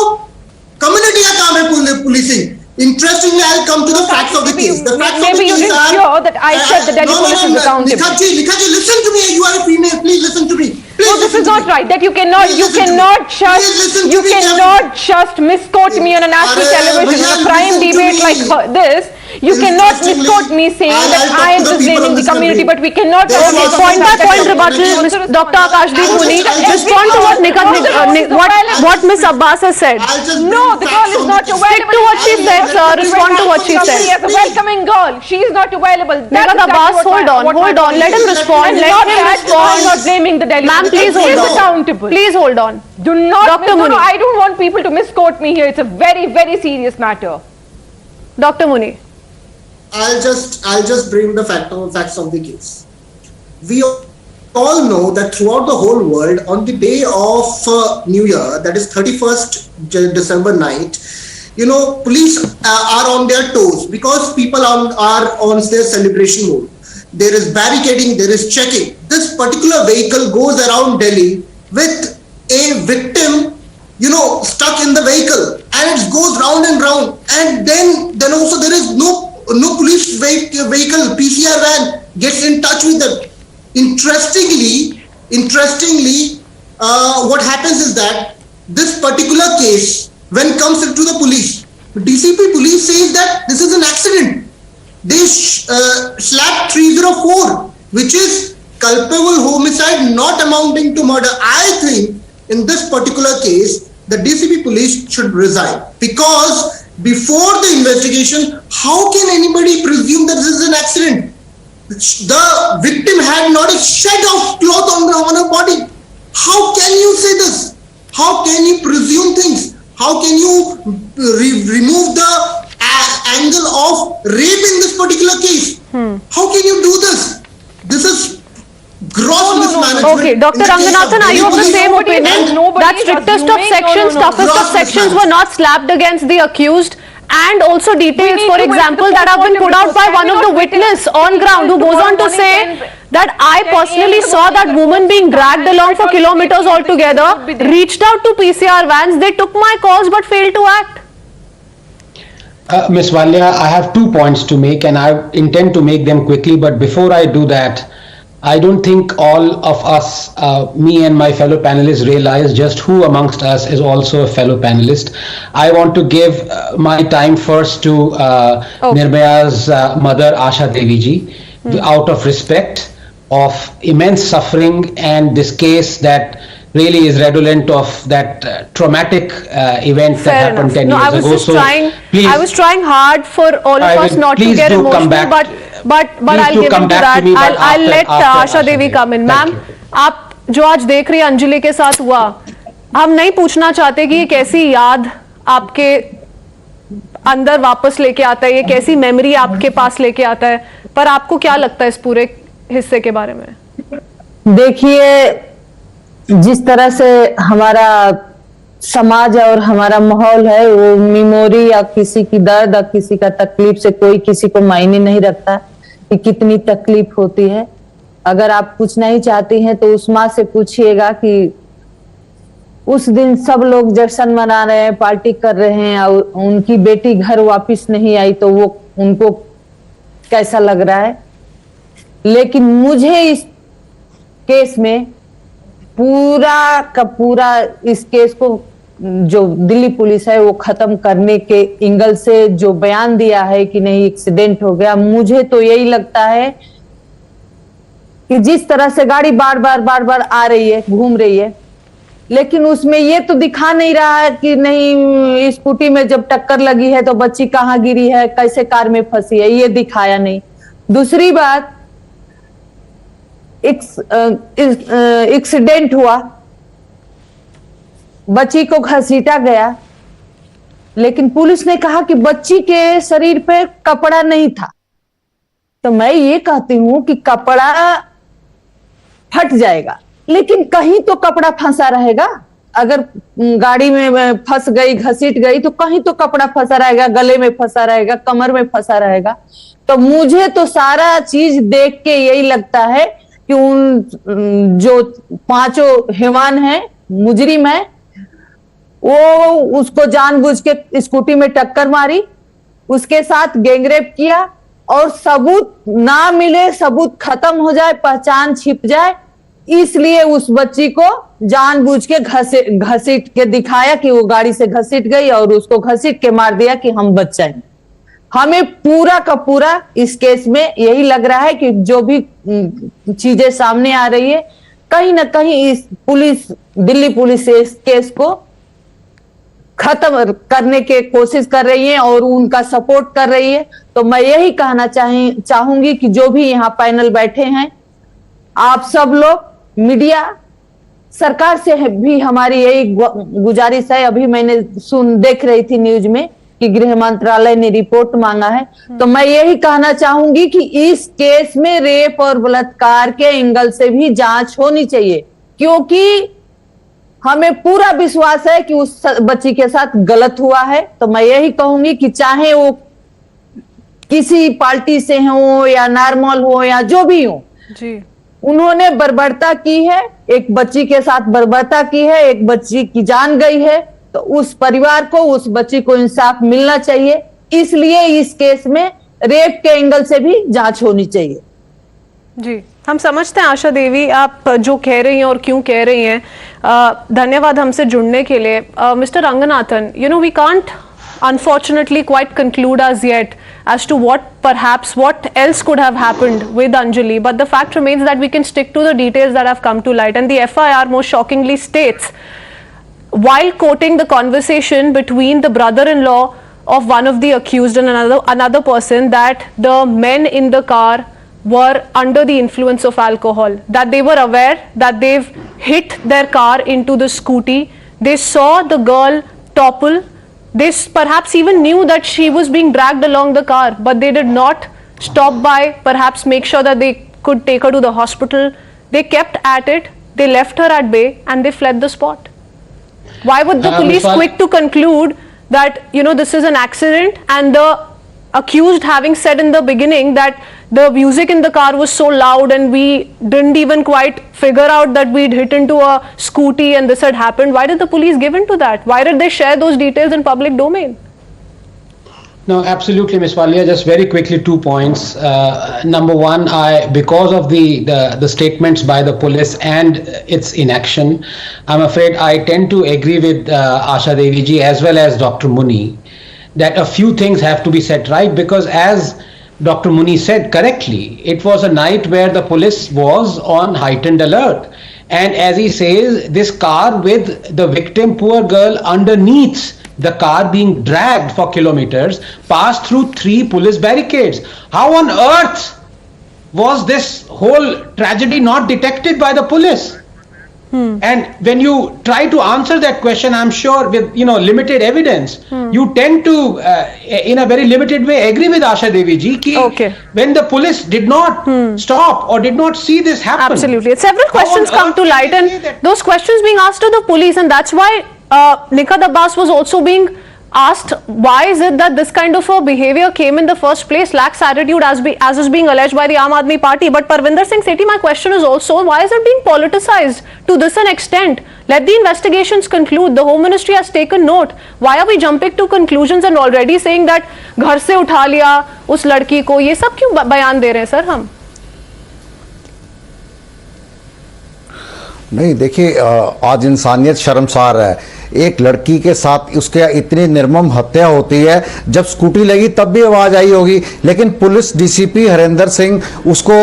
Community का काम है policing. Interestingly, I'll come to the facts of the case. The facts of the case are... Maybe you didn't hear that I said the Delhi police is accountable. Likhaji, listen to me. You are a female. Please listen to me. No, this is not right. That you cannot just misquote me on a national television on a prime debate like this. You cannot misquote me saying that I am just blaming the community, but we cannot. Okay, point by point rebuttal, Dr. Akashdeep Puni. Respond to what Ms. Abbas has said. No, the girl is not available. Stick to what she said, sir. Respond to what she said. As a welcoming girl, she is not available. Ms. Abbas, hold on. Let him respond. I'm not blaming the Delhi. Ma'am, please hold on. Accountable. Please hold on. Do not. Dr. Muni. No, I don't want people to misquote me here. It's a very, very serious matter. Dr. Muni. I'll just bring the facts of the case. We all know that throughout the whole world, on the day of New Year, that is 31st December night, you know, police are on their toes because people are on their celebration mode. There is barricading, there is checking. This particular vehicle goes around Delhi with a victim, you know, stuck in the vehicle, and it goes round and round. And then also there is no police vehicle, PCR van gets in touch with them. Interestingly, what happens is that this particular case, when it comes into the police, DCP police says that this is an accident. They slapped 304, which is culpable homicide not amounting to murder. I think in this particular case, the DCP police should resign, because before the investigation, how can anybody presume that this is an accident? The victim had not a shed of cloth on her body. How can you say this? How can you presume things? How can you remove the angle of rape in this particular case? How can you do this? This is gross mismanagement. Okay, Dr. Ranganathan, are you of the same opinion that strictest of sections, toughest of sections were not slapped against the accused? And also details, for example, that have been put out by one of the witness on ground who goes on to say that I personally saw that woman being dragged along for kilometers altogether, reached out to PCR vans, they took my calls but failed to act. Ms. Valya, I have 2 points to make, and I intend to make them quickly, but before I do that, I don't think all of us, me and my fellow panelists, realize just who amongst us is also a fellow panelist. I want to give my time first to Nirmaya's mother, Asha Devi ji, out of respect of immense suffering and this case that really is redolent of that traumatic event that happened 10 years ago. I was trying hard for all of us not to get emotional, but I'll give in to that. I'll let Asha Devi come in. Ma'am, आप जो आज देख रही हैं अंजलि के साथ हुआ, हम नहीं पूछना चाहते कि ये कैसी याद आपके अंदर वापस लेके आता है, ये कैसी मेमोरी आपके पास लेके आता है, पर आपको क्या लगता है इस पूरे हिस्से के बारे में? देखिए, जिस तरह से हमारा समाज और हमारा माहौल है, वो मेमोरी या किसी की दर्द या किसी का तकलीफ से कोई किसी को मायने नहीं रखता कि कितनी तकलीफ होती है। अगर आप कुछ नहीं चाहती हैं तो उस माँ से पूछिएगा कि उस दिन सब लोग जश्न मना रहे हैं, पार्टी कर रहे हैं और उनकी बेटी घर वापस नहीं आई तो वो उनको कैसा लग रहा है। लेकिन मुझे इस केस में पूरा का पूरा इस केस को जो दिल्ली पुलिस है वो खत्म करने के एंगल से जो बयान दिया है कि नहीं एक्सीडेंट हो गया, मुझे तो यही लगता है कि जिस तरह से गाड़ी बार बार आ रही है, घूम रही है, लेकिन उसमें ये तो दिखा नहीं रहा है कि नहीं स्कूटी में जब टक्कर लगी है तो बच्ची कहाँ गिरी है, कैसे कार में फंसी है, ये दिखाया नहीं। दूसरी बात, एक्सीडेंट हुआ, बच्ची को घसीटा गया, लेकिन पुलिस ने कहा कि बच्ची के शरीर पे कपड़ा नहीं था। तो मैं ये कहती हूं कि कपड़ा फट जाएगा लेकिन कहीं तो कपड़ा फंसा रहेगा। अगर गाड़ी में फंस गई, घसीट गई तो कहीं तो कपड़ा फंसा रहेगा, गले में फंसा रहेगा, कमर में फंसा रहेगा। तो मुझे तो सारा चीज देख के यही लगता है कि उन जो पांचों हैवान हैं, मुजरिम है, वो उसको जानबूझ के स्कूटी में टक्कर मारी, उसके साथ गैंगरेप किया और सबूत ना मिले, सबूत खत्म हो जाए, पहचान छिप जाए, इसलिए उस बच्ची को जानबूझ के घसीट के दिखाया कि वो गाड़ी से घसीट गई और उसको घसीट के मार दिया कि हम बच जाएंगे। हमें पूरा का पूरा इस केस में यही लग रहा है कि जो भी चीजें सामने आ रही है, कहीं ना कहीं इस पुलिस, दिल्ली पुलिस इस केस को खत्म करने की कोशिश कर रही है और उनका सपोर्ट कर रही है। तो मैं यही कहना चाहूंगी कि जो भी यहाँ पैनल बैठे हैं, आप सब लोग, मीडिया, सरकार से भी हमारी यही गुजारिश है। अभी मैंने देख रही थी न्यूज में कि गृह मंत्रालय ने रिपोर्ट मांगा है, तो मैं यही कहना चाहूंगी कि इस केस में रेप और बलात्कार के एंगल से भी जांच होनी चाहिए, क्योंकि हमें पूरा विश्वास है कि उस बच्ची के साथ गलत हुआ है। तो मैं यही कहूंगी कि चाहे वो किसी पार्टी से हो या नॉर्मल हो या जो भी हो जी, उन्होंने बर्बरता की है, एक बच्ची के साथ बर्बरता की है, एक बच्ची की जान गई है, तो उस परिवार को, उस बच्ची को इंसाफ मिलना चाहिए। इसलिए इस केस में रेप के एंगल से भी जांच होनी चाहिए। जी, हम समझते हैं आशा देवी आप जो कह रही हैं और क्यों कह रही हैं। धन्यवाद हमसे जुड़ने के लिए। Mister Ranganathan, you know, we can't unfortunately quite conclude as yet as to what else could have happened with Anjali, but the fact remains that we can stick to the details that have come to light, and the FIR most shockingly states, while quoting the conversation between the brother-in-law of one of the accused and another person, that the men in the car were under the influence of alcohol, that they were aware that they've hit their car into the scooty, they saw the girl topple, they perhaps even knew that she was being dragged along the car, but they did not stop by, perhaps make sure that they could take her to the hospital. They kept at it, they left her at bay and they fled the spot. Why would the police quick to conclude that, you know, this is an accident, and the accused having said in the beginning that the music in the car was so loud and we didn't even quite figure out that we'd hit into a scooty and this had happened? Why did the police give in to that? Why did they share those details in public domain? No, absolutely, Ms. Walia. Just very quickly, 2 points. Number one, because of the statements by the police and its inaction, I'm afraid I tend to agree with Asha Devi ji as well as Dr. Muni, that a few things have to be set right, because as Dr. Muni said correctly, it was a night where the police was on heightened alert. And as he says, this car with the victim, poor girl, underneath the car being dragged for kilometers, passed through 3 police barricades. How on earth was this whole tragedy not detected by the police? And when you try to answer that question, I'm sure with limited evidence, you tend to, in a very limited way, agree with Asha Devi ji ki when the police did not stop or did not see this happen. Absolutely. Several questions come to light, and those questions being asked to the police, and that's why Nikhil Abbas was also being asked, why is it that this kind of a behavior came in the first place, lax attitude as is being alleged by the Aam Aadmi Party. But Parvinder Singh Sethi, my question is also, why is it being politicized to this an extent? Let the investigations conclude. The Home Ministry has taken note. Why are we jumping to conclusions and already saying that घर से उठा लिया उस लड़की को? ये सब क्यों बयान दे रहे हैं सर हम? नहीं, देखिए, आज इंसानियत शर्मसार है। एक लड़की के साथ उसके इतनी निर्मम हत्या होती है, जब स्कूटी लगी तब भी आवाज आई होगी, लेकिन पुलिस डीसीपी हरिंदर सिंह उसको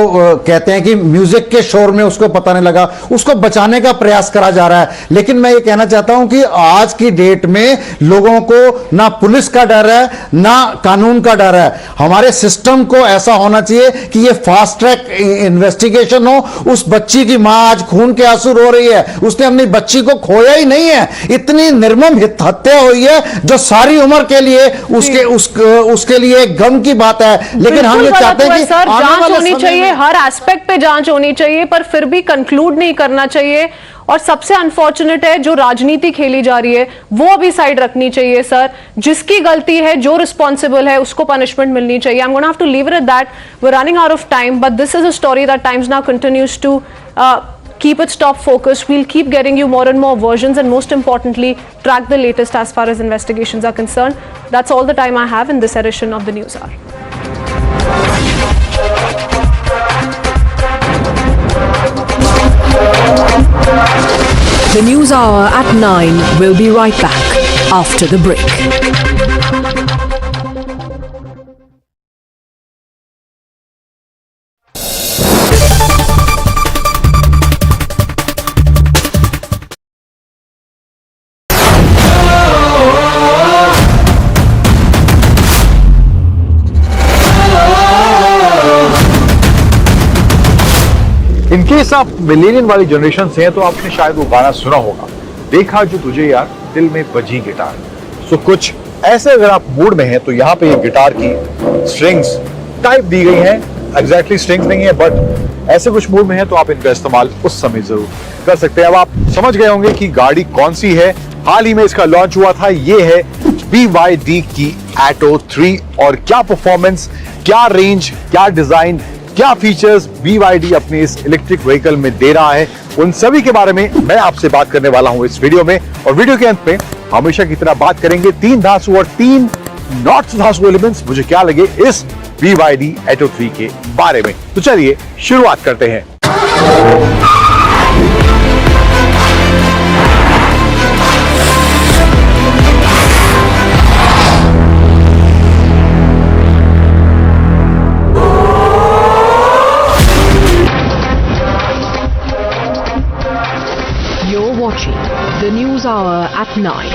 कहते हैं कि म्यूजिक के शोर में उसको पता नहीं लगा, उसको बचाने का प्रयास करा जा रहा है। लेकिन मैं ये कहना चाहता हूं कि आज की डेट में लोगों को ना पुलिस का डर है ना कानून का डर है। हमारे सिस्टम को ऐसा होना चाहिए कि ये फास्ट ट्रैक इन्वेस्टिगेशन हो। उस बच्ची की मां आज खून के आंसू रो रही है, उसने अपनी बच्ची को खोया ही नहीं है। इतनी निर्मम हत्या हुई है जो सारी उम्र के लिए उसके लिए गम की बात है। लेकिन हम ये चाहते हैं कि सर जांच होनी चाहिए, हर एस्पेक्ट पे जांच होनी चाहिए, पर फिर भी कंक्लूड नहीं करना चाहिए। और सबसे अनफॉर्चुनेट है जो राजनीति खेली जा रही है वो अभी साइड रखनी चाहिए सर। जिसकी गलती है, जो रिस्पॉन्सिबल है, उसको पनिशमेंट मिलनी चाहिए। I am gonna have to leave it at that, we are running out of time, but this is a story that Times Now continues to keep its top focus. We'll keep getting you more and more versions, and most importantly, track the latest as far as investigations are concerned. That's all the time I have in this edition of the News Hour. The News Hour at 9 will be right back after the break. In case आप मिलेनियन वाली generation से हैं तो आपने शायद वो गाना सुना होगा, देखा जो तुझे यार दिल में बजी गिटार। सो कुछ ऐसे अगर आप मूड में हैं तो यहाँ पे ये गिटार की स्ट्रिंग्स टाइप दी गई हैं, एग्जैक्टली स्ट्रिंग्स नहीं है, बट ऐसे कुछ मूड में है तो आप इनका इस्तेमाल उस समय जरूर कर सकते हैं। अब आप समझ गए होंगे कि गाड़ी कौन सी है। हाल ही में इसका लॉन्च हुआ था, ये है BYD की Atto 3, और क्या परफॉर्मेंस, क्या रेंज, क्या डिजाइन, क्या फीचर्स BYD अपने इस इलेक्ट्रिक व्हीकल में दे रहा है, उन सभी के बारे में मैं आपसे बात करने वाला हूं इस वीडियो में। और वीडियो के अंत में हमेशा की तरह बात करेंगे 3 धांसू और 3 नॉट सो धांसू एलिमेंट्स मुझे क्या लगे इस BYD Atto 3 के बारे में। तो चलिए शुरुआत करते हैं। The News Hour at 9.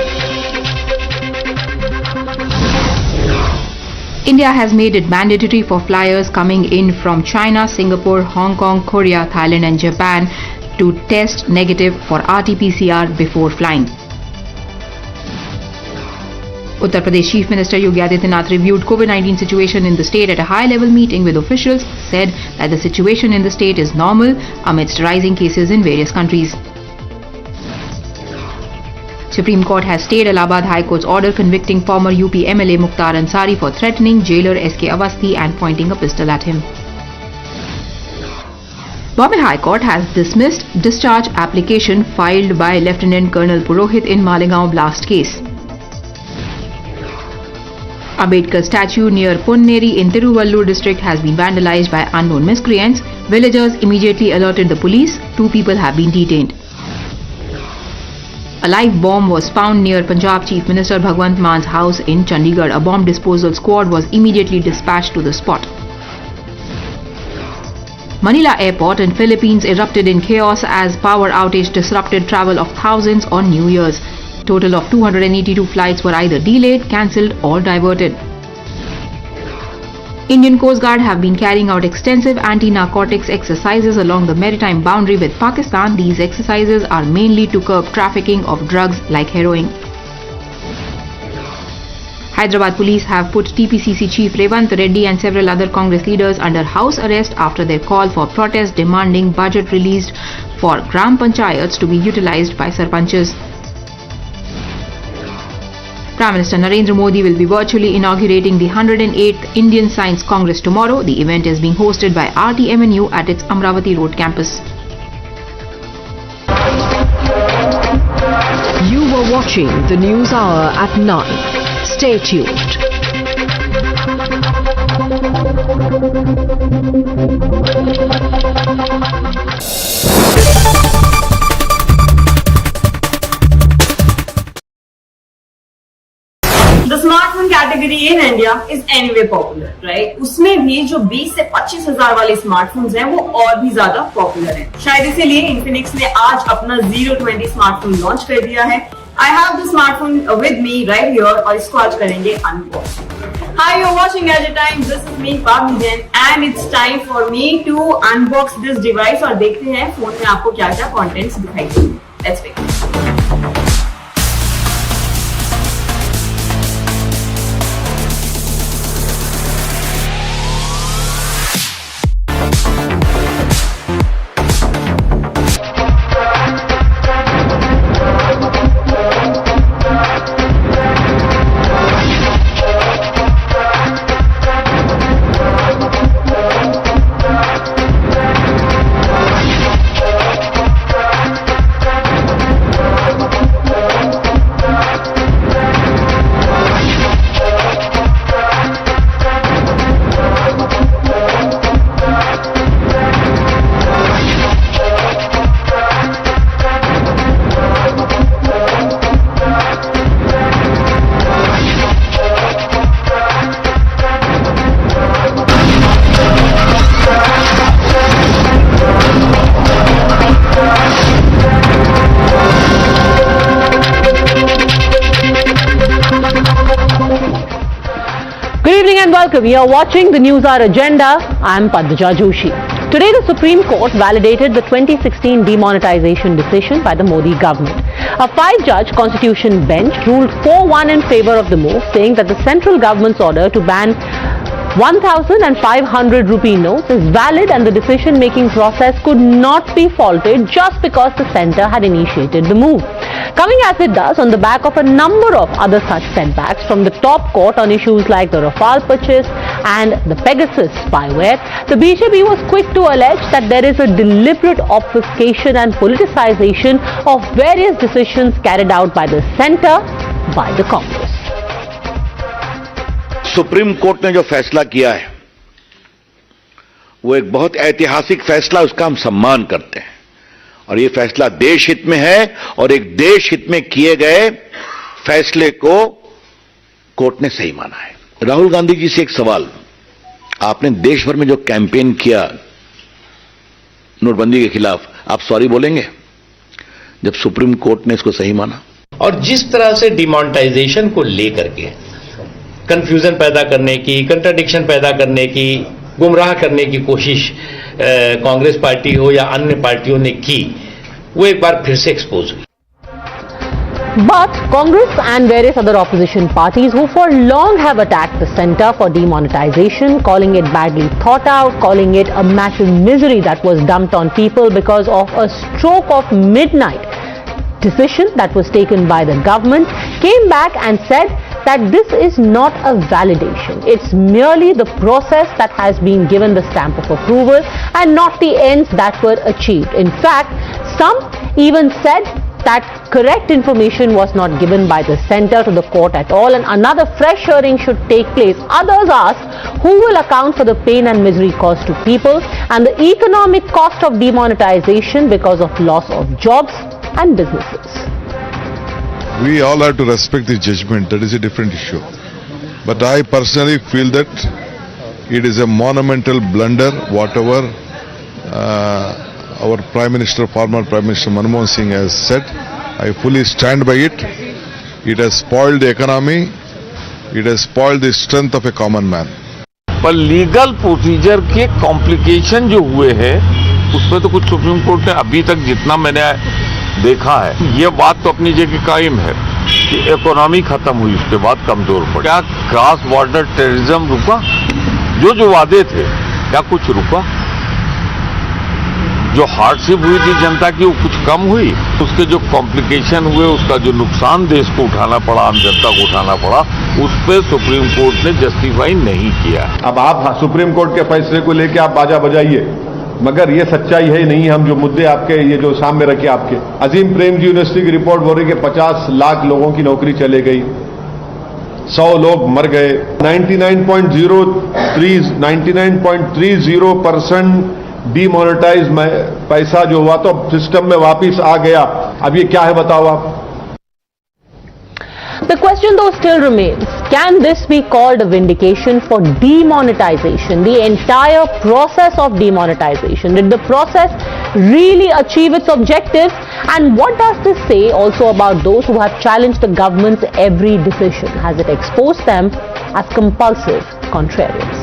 India has made it mandatory for flyers coming in from China, Singapore, Hong Kong, Korea, Thailand and Japan to test negative for RT-PCR before flying. Uttar Pradesh Chief Minister Yogi Adityanath reviewed COVID-19 situation in the state at a high-level meeting with officials, said that the situation in the state is normal amidst rising cases in various countries. Supreme Court has stayed Allahabad High Court's order convicting former UP MLA Mukhtar Ansari for threatening jailer SK Awasthi and pointing a pistol at him. Bombay High Court has dismissed discharge application filed by Lieutenant Colonel Purohit in Malegaon blast case. Ambedkar statue near Ponneri in Tiruvallur district has been vandalized by unknown miscreants. Villagers immediately alerted the police. 2 people have been detained. A live bomb was found near Punjab Chief Minister Bhagwant Man's house in Chandigarh. A bomb disposal squad was immediately dispatched to the spot. Manila Airport in Philippines erupted in chaos as power outage disrupted travel of thousands on New Year's. Total of 282 flights were either delayed, cancelled or diverted. Indian Coast Guard have been carrying out extensive anti-narcotics exercises along the maritime boundary with Pakistan. These exercises are mainly to curb trafficking of drugs like heroin. Hyderabad police have put TPCC chief Revant Reddy and several other Congress leaders under house arrest after their call for protest demanding budget released for Gram Panchayats to be utilized by Sarpanchs. Prime Minister Narendra Modi will be virtually inaugurating the 108th Indian Science Congress tomorrow. The event is being hosted by RTMNU at its Amravati Road campus. You were watching the News Hour at 9. Stay tuned. The smartphone category in India is anyway popular, right? उसमें भी जो 20 से 25 हजार वाले smartphones हैं वो और भी ज्यादा पॉपुलर हैं। शायद इसीलिए इन्फिनिक्स ने आज अपना 020 स्मार्टफोन लॉन्च कर दिया है। I have the smartphone with me right here और इसको आज करेंगे unbox. Hi, you're watching Gadget Time. This is me Padmaja and it's time for me to unbox this device और देखते हैं फोन में आपको क्या-क्या कंटेंट्स दिखाई देंगे। Let's begin. Welcome. You are watching the News Hour Agenda. I am Padmaja Joshi. Today the Supreme Court validated the 2016 demonetization decision by the Modi government. A 5-judge constitution bench ruled 4-1 in favor of the move, saying that the central government's order to ban 1,500 rupee notes is valid and the decision-making process could not be faulted just because the centre had initiated the move. Coming as it does on the back of a number of other such setbacks from the top court on issues like the Rafale purchase and the Pegasus spyware, the BJP was quick to allege that there is a deliberate obfuscation and politicization of various decisions carried out by the centre by the Congress. Supreme court ने जो फैसला किया है वो एक बहुत ऐतिहासिक फैसला, उसका हम सम्मान करते हैं और ये फैसला देश हित में है और एक देश हित में किए गए फैसले को कोर्ट ने सही माना है। राहुल गांधी जी से एक सवाल, आपने देश भर में जो कैंपेन किया नोटबंदी के खिलाफ, आप सॉरी बोलेंगे जब सुप्रीम कोर्ट ने इसको सही माना? और जिस तरह से डिमोनेटाइजेशन को लेकर के कंफ्यूजन पैदा करने की, कंट्राडिक्शन पैदा करने की, गुमराह करने की कोशिश कांग्रेस पार्टी हो या अन्य पार्टियों ने की, वो एक बार फिर से एक्सपोज हुई। But Congress and various other opposition parties who for long have attacked the centre for demonetization, calling it badly thought out, calling it a massive misery that was dumped on people because of a stroke of midnight decision that was taken by the government, came back and said that this is not a validation. It's merely the process that has been given the stamp of approval and not the ends that were achieved. In fact, some even said that correct information was not given by the centre to the court at all and another fresh hearing should take place. Others asked who will account for the pain and misery caused to people and the economic cost of demonetization because of loss of jobs and businesses. We all have to respect the judgment, that is a different issue. But I personally feel that it is a monumental blunder, whatever our Prime Minister, former Prime Minister Manmohan Singh has said. I fully stand by it. It has spoiled the economy. It has spoiled the strength of a common man. पर legal procedure के complication जो हुए हैं उसमें तो कुछ supreme court ने अभी तक जितना मैंने देखा है, ये बात तो अपनी जगह कायम है कि इकोनॉमी खत्म हुई, उसके बाद कमजोर पड़ी। क्या क्रॉस बॉर्डर टेररिज्म रुका? जो वादे थे क्या कुछ रुका? जो हार्डशिप हुई थी जनता की वो कुछ कम हुई? उसके जो कॉम्प्लिकेशन हुए, उसका जो नुकसान देश को उठाना पड़ा, आम जनता को उठाना पड़ा, उस पर सुप्रीम कोर्ट ने जस्टिफाई नहीं किया। अब आप सुप्रीम कोर्ट के फैसले को लेकर आप बाजा बजाइए, मगर ये सच्चाई है नहीं। हम जो मुद्दे आपके ये जो सामने रखे आपके, अजीम प्रेमजी यूनिवर्सिटी की रिपोर्ट बोल रही है कि 50 लाख लोगों की नौकरी चले गई, 100 लोग मर गए, 99.30% डीमोनेटाइज पैसा जो हुआ तो सिस्टम में वापिस आ गया। अब ये क्या है बताओ आप? The question though still remains, can this be called a vindication for demonetization, the entire process of demonetization? Did the process really achieve its objectives? And what does this say also about those who have challenged the government's every decision? Has it exposed them as compulsive contrarians?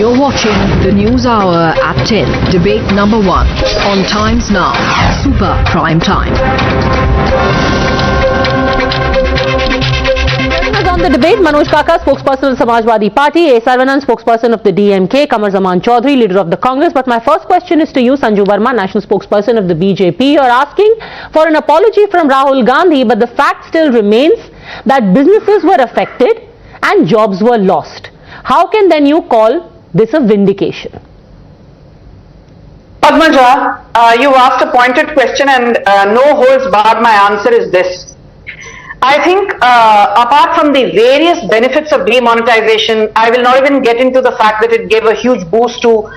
You're watching the News Hour at 10, debate number 1, on Times Now, Super Prime Time. On the debate, Manoj Kaka, spokesperson of the Samajwadi Party, A. Saravanan, spokesperson of the DMK, Kamar Zaman Chaudhary, leader of the Congress. But my first question is to you, Sanju Verma, national spokesperson of the BJP. You're asking for an apology from Rahul Gandhi, but the fact still remains that businesses were affected and jobs were lost. How can then you call this a vindication? Padmaja, you asked a pointed question and no holds barred. My answer is this. I think apart from the various benefits of demonetization, I will not even get into the fact that it gave a huge boost to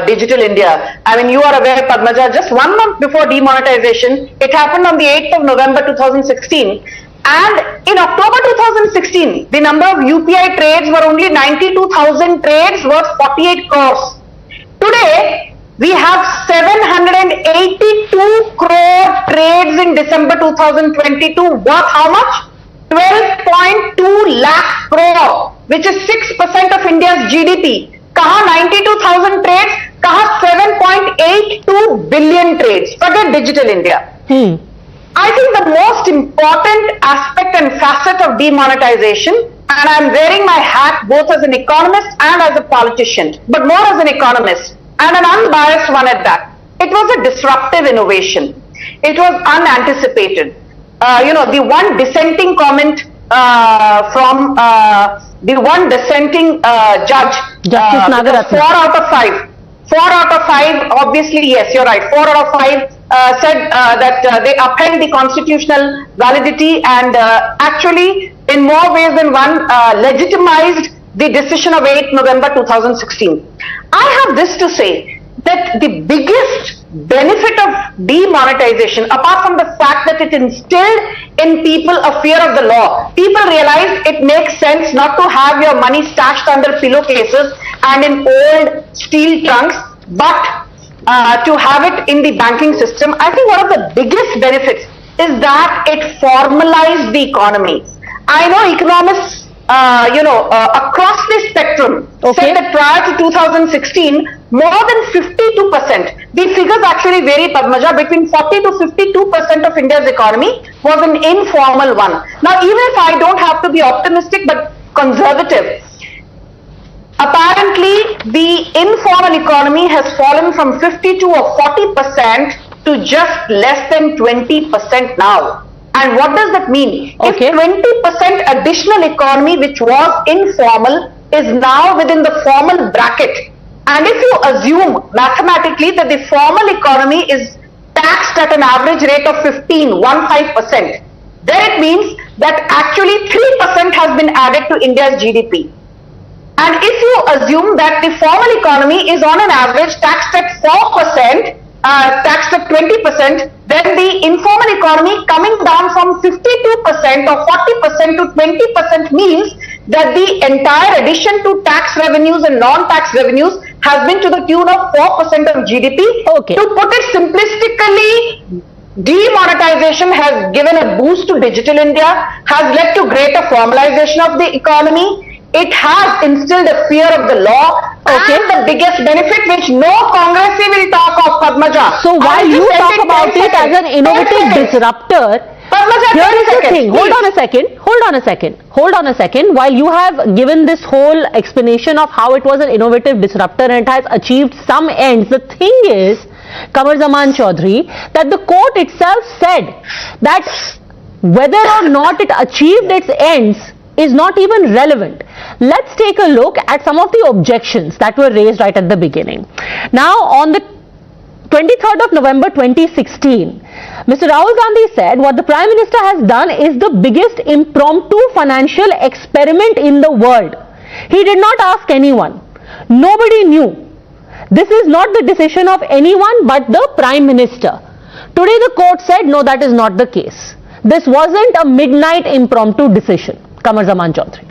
digital India. I mean, you are aware, Padmaja, just 1 month before demonetization, it happened on the 8th of November 2016. And in October 2016, the number of UPI trades were only 92,000 trades worth 48 crores. Today, we have 782 crore trades in December 2022 worth how much? 12.2 lakh crore, which is 6% of India's GDP. Kaha 92,000 trades, kaha 7.82 billion trades. Forget digital India. I think the most important aspect and facet of demonetization, and I'm wearing my hat both as an economist and as a politician, but more as an economist, and an unbiased one at that. It was a disruptive innovation. It was unanticipated. The one dissenting comment from the one dissenting judge, Justice Nagarathna. 4 out of 5. 4 out of 5, obviously, yes, you're right. 4 out of 5 said that they upheld the constitutional validity and actually, in more ways than one, legitimized the decision of 8 November 2016. I have this to say, that the biggest benefit of demonetization, apart from the fact that it instilled in people a fear of the law, people realized it makes sense not to have your money stashed under pillowcases and in old steel trunks, but to have it in the banking system. I think one of the biggest benefits is that it formalized the economy. I know economists across the spectrum said that prior to 2016, more than 52%, the figures actually vary, Padmaja, between 40 to 52% of India's economy was an informal one. Now, even if I don't have to be optimistic but conservative, apparently the informal economy has fallen from 52 or 40% to just less than 20% now. And what does that mean? If 20% additional economy which was informal is now within the formal bracket, and if you assume mathematically that the formal economy is taxed at an average rate of 15%, then it means that actually 3% has been added to India's GDP. And if you assume that the formal economy is on an average taxed at 4%, taxed at 20%, then the informal economy coming down from 52% or 40% to 20% means that the entire addition to tax revenues and non-tax revenues has been to the tune of 4% of GDP. To put it simplistically, demonetization has given a boost to digital India, has led to greater formalization of the economy. It has instilled a fear of the law. Okay. And the biggest benefit which no Congressee will talk of, Padmaja. So while you talk about it as an innovative disruptor, here is the thing. Hold on a second. While you have given this whole explanation of how it was an innovative disruptor and it has achieved some ends, the thing is, Kamar Zaman Chaudhary, that the court itself said that whether or not it achieved its ends is not even relevant. Let's take a look at some of the objections that were raised right at the beginning. Now, on the 23rd of November 2016, Mr. Rahul Gandhi said what the Prime Minister has done is the biggest impromptu financial experiment in the world. He did not ask anyone. Nobody knew. This is not the decision of anyone but the Prime Minister. Today the court said no, that is not the case. This wasn't a midnight impromptu decision. Kamar Zaman Chaudhary.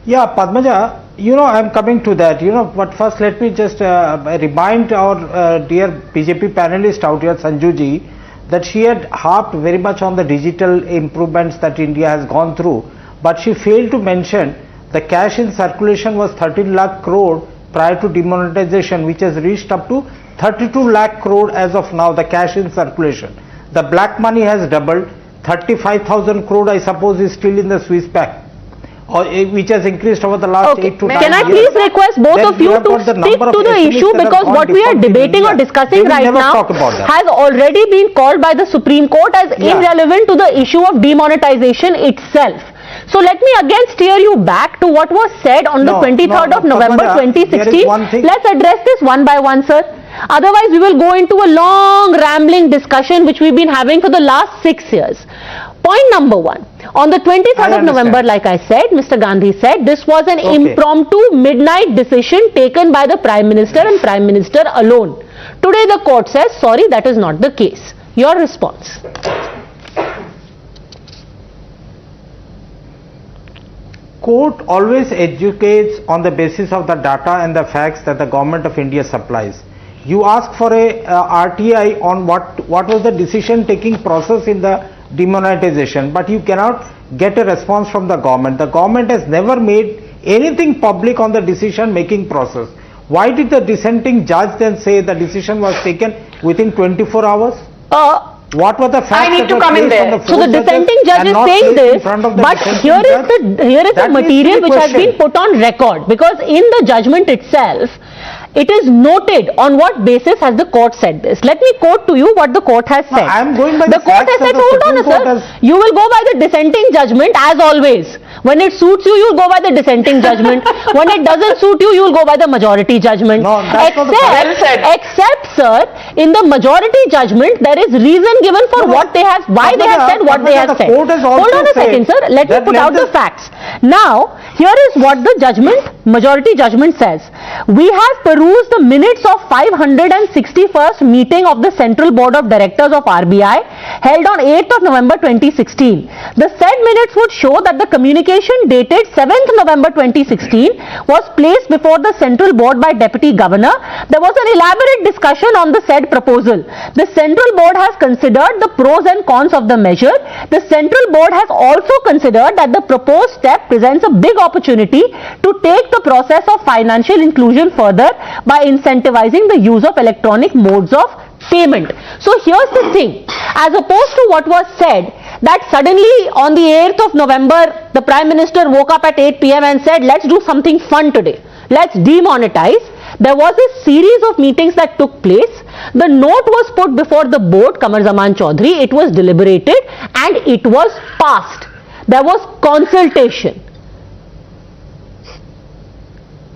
Yeah, Padmaja, I'm coming to that, but first let me just remind our dear BJP panelist out here, Sanju ji, that she had harped very much on the digital improvements that India has gone through, but she failed to mention the cash in circulation was 13 lakh crore prior to demonetization, which has reached up to 32 lakh crore as of now, the cash in circulation. The black money has doubled, 35,000 crore I suppose is still in the Swiss bank, which has increased over the last 8 to 9 years. Can I please request both of you to stick to the issue, because what we are debating or discussing right now has already been called by the Supreme Court as irrelevant to the issue of demonetization itself. So let me again steer you back to what was said on the 23rd of November 2016. Let's address this one by one, sir. Otherwise, we will go into a long rambling discussion which we've been having for the last 6 years. Point number one. On the 23rd of November, like I said, Mr. Gandhi said this was an impromptu midnight decision taken by the Prime Minister and Prime Minister alone. Today the court says, sorry, that is not the case. Your response? Court always educates on the basis of the data and the facts that the government of India supplies. You ask for a RTI on what was the decision taking process in the demonetization, but you cannot get a response from the government. The government has never made anything public on the decision making process. Why did the dissenting judge then say the decision was taken within 24 hours? What were the facts? I need to come in there. So the dissenting judge is saying this, but here is the material which has been put on record, because in the judgment itself, it is noted on what basis has the court said this. Let me quote to you what the court has said. I am going by the court has said, hold on, sir. You will go by the dissenting judgment as always. When it suits you, you will go by the dissenting judgment. When it doesn't suit you, you will go by the majority judgment. No, that's except, sir, in the majority judgment, there is reason given for what they have, why they have said what they have said. Hold on a second, sir. Let me put out the facts. Now, here is what the majority judgment says. We have perused the minutes of 561st meeting of the Central Board of Directors of RBI held on 8th of November 2016. The said minutes would show that the communication dated 7th November 2016 was placed before the Central Board by Deputy Governor. There was an elaborate discussion on the said proposal. The Central Board has considered the pros and cons of the measure. The Central Board has also considered that the proposed step presents a big opportunity to take the process of financial inclusion further by incentivizing the use of electronic modes of payment. So here's the thing, as opposed to what was said that suddenly on the 8th of November the Prime Minister woke up at 8 PM and said let's do something fun today, let's demonetize. There was a series of meetings that took place. The note was put before the board, Kamar Zaman Chaudhary, it was deliberated and it was passed. There was consultation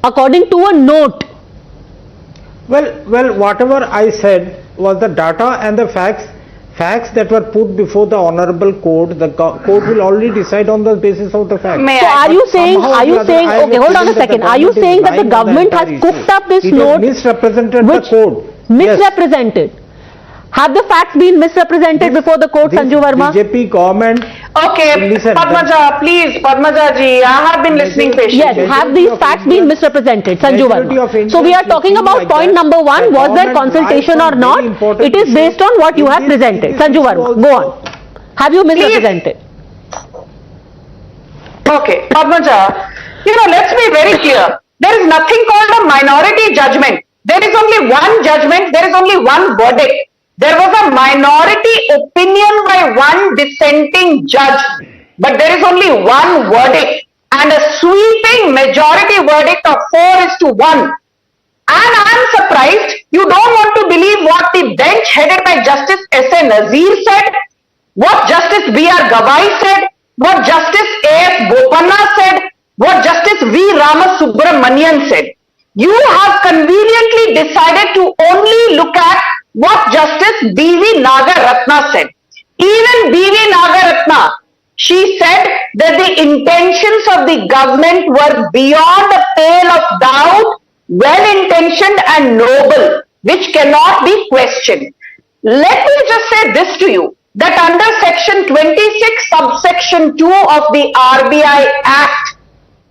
according to a note. Well, whatever I said was the data and the facts that were put before the honorable court. The court will already decide on the basis of the facts. So are you saying, okay, hold on a second, are you saying that the government has cooked up this note? Misrepresented the court. Misrepresented. Have the facts been misrepresented before the court, Sanju Verma? BJP government. Okay, Padmaja, please, Padmaja ji, I have been listening patiently. Yes, have these facts been misrepresented, Sanju Verma? So we are talking about point number one, was there consultation or not? It is based on what you have presented. Sanju Verma, go on. Have you misrepresented? Okay, Padmaja, let's be very clear. There is nothing called a minority judgment. There is only one judgment, there is only one verdict. There was a minority opinion by one dissenting judge, but there is only one verdict and a sweeping majority verdict of 4:1. And I am surprised you don't want to believe what the bench headed by Justice S.A. Nazir said, what Justice B.R. Gavai said, what Justice A.F. Bopanna said, what Justice V. Ramasubramanian said. You have conveniently decided to only look at what Justice B.V. Nagarathna said. Even B.V. Nagarathna, she said that the intentions of the government were beyond a pale of doubt, well-intentioned and noble, which cannot be questioned. Let me just say this to you, that under section 26 subsection 2 of the RBI Act,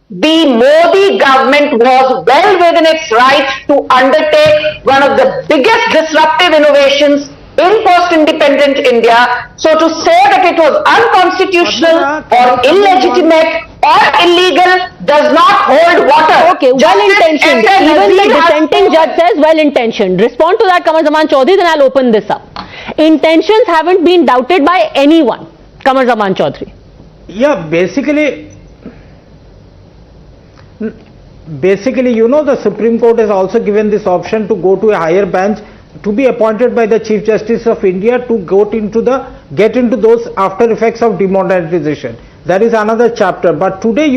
the Modi government was well within its right to undertake one of the biggest disruptive innovations in post-independent India. So to say that it was unconstitutional or illegitimate or illegal does not hold water. Okay, well-intentioned. Even the dissenting judge says well-intentioned. Respond to that, Kamar Zaman Chaudhary, then I'll open this up. Intentions haven't been doubted by anyone. Kamar Zaman Chaudhary. Yeah, basically, the Supreme Court has also given this option to go to a higher bench, to be appointed by the Chief Justice of India to get into those after effects of demonetization. That is another chapter. But today,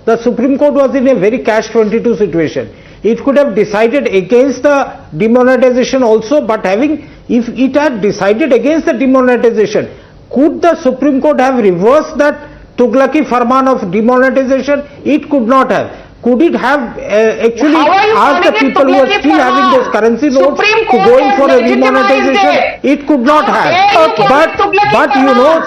the Supreme Court was in a very catch-22 situation. It could have decided against the demonetization also, but if it had decided against the demonetization, could the Supreme Court have reversed that Tughlaqi Farman of demonetization? It could not have. Could it have actually asked the people who are still having those currency notes to go in for a demonetization? It could not have. But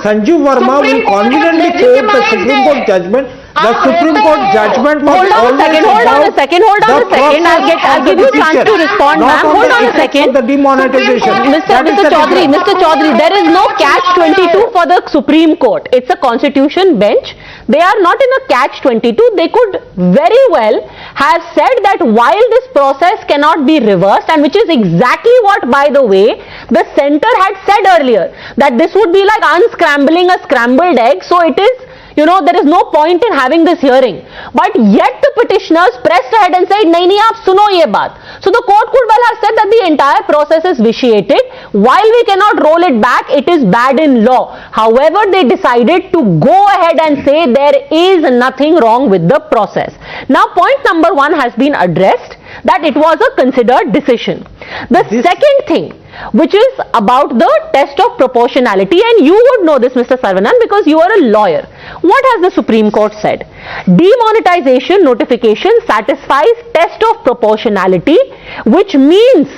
Sanjeev Verma will conveniently quote the Supreme Court judgment. The Supreme Court judgment was always Hold on a second. I'll give you a chance to respond, ma'am. Hold on a second. The demonetization. Mr. Chaudhary, there is no catch-22 for the Supreme Court. It's a constitution bench. They are not in a catch-22. They could very well have said that while this process cannot be reversed, and which is exactly what, by the way, the centre had said earlier, that this would be like unscrambling a scrambled egg. So it is, there is no point in having this hearing. But yet the petitioners pressed ahead and said, nahi, aap suno ye baat. So the court could well have said that the entire process is vitiated. While we cannot roll it back, it is bad in law. However, they decided to go ahead and say there is nothing wrong with the process. Now, point number 1 has been addressed, that it was a considered decision. The second thing, which is about the test of proportionality, and you would know this, Mr. Saravanan, because you are a lawyer. What has the Supreme Court said? Demonetization notification satisfies test of proportionality, which means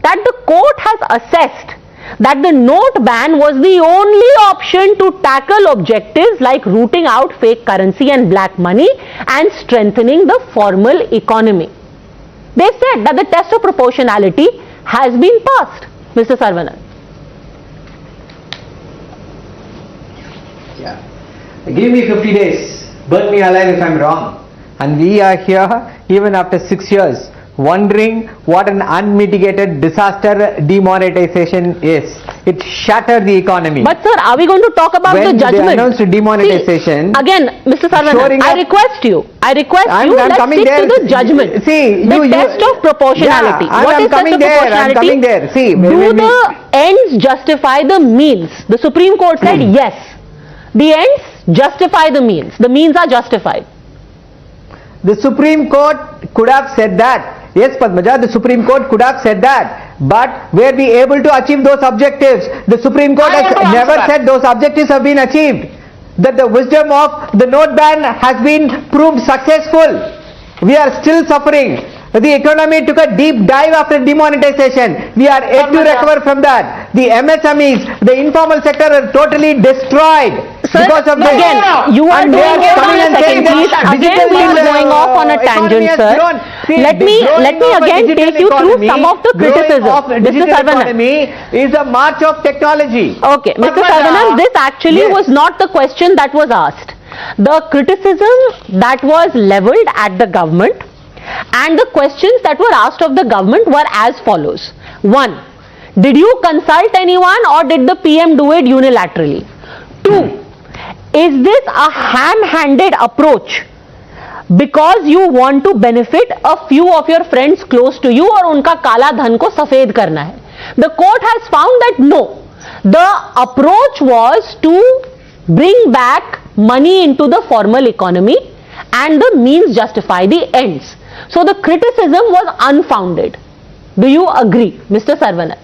that the court has assessed that the note ban was the only option to tackle objectives like rooting out fake currency and black money and strengthening the formal economy. They said that the test of proportionality has been passed. Mr. Saravanan. Yeah. Give me 50 days. Burn me alive if I'm wrong. And we are here even after 6 years wondering what an unmitigated disaster demonetization is. It shattered the economy. But sir, are we going to talk about the judgment? When they announced demonetization... See, again, Mr. Saravanan, I request you, let's stick to the judgment. See, the test of proportionality. Yeah, what is test of proportionality? I'm coming there. See, do the ends justify the means? The Supreme Court said yes. The ends justify the means. The means are justified. The Supreme Court could have said that. Yes, Padmaja, the Supreme Court could have said that. But were we able to achieve those objectives? The Supreme Court has never said those objectives have been achieved. That the wisdom of the note ban has been proved successful. We are still suffering. The economy took a deep dive after demonetization. We are yet to recover from that. The MSMEs, the informal sector are totally destroyed. Sir, because of this. again, you are And they doing it coming on a and saying second. that Please, again, we are going off on a economy tangent, has sir. grown. See, Let the me growing of a again digital take you through economy, some of the growing criticism. of a Mr. digital Saravanan. economy is a march of technology. Okay, Mr. Saravanan, this actually was not the question that was asked. The criticism that was leveled at the government and the questions that were asked of the government were as follows. 1. Did you consult anyone or did the PM do it unilaterally? 2. Is this a ham-handed approach because you want to benefit a few of your friends close to you और उनका काला धन को सफेद करना है? The court has found that no, the approach was to bring back money into the formal economy and the means justify the ends. So the criticism was unfounded. Do you agree, Mr. Saravanan?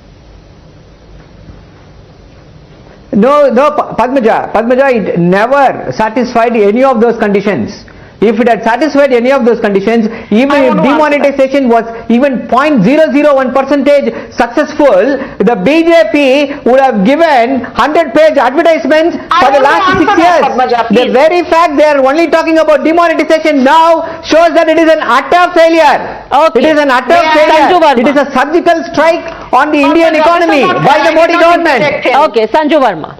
No, Padmaja, it never satisfied any of those conditions. If it had satisfied any of those conditions, even if demonetization was even 0.001% successful, the BJP would have given 100-page advertisements for the last 6 years. The very fact they are only talking about demonetization now shows that it is an utter failure. Okay. It is an utter failure. It is a surgical strike on the Indian economy by the Modi government. Okay, Sanju Verma.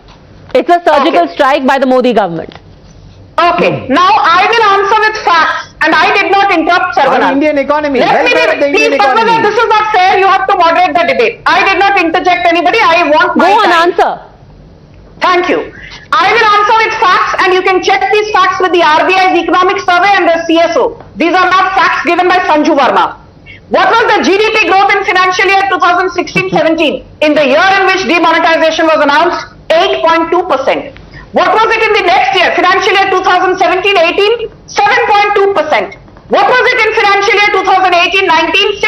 It's a surgical strike by the Modi government. Okay, now I will answer with facts, and I did not interrupt Saravanan. Indian economy. Let me please, Padmaja, this is not fair. You have to moderate the debate. I did not interject anybody. I want my Go on, time. answer. Thank you. I will answer with facts, and you can check these facts with the RBI's economic survey and the CSO. These are not facts given by Sanju Verma. What was the GDP growth in financial year 2016-17? In the year in which demonetization was announced, 8.2%. What was it in the next year, financial year 2017-18? 7.2%. What was it in financial year 2018-19?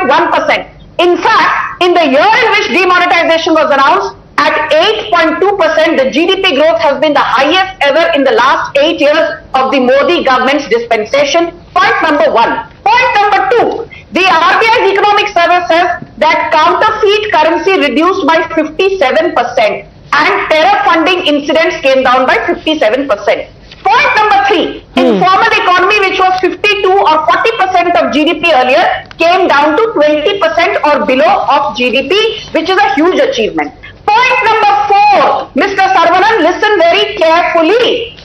6.1%. In fact, in the year in which demonetization was announced, at 8.2%, the GDP growth has been the highest ever in the last 8 years of the Modi government's dispensation. Point number 1. Point number 2. The RBI's economic survey says that counterfeit currency reduced by 57%. And terror funding incidents came down by 57%. Point number 3, informal economy, which was 52 or 40% of GDP earlier, came down to 20% or below of GDP, which is a huge achievement. Point number 4, Mr. Saravanan, listen very carefully.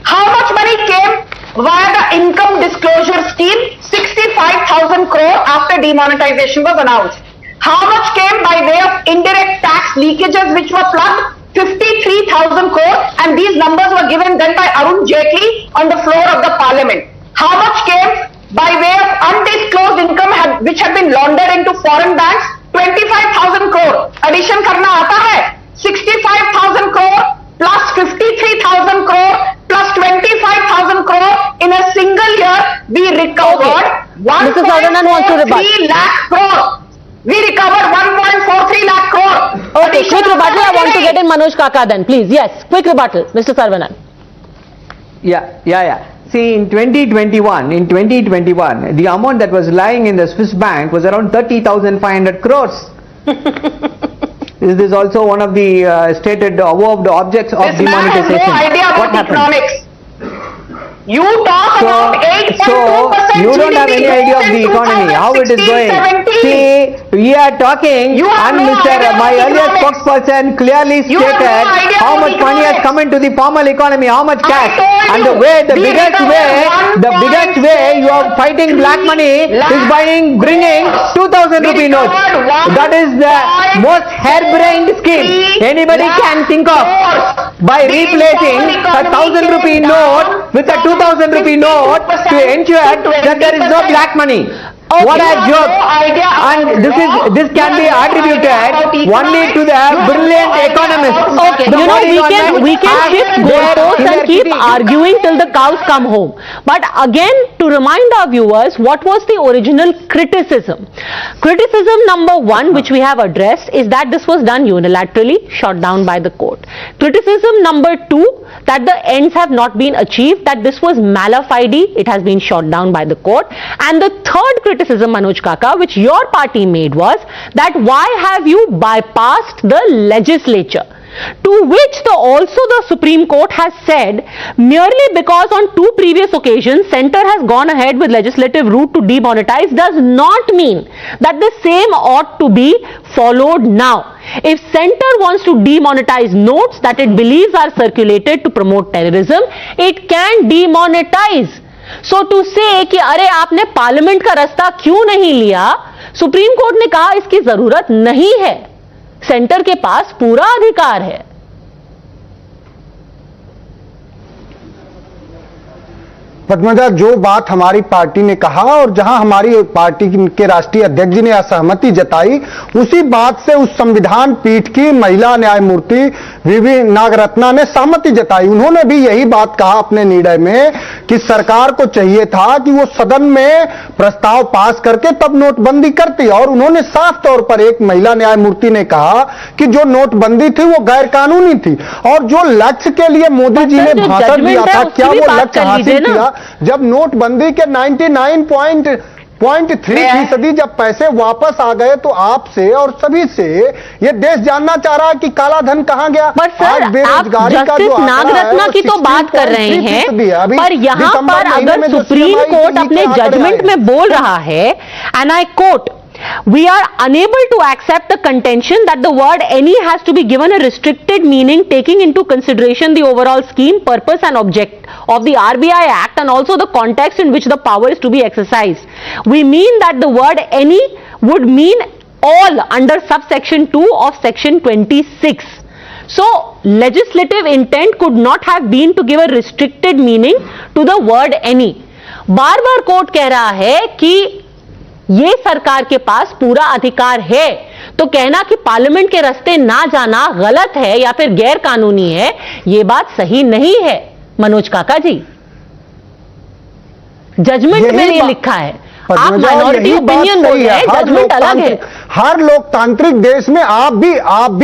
How much money came via the income disclosure scheme? 65,000 crore after demonetization was announced. How much came by way of indirect tax leakages which were plugged? 53,000 crore, and these numbers were given then by Arun Jaitley on the floor of the parliament. How much came by way of undisclosed income which had been laundered into foreign banks? 25,000 crore. Addition karna aata hai? 65,000 crore plus 53,000 crore plus 25,000 crore in a single year we recovered 1.43 lakh crore. We recovered 1.43 lakh crore. Okay, quick rebuttal. I want to get in Manoj Kaka then, please. Yes, quick rebuttal, Mr. Saravanan. Yeah. See, in 2021, the amount that was lying in the Swiss bank was around 30,500 crores. Is this also one of the stated above the objects of demonetization? This man has no idea about economics. You talk about 8.2% So, you don't have any idea of the economy, how it is going. 17. See, we are talking, and my earlier spokesperson clearly stated how much money has come into the formal economy, how much cash. And the biggest way you are fighting black money is by bringing 2,000 rupee notes. That is the most harebrained scheme anybody can think of. By replacing a 1,000 rupee note with a 2,000 rupee note to ensure that there is no black money. Okay. What a joke! And this can be attributed only to the brilliant economists. Okay, we can shift goalposts and keep arguing till the cows come home. But again, to remind our viewers, what was the original criticism? Criticism number 1, which we have addressed, is that this was done unilaterally, shot down by the court. Criticism number 2, that the ends have not been achieved, that this was mala fide, it has been shot down by the court. And the third criticism, Manoj Kaka, which your party made was that why have you bypassed the legislature? To which the Supreme Court has said, merely because on 2 previous occasions Centre has gone ahead with legislative route to demonetize does not mean that the same ought to be followed now. If Centre wants to demonetize notes that it believes are circulated to promote terrorism, it can demonetize. So to say कि अरे आपने parliament का रास्ता क्यों नहीं लिया, supreme court ने कहा इसकी जरूरत नहीं है, सेंटर के पास पूरा अधिकार है। पद्मजा, जो बात हमारी पार्टी ने कहा और जहां हमारी पार्टी के राष्ट्रीय अध्यक्ष जी ने असहमति जताई, उसी बात से उस संविधान पीठ की महिला न्यायमूर्ति वीवी नागरत्ना ने सहमति जताई। उन्होंने भी यही बात कहा अपने निर्णय में कि सरकार को चाहिए था कि वो सदन में प्रस्ताव पास करके तब नोटबंदी करती, और उन्होंने साफ तौर पर, एक महिला न्यायमूर्ति ने कहा कि जो नोटबंदी थी वो गैर कानूनी थी, और जो लक्ष्य के लिए मोदी जी ने भाषण दिया था, क्या वो लक्ष्य हासिल किया? जब नोटबंदी के 99.3% जब पैसे वापस आ गए, तो आपसे और सभी से ये देश जानना चाह रहा है कि काला धन कहां गया। पर सर, बेरोजगारी आप जस्टिस नागरत्ना की तो बात कर रहे हैं, पर यहां पर अगर सुप्रीम कोर्ट अपने जजमेंट में बोल रहा है, and I quote, we are unable to accept the contention that the word any has to be given a restricted meaning taking into consideration the overall scheme, purpose and object of the RBI Act and also the context in which the power is to be exercised. We mean that the word any would mean all under subsection 2 of section 26. So legislative intent could not have been to give a restricted meaning to the word any. Bar bar court कह रहा है कि ये सरकार के पास पूरा अधिकार है, तो कहना कि पार्लियामेंट के रास्ते ना जाना गलत है या फिर गैर कानूनी है, ये बात सही नहीं है। मनोज काका जी, जजमेंट में ये लिखा है, आप माइनॉरिटी ओपिनियन बोल रहे हैं, जजमेंट अलग है। हर लोकतांत्रिक देश में आप भी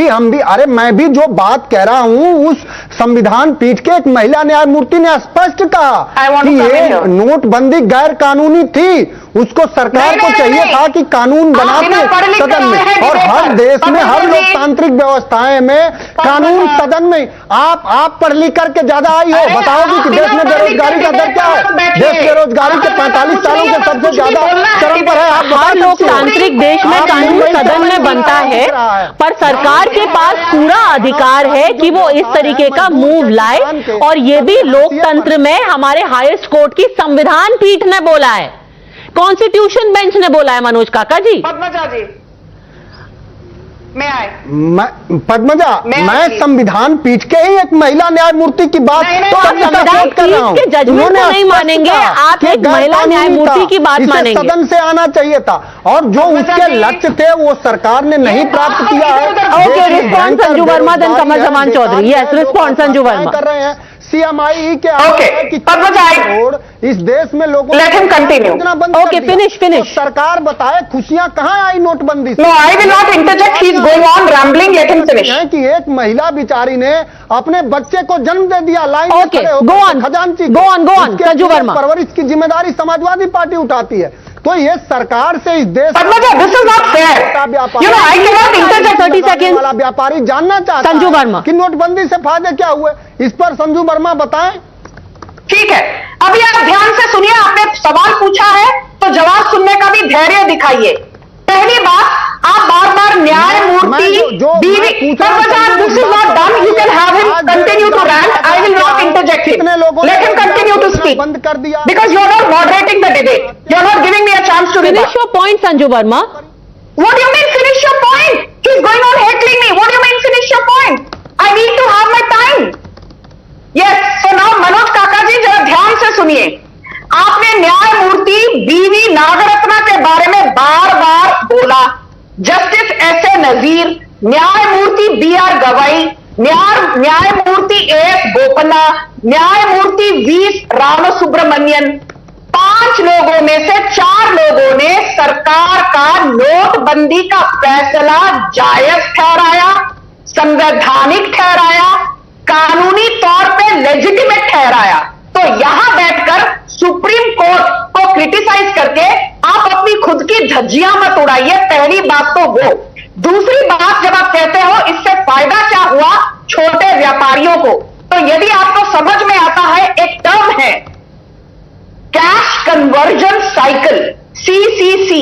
हम भी, अरे मैं भी जो बात कह रहा हूं, उस संविधान पीठ के एक महिला न्यायमूर्ति ने स्पष्ट कहा कि ये नोटबंदी गैर कानूनी थी, उसको सरकार को चाहिए था कि कानून बनाते सदन में, और हर देश में, हर लोकतांत्रिक व्यवस्थाएं में कानून सदन में। आप पढ़ लिख करके ज्यादा आई हो, बताओगी कि देश में बेरोजगारी का दर क्या है? देश बेरोजगारी के 45 सालों के सबसे ज्यादा चरम पर है। हर लोकतांत्रिक देश में कानून सदन में बनता है, पर सरकार के पास पूरा अधिकार है कि वो इस तरीके का मूव लाए, और ये भी लोकतंत्र में हमारे हाईएस्ट कोर्ट की संविधान पीठ ने बोला है, कॉन्स्टिट्यूशन बेंच ने बोला है। मनोज काका जी, पद्मजा जी, पद्मजा, मैं संविधान पीठ के ही एक महिला न्यायमूर्ति की बात तो आप संविधान पीठ के जजमेंट को नहीं मानेंगे, आप एक महिला न्यायमूर्ति की बात मानेंगे। सदन से आना चाहिए था, और जो उसके लक्ष्य थे वो सरकार ने नहीं प्राप्त किया है। Okay, response Sanju Verma, then Qamar Zaman Chaudhary. Yes, response Sanju Verma कर रहे हैं। CMI के इस देश में लोगों ओके, फिनिश। तो सरकार बताए खुशियां कहां आई नोटबंदी से? No, I will not interject. He is going on rambling. Let him finish. कि एक महिला बिचारी ने अपने बच्चे को जन्म दे दिया, लाइन में खड़े होकर खजांची संजू वर्मा, परवरिश की जिम्मेदारी समाजवादी पार्टी उठाती है। तो ये सरकार से इस देश this is not fair. You know, I cannot interject. 30 seconds. वाला व्यापारी जानना चाहता संजू वर्मा है कि नोटबंदी से फायदे क्या हुए, इस पर संजू वर्मा बताएं। ठीक है, अभी आप ध्यान से सुनिए, आपने सवाल पूछा है तो जवाब सुनने का भी धैर्य दिखाइए। पहली बात, आप बार बार न्यायमूर्ति this is not done, you can have him continue to rant, I will not interject him, let him continue to speak because you are not moderating the debate, you are not giving me a chance to finish your point. Sanju Varma, what do you mean finish your point? He's going on heckling me. What do you mean finish your point? I need to have my time. Yes, so now Manoj काका जी जरा ध्यान से सुनिए, आपने न्यायमूर्ति बीवी नागरत्ना के बारे में बार बार बोला, जस्टिस एस ए नजीर, न्यायमूर्ति बी आर गवाई, न्यायमूर्ति ए एस बोपन्ना, न्यायमूर्ति वी रामसुब्रमण्यन, 5 लोगों में से 4 लोगों ने सरकार का नोटबंदी का फैसला जायज ठहराया, संवैधानिक ठहराया, कानूनी तौर पे लेजिटिमेट ठहराया। तो यहां बैठकर सुप्रीम कोर्ट को क्रिटिसाइज करके आप अपनी खुद की धज्जियां मत उड़ाइए। पहली बात तो वो। दूसरी बात, जब आप कहते हो इससे फायदा क्या हुआ, छोटे व्यापारियों को। तो यदि आपको समझ में आता है, एक टर्म है कैश कन्वर्जन साइकिल, CCC।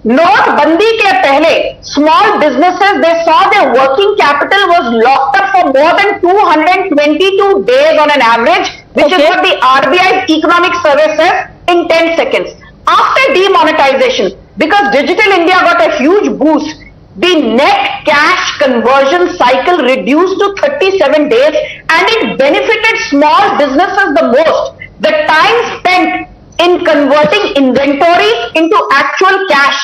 नोटबंदी के पहले small businesses they saw their working capital was locked up for more than 222 days on an average, which is what the RBI's economic service says, in 10 seconds. After demonetization, because Digital India got a huge boost, the net cash conversion cycle reduced to 37 days and it benefited small businesses the most. The time spent in converting inventories into actual cash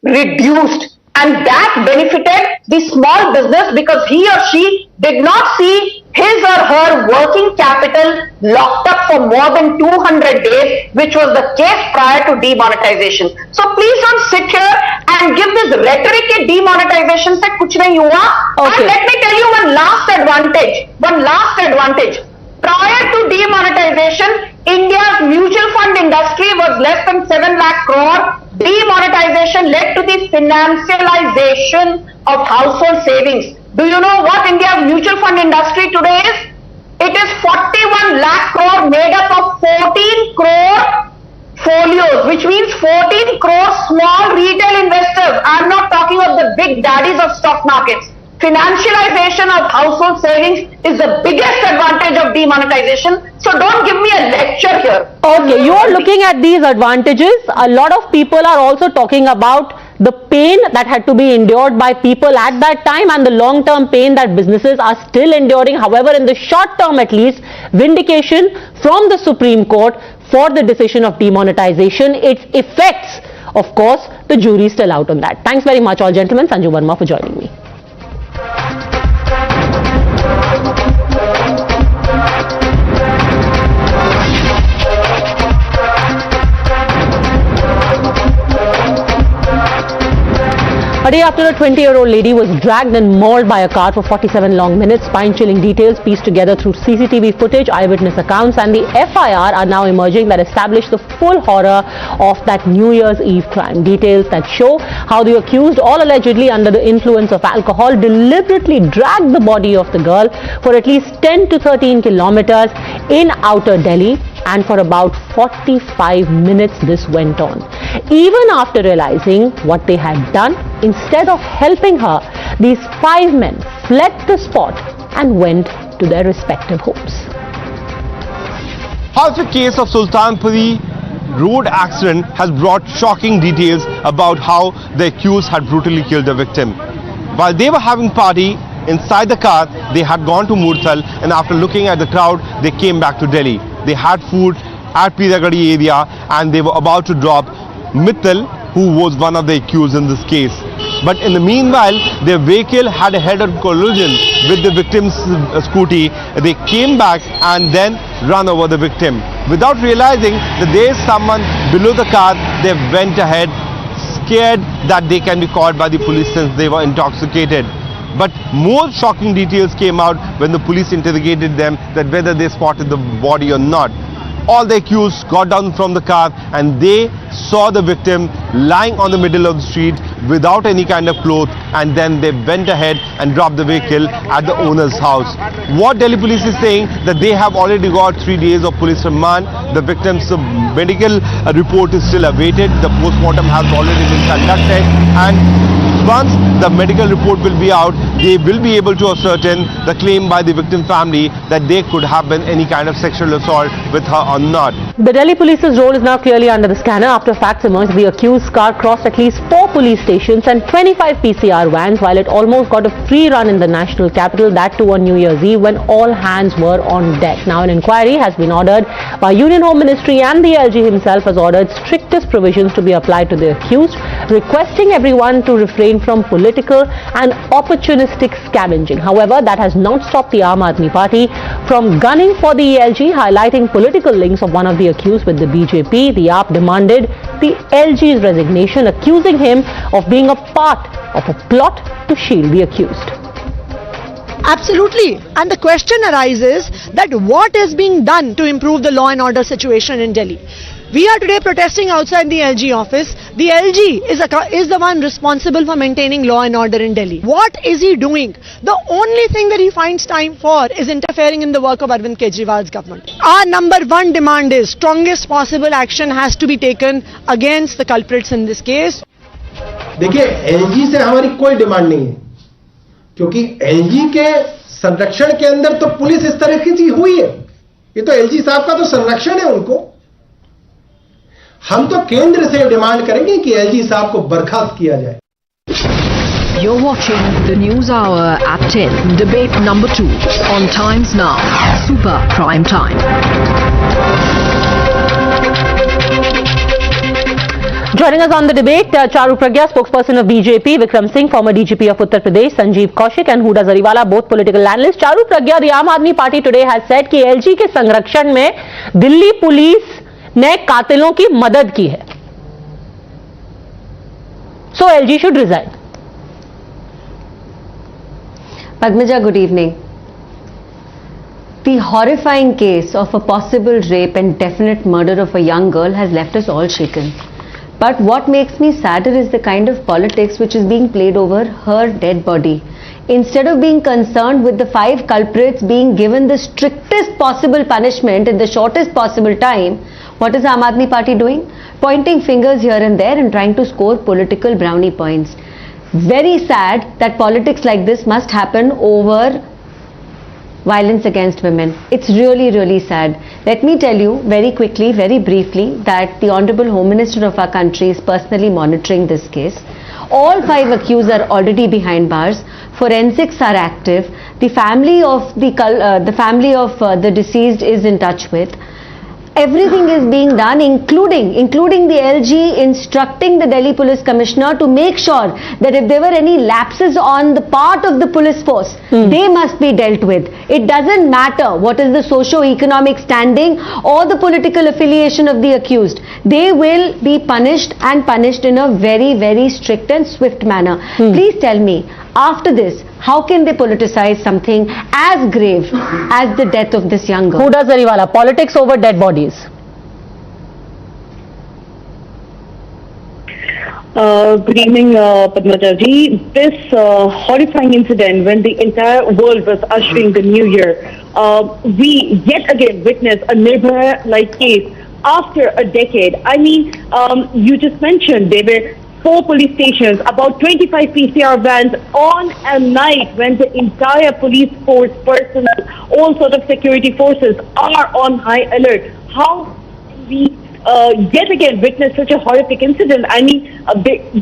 reduced, and that benefited the small business because he or she did not see his or her working capital locked up for more than 200 days, which was the case prior to demonetization. So please don't sit here and give this rhetoric that demonetization se kuch nahi hua. And let me tell you one last advantage. Prior to demonetization, India's mutual fund industry was less than 7 lakh crore. Demonetization led to the financialization of household savings. Do you know what India's mutual fund industry today is? It is 41 lakh crore made up of 14 crore folios, which means 14 crore small retail investors. I'm not talking of the big daddies of stock markets. Financialization of household savings is the biggest advantage of demonetization. So don't give me a lecture here. Okay, you are looking at these advantages. A lot of people are also talking about the pain that had to be endured by people at that time and the long-term pain that businesses are still enduring. However, in the short term at least, vindication from the Supreme Court for the decision of demonetization. Its effects, of course, the jury is still out on that. Thanks very much all gentlemen. Sanju Verma for joining me. A day after a 20-year-old lady was dragged and mauled by a car for 47 long minutes, spine-chilling details pieced together through CCTV footage, eyewitness accounts and the FIR are now emerging that establish the full horror of that New Year's Eve crime. Details that show how the accused, all allegedly under the influence of alcohol, deliberately dragged the body of the girl for at least 10 to 13 kilometers in outer Delhi. And for about 45 minutes this went on. Even after realizing what they had done, instead of helping her, these 5 men fled the spot and went to their respective homes. How's the case of Sultanpuri road accident has brought shocking details about how the accused had brutally killed the victim. While they were having party inside the car, they had gone to Murthal, and after looking at the crowd, they came back to Delhi. They had food at Piragadi area and they were about to drop Mittal, who was one of the accused in this case. But in the meanwhile, their vehicle had a head-on collision with the victim's scooty. They came back and then run over the victim. Without realizing that there is someone below the car, they went ahead, scared that they can be caught by the police since they were intoxicated. But more shocking details came out when the police interrogated them that whether they spotted the body or not. All the accused got down from the car and they saw the victim lying on the middle of the street without any kind of clothes, and then they went ahead and dropped the vehicle at the owner's house. What Delhi police is saying that they have already got 3 days of police remand. The victim's medical report is still awaited. The postmortem has already been conducted, and once the medical report will be out, they will be able to ascertain the claim by the victim family that there could have been any kind of sexual assault with her or not. The Delhi police's role is now clearly under the scanner after facts emerged. The accused's car crossed at least 4 police stations and 25 PCR vans while it almost got a free run in the national capital, that too on New Year's Eve when all hands were on deck. Now an inquiry has been ordered by Union Home Ministry, and the LG himself has ordered strictest provisions to be applied to the accused, requesting everyone to refrain from political and opportunistic scavenging. However, that has not stopped the Aam Aadmi Party from gunning for the LG, highlighting political links of one of the accused with the BJP. The AAP demanded the LG's resignation, accusing him of being a part of a plot to shield the accused. Absolutely. And the question arises that what is being done to improve the law and order situation in Delhi? We are today protesting outside the LG office. The LG is the one responsible for maintaining law and order in Delhi. What is he doing? The only thing that he finds time for is interfering in the work of Arvind Kejriwal's government. Our number one demand is strongest possible action has to be taken against the culprits in this case. देखिए LG से हमारी कोई demand नहीं है क्योंकि LG के संरक्षण के अंदर तो पुलिस इस तरह की चीज हुई है ये तो एलजी साहब का तो संरक्षण है उनको हम तो केंद्र से डिमांड करेंगे कि एलजी साहब को बर्खास्त किया जाए You're watching the News Hour at 10, debate number 2 on Times Now, Super Prime Time. Joining us on the debate, Charu Pragya, spokesperson of BJP, Vikram Singh, former DGP of Uttar Pradesh, Sanjeev Kaushik and Huda Zariwala, both political analysts. Charu Pragya, the Aam Aadmi Party today has said कि LG के संरक्षण में Delhi police ने कातिलों की मदद की है. So LG should resign. Padmaja, good evening. The horrifying case of a possible rape and definite murder of a young girl has left us all shaken. But what makes me sadder is the kind of politics which is being played over her dead body. Instead of being concerned with the 5 culprits being given the strictest possible punishment in the shortest possible time, what is Aam Aadmi Party doing? Pointing fingers here and there and trying to score political brownie points. Very sad that politics like this must happen over violence against women. It's really, really sad. Let me tell you very quickly, very briefly, that the Honorable Home Minister of our country is personally monitoring this case. All 5 accused are already behind bars. Forensics are active. The family of the deceased is in touch with. Everything is being done, including the LG instructing the Delhi Police Commissioner to make sure that if there were any lapses on the part of the police force, they must be dealt with. It doesn't matter what is the socio-economic standing or the political affiliation of the accused. They will be punished and punished in a very, very strict and swift manner. Please tell me, after this, how can they politicize something as grave as the death of this young girl? Huda Zariwala, politics over dead bodies. Good evening, Padmaja ji. This horrifying incident when the entire world was ushering the new year, we yet again witnessed a Nirbhaya-like case after a decade. I mean, you just mentioned there were 4 police stations, about 25 PCR vans on a night when the entire police force personnel, all sort of security forces are on high alert. How can we yet again witness such a horrific incident? I mean,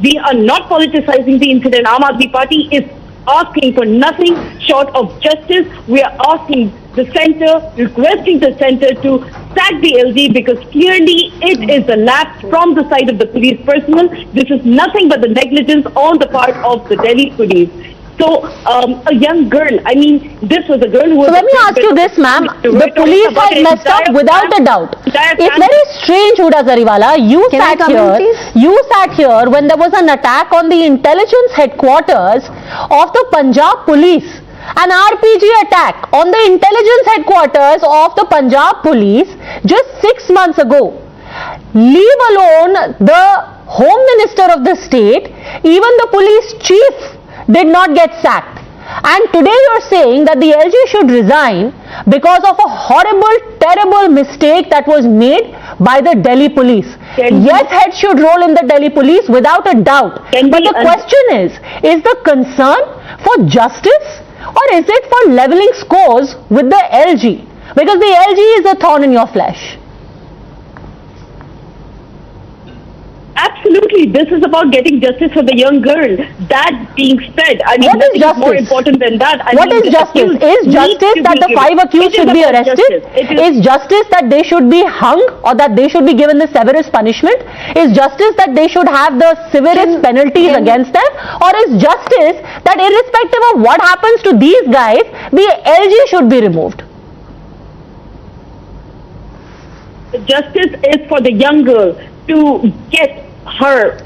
we are not politicizing the incident. Aam Aadmi Party is asking for nothing short of justice. We are asking the centre, requesting the centre to sack the LG because clearly it is a lapse from the side of the police personnel. This is nothing but the negligence on the part of the Delhi police. So, a young girl, I mean, this was a girl who was... So let me ask you this, ma'am. The police has messed up without a doubt. It's very strange, Huda Zariwala. You sat here when there was an attack on the intelligence headquarters of the Punjab police. An RPG attack on the intelligence headquarters of the Punjab police just 6 months ago. Leave alone the Home Minister of the state, even the police chief did not get sacked. And today you are saying that the LG should resign because of a horrible, terrible mistake that was made by the Delhi police. Yes, heads should roll in the Delhi police without a doubt. But the question is the concern for justice or is it for leveling scores with the LG? Because the LG is a thorn in your flesh. Absolutely, this is about getting justice for the young girl. That being said, I mean, nothing is more important than that. What is justice? Is justice that the 5 accused should be arrested? Is justice that they should be hung or that they should be given the severest punishment? Is justice that they should have the severest penalties against them? Or is justice that irrespective of what happens to these guys, the LG should be removed? The justice is for the young girl to get her,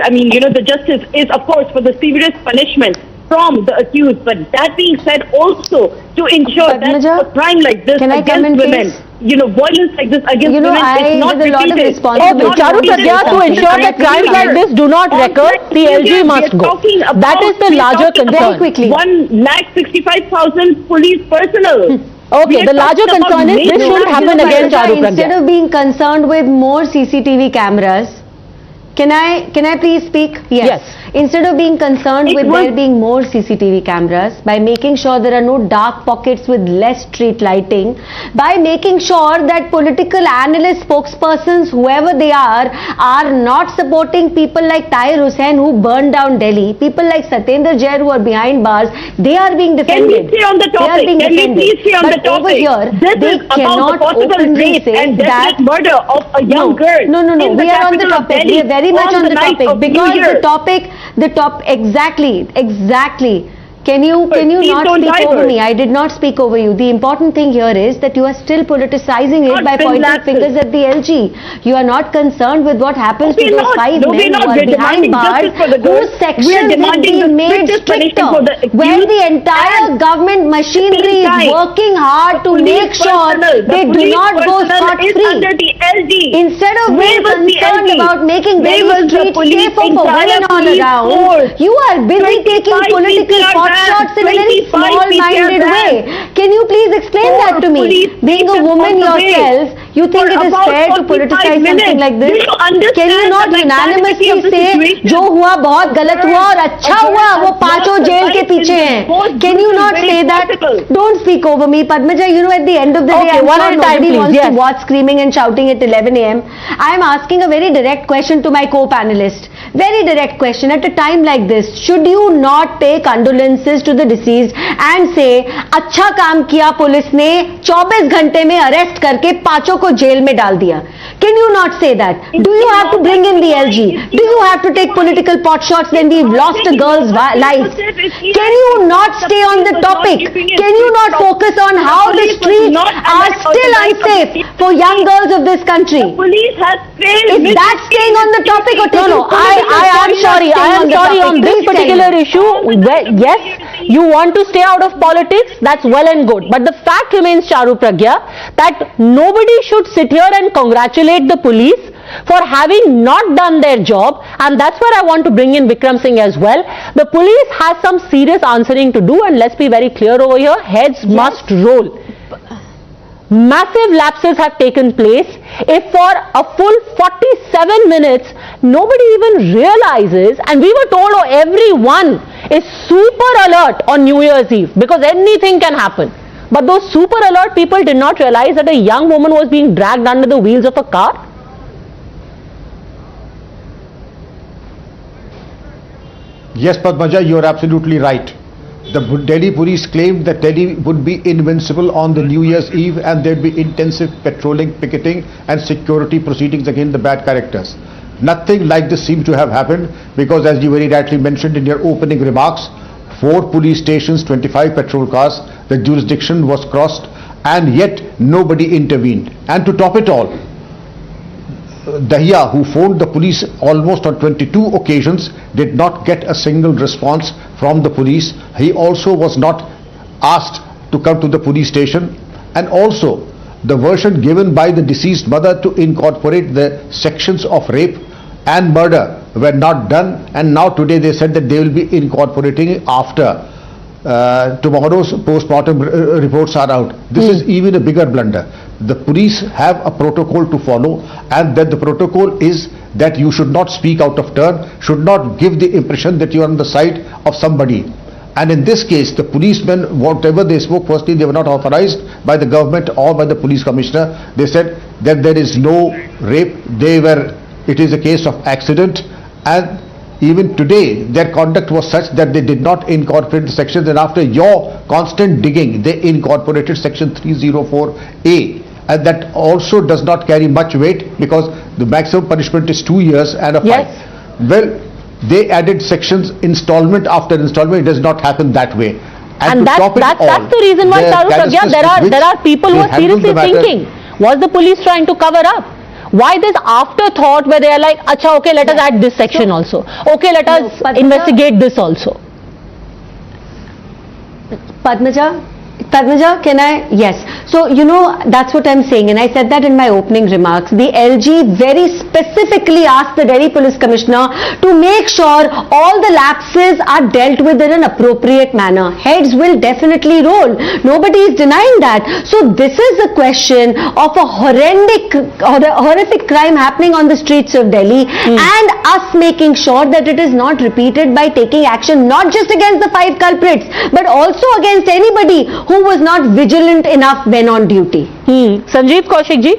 I mean, you know, the justice is of course for the severest punishment from the accused, but that being said also to ensure that a crime like this against women violence like this against women is not there's a lot of repeated. responsibility. It's not Charu repeated. Pragya, to ensure that crimes like this do not recur, the LG must go. That is the larger concern. Very quickly. 1,65,000 police personnel. Okay, the larger concern is this shouldn't happen again, Charu Pragya. Instead of being concerned with more CCTV cameras, can I please speak? Yes. Instead of being concerned with there being more CCTV cameras, by making sure there are no dark pockets with less street lighting, by making sure that political analysts, spokespersons, whoever they are not supporting people like Tahir Hussain who burned down Delhi, people like Satyendra Jain who are behind bars, they are being defended. Can we stay on the topic? Can we please stay on the topic? Over here, this is about the possible rape and death murder of a young girl. No. We are on the topic. We are very much on the topic because the topic exactly. Can you not speak over me? I did not speak over you. The important thing here is that you are still politicizing it by pointing fingers at the LG. You are not concerned with what happens to those 5 men who are behind bars, whose sections have been made stricter, where the entire government machinery is working hard to make sure they do not go scot-free. Instead of being concerned about making Delhi streets safer for women all around, you are busy taking political shots in a very small-minded way. Can you please explain that to me? Being a woman yourself, you think it is fair to politicize something like this? Can you not unanimously say, जो हुआ बहुत गलत हुआ और अच्छा हुआ, वो पांचों जेल के पीछे हैं? Can you not say that? Don't speak over me, Padmaja. At the end of the day, I'm sure nobody wants to watch screaming and shouting at 11 a.m. I am asking a very direct question to my co-panelist. Very direct question. At a time like this, should you not pay condolences to the deceased and say, अच्छा काम किया police ने 24 घंटे में arrest करके पांचों को jail में डाल दिया? Can you not say that? Do you have to bring in the LG? Do you have to take political pot shots when we've lost a girl's life? Can you not stay on the topic? Can you not focus on how the streets are still unsafe for young girls of this country? Is that staying on the topic or taking I am sorry on this particular issue. Yes, you want to stay out of politics, that's well and good. But the fact remains, Charu Pragya, that nobody should sit here and congratulate the police for having not done their job, and that's where I want to bring in Vikram Singh as well. The police has some serious answering to do, and let's be very clear over here, heads must roll. Massive lapses have taken place. If for a full 47 minutes nobody even realizes, and we were told everyone is super alert on New Year's Eve because anything can happen, but those super alert people did not realize that a young woman was being dragged under the wheels of a car. Yes, Padmaja, you are absolutely right. The Delhi police claimed that Delhi would be invincible on the New Year's Eve and there'd be intensive patrolling, picketing and security proceedings against the bad characters. Nothing like this seems to have happened because, as you very rightly mentioned in your opening remarks, 4 police stations, 25 patrol cars, the jurisdiction was crossed and yet nobody intervened. And to top it all, Dahiya, who phoned the police almost on 22 occasions, did not get a single response from the police. He also was not asked to come to the police station, and also the version given by the deceased mother to incorporate the sections of rape and murder were not done, and now today they said that they will be incorporating it after tomorrow's post-mortem reports are out. This is even a bigger blunder. The police have a protocol to follow, and that the protocol is that you should not speak out of turn, should not give the impression that you are on the side of somebody. And in this case, the policemen, whatever they spoke, firstly, they were not authorized by the government or by the police commissioner. They said that there is no rape. It is a case of accident, and even today their conduct was such that they did not incorporate the sections, and after your constant digging they incorporated section 304A, and that also does not carry much weight because the maximum punishment is 2 years and a fine. Well, they added sections installment after installment. It does not happen that way. And that's the reason why, Charu Pragya, there are people who are seriously thinking, was the police trying to cover up? Why this afterthought where they are like, acha, okay, let us add this section also. Okay, let us investigate this also. Padmaja, Padmaja, can I? Yes. So, you know, that's what I'm saying, and I said that in my opening remarks. The LG very specifically asked the Delhi Police Commissioner to make sure all the lapses are dealt with in an appropriate manner. Heads will definitely roll. Nobody is denying that. So, this is a question of a horrific crime happening on the streets of Delhi, and us making sure that it is not repeated by taking action not just against the 5 culprits, but also against anybody who was not vigilant enough when on duty. Sanjeev Kaushik ji,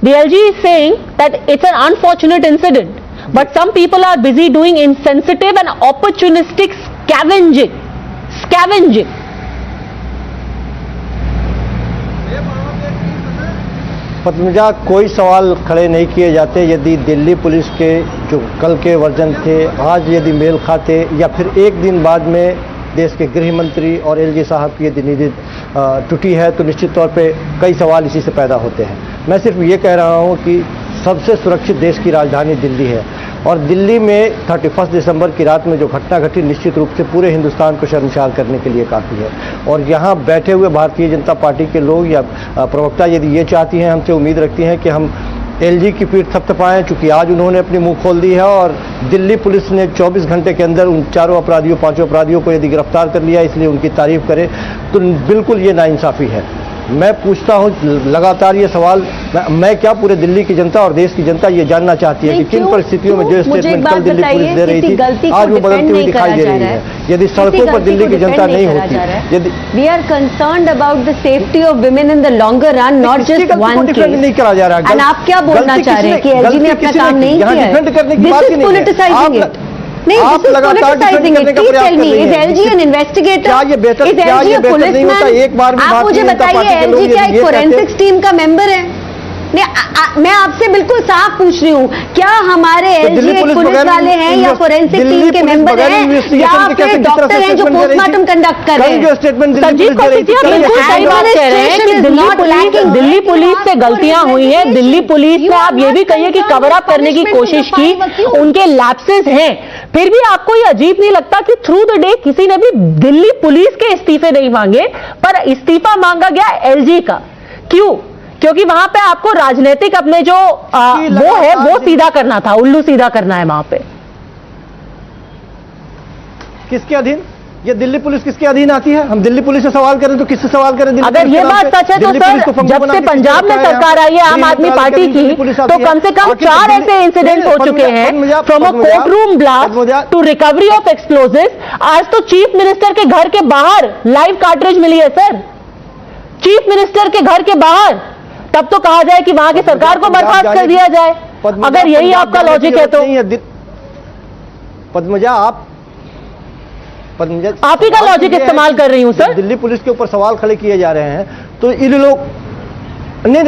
the LG is saying that it's an unfortunate incident, but some people are busy doing insensitive and opportunistic scavenging. Padmaja, कोई सवाल खड़े नहीं किए जाते यदि Delhi police के जो कल के वर्जन थे आज यदि मेल खाते, या फिर एक दिन बाद में देश के गृह मंत्री और एलजी साहब की यदि नीति टूटी है तो निश्चित तौर पे कई सवाल इसी से पैदा होते हैं। मैं सिर्फ ये कह रहा हूँ कि सबसे सुरक्षित देश की राजधानी दिल्ली है, और दिल्ली में 31 दिसंबर की रात में जो घटना घटी निश्चित रूप से पूरे हिंदुस्तान को शर्मसार करने के लिए काफ़ी है। और यहाँ बैठे हुए भारतीय जनता पार्टी के लोग या प्रवक्ता यदि ये चाहती हैं, हमसे उम्मीद रखती हैं कि हम एलजी की पीठ थपथपाएं, चूंकि आज उन्होंने अपनी मुंह खोल दी है और दिल्ली पुलिस ने 24 घंटे के अंदर उन 5 अपराधियों को यदि गिरफ्तार कर लिया, इसलिए उनकी तारीफ करें तो बिल्कुल ये नाइंसाफ़ी है। मैं पूछता हूं लगातार ये सवाल, मैं क्या पूरे दिल्ली की जनता और देश की जनता ये जानना चाहती है कि किन परिस्थितियों में जो स्टेटमेंट कल दिल्ली पुलिस दे रही थी आज वो बदलती हुई दिखाई दे रही है। यदि सड़कों पर दिल्ली की जनता नहीं होती, यदि we are concerned about the safety of women in the longer run, not just one case, नहीं करा जा रहा है। एंड आप क्या बोलना चाह रहे हैं कि एलजी ने अपना काम नहीं किया है? This is politicising it. नहीं, आप लगातार डिफेंड करने का प्रयास कर रही हैं। Is LG an investigator? क्या ये बेहतर नहीं होता? एक बार में आप मुझे बताइए, LG क्या एक फोरेंसिक्स टीम का मेंबर है? नहीं, मैं आपसे बिल्कुल साफ पूछ रही हूँ, क्या हमारे एलजी पुलिस वाले हैं या फोरेंसिक टीम के मेंबर हैं या फिर डॉक्टर हैं जो पोस्टमार्टम कंडक्ट कर रहे हैं? संजीव कौशिक जी, बिल्कुल सही बात कह रहे हैं कि दिल्ली पुलिस से गलतियां हुई हैं। दिल्ली पुलिस को आप ये भी कहिए कि कवर अप करने की कोशिश की, उनके लैप्सेस हैं, फिर भी आपको ये अजीब नहीं लगता कि थ्रू द डे किसी ने भी दिल्ली पुलिस के इस्तीफे नहीं मांगे, पर इस्तीफा मांगा गया एलजी का? क्यों? क्योंकि वहां पे आपको राजनीतिक अपने जो वो है वो सीधा करना था, उल्लू सीधा करना है वहां पे। किसके अधीन? ये दिल्ली पुलिस किसके अधीन आती है? हम दिल्ली पुलिस से सवाल करें तो किससे सवाल करें? अगर ये बात सच है तो सर, जब से पंजाब में सरकार आई है आम आदमी पार्टी की, तो कम से कम 4 ऐसे इंसिडेंट हो चुके हैं, from a court room blast to recovery of explosive. आज तो चीफ मिनिस्टर के घर के बाहर लाइव कार्ट्रिज मिली है सर, चीफ मिनिस्टर के घर के बाहर। तब तो कहा जाए कि वहां की सरकार को बर्खास्त कर दिया जाए, अगर यही आपका लॉजिक है तो। पद्मजा, आप ही का लॉजिक इस्तेमाल कर रही हूं सर। दिल्ली पुलिस के ऊपर सवाल खड़े किए जा रहे हैं तो इन लोग नहीं,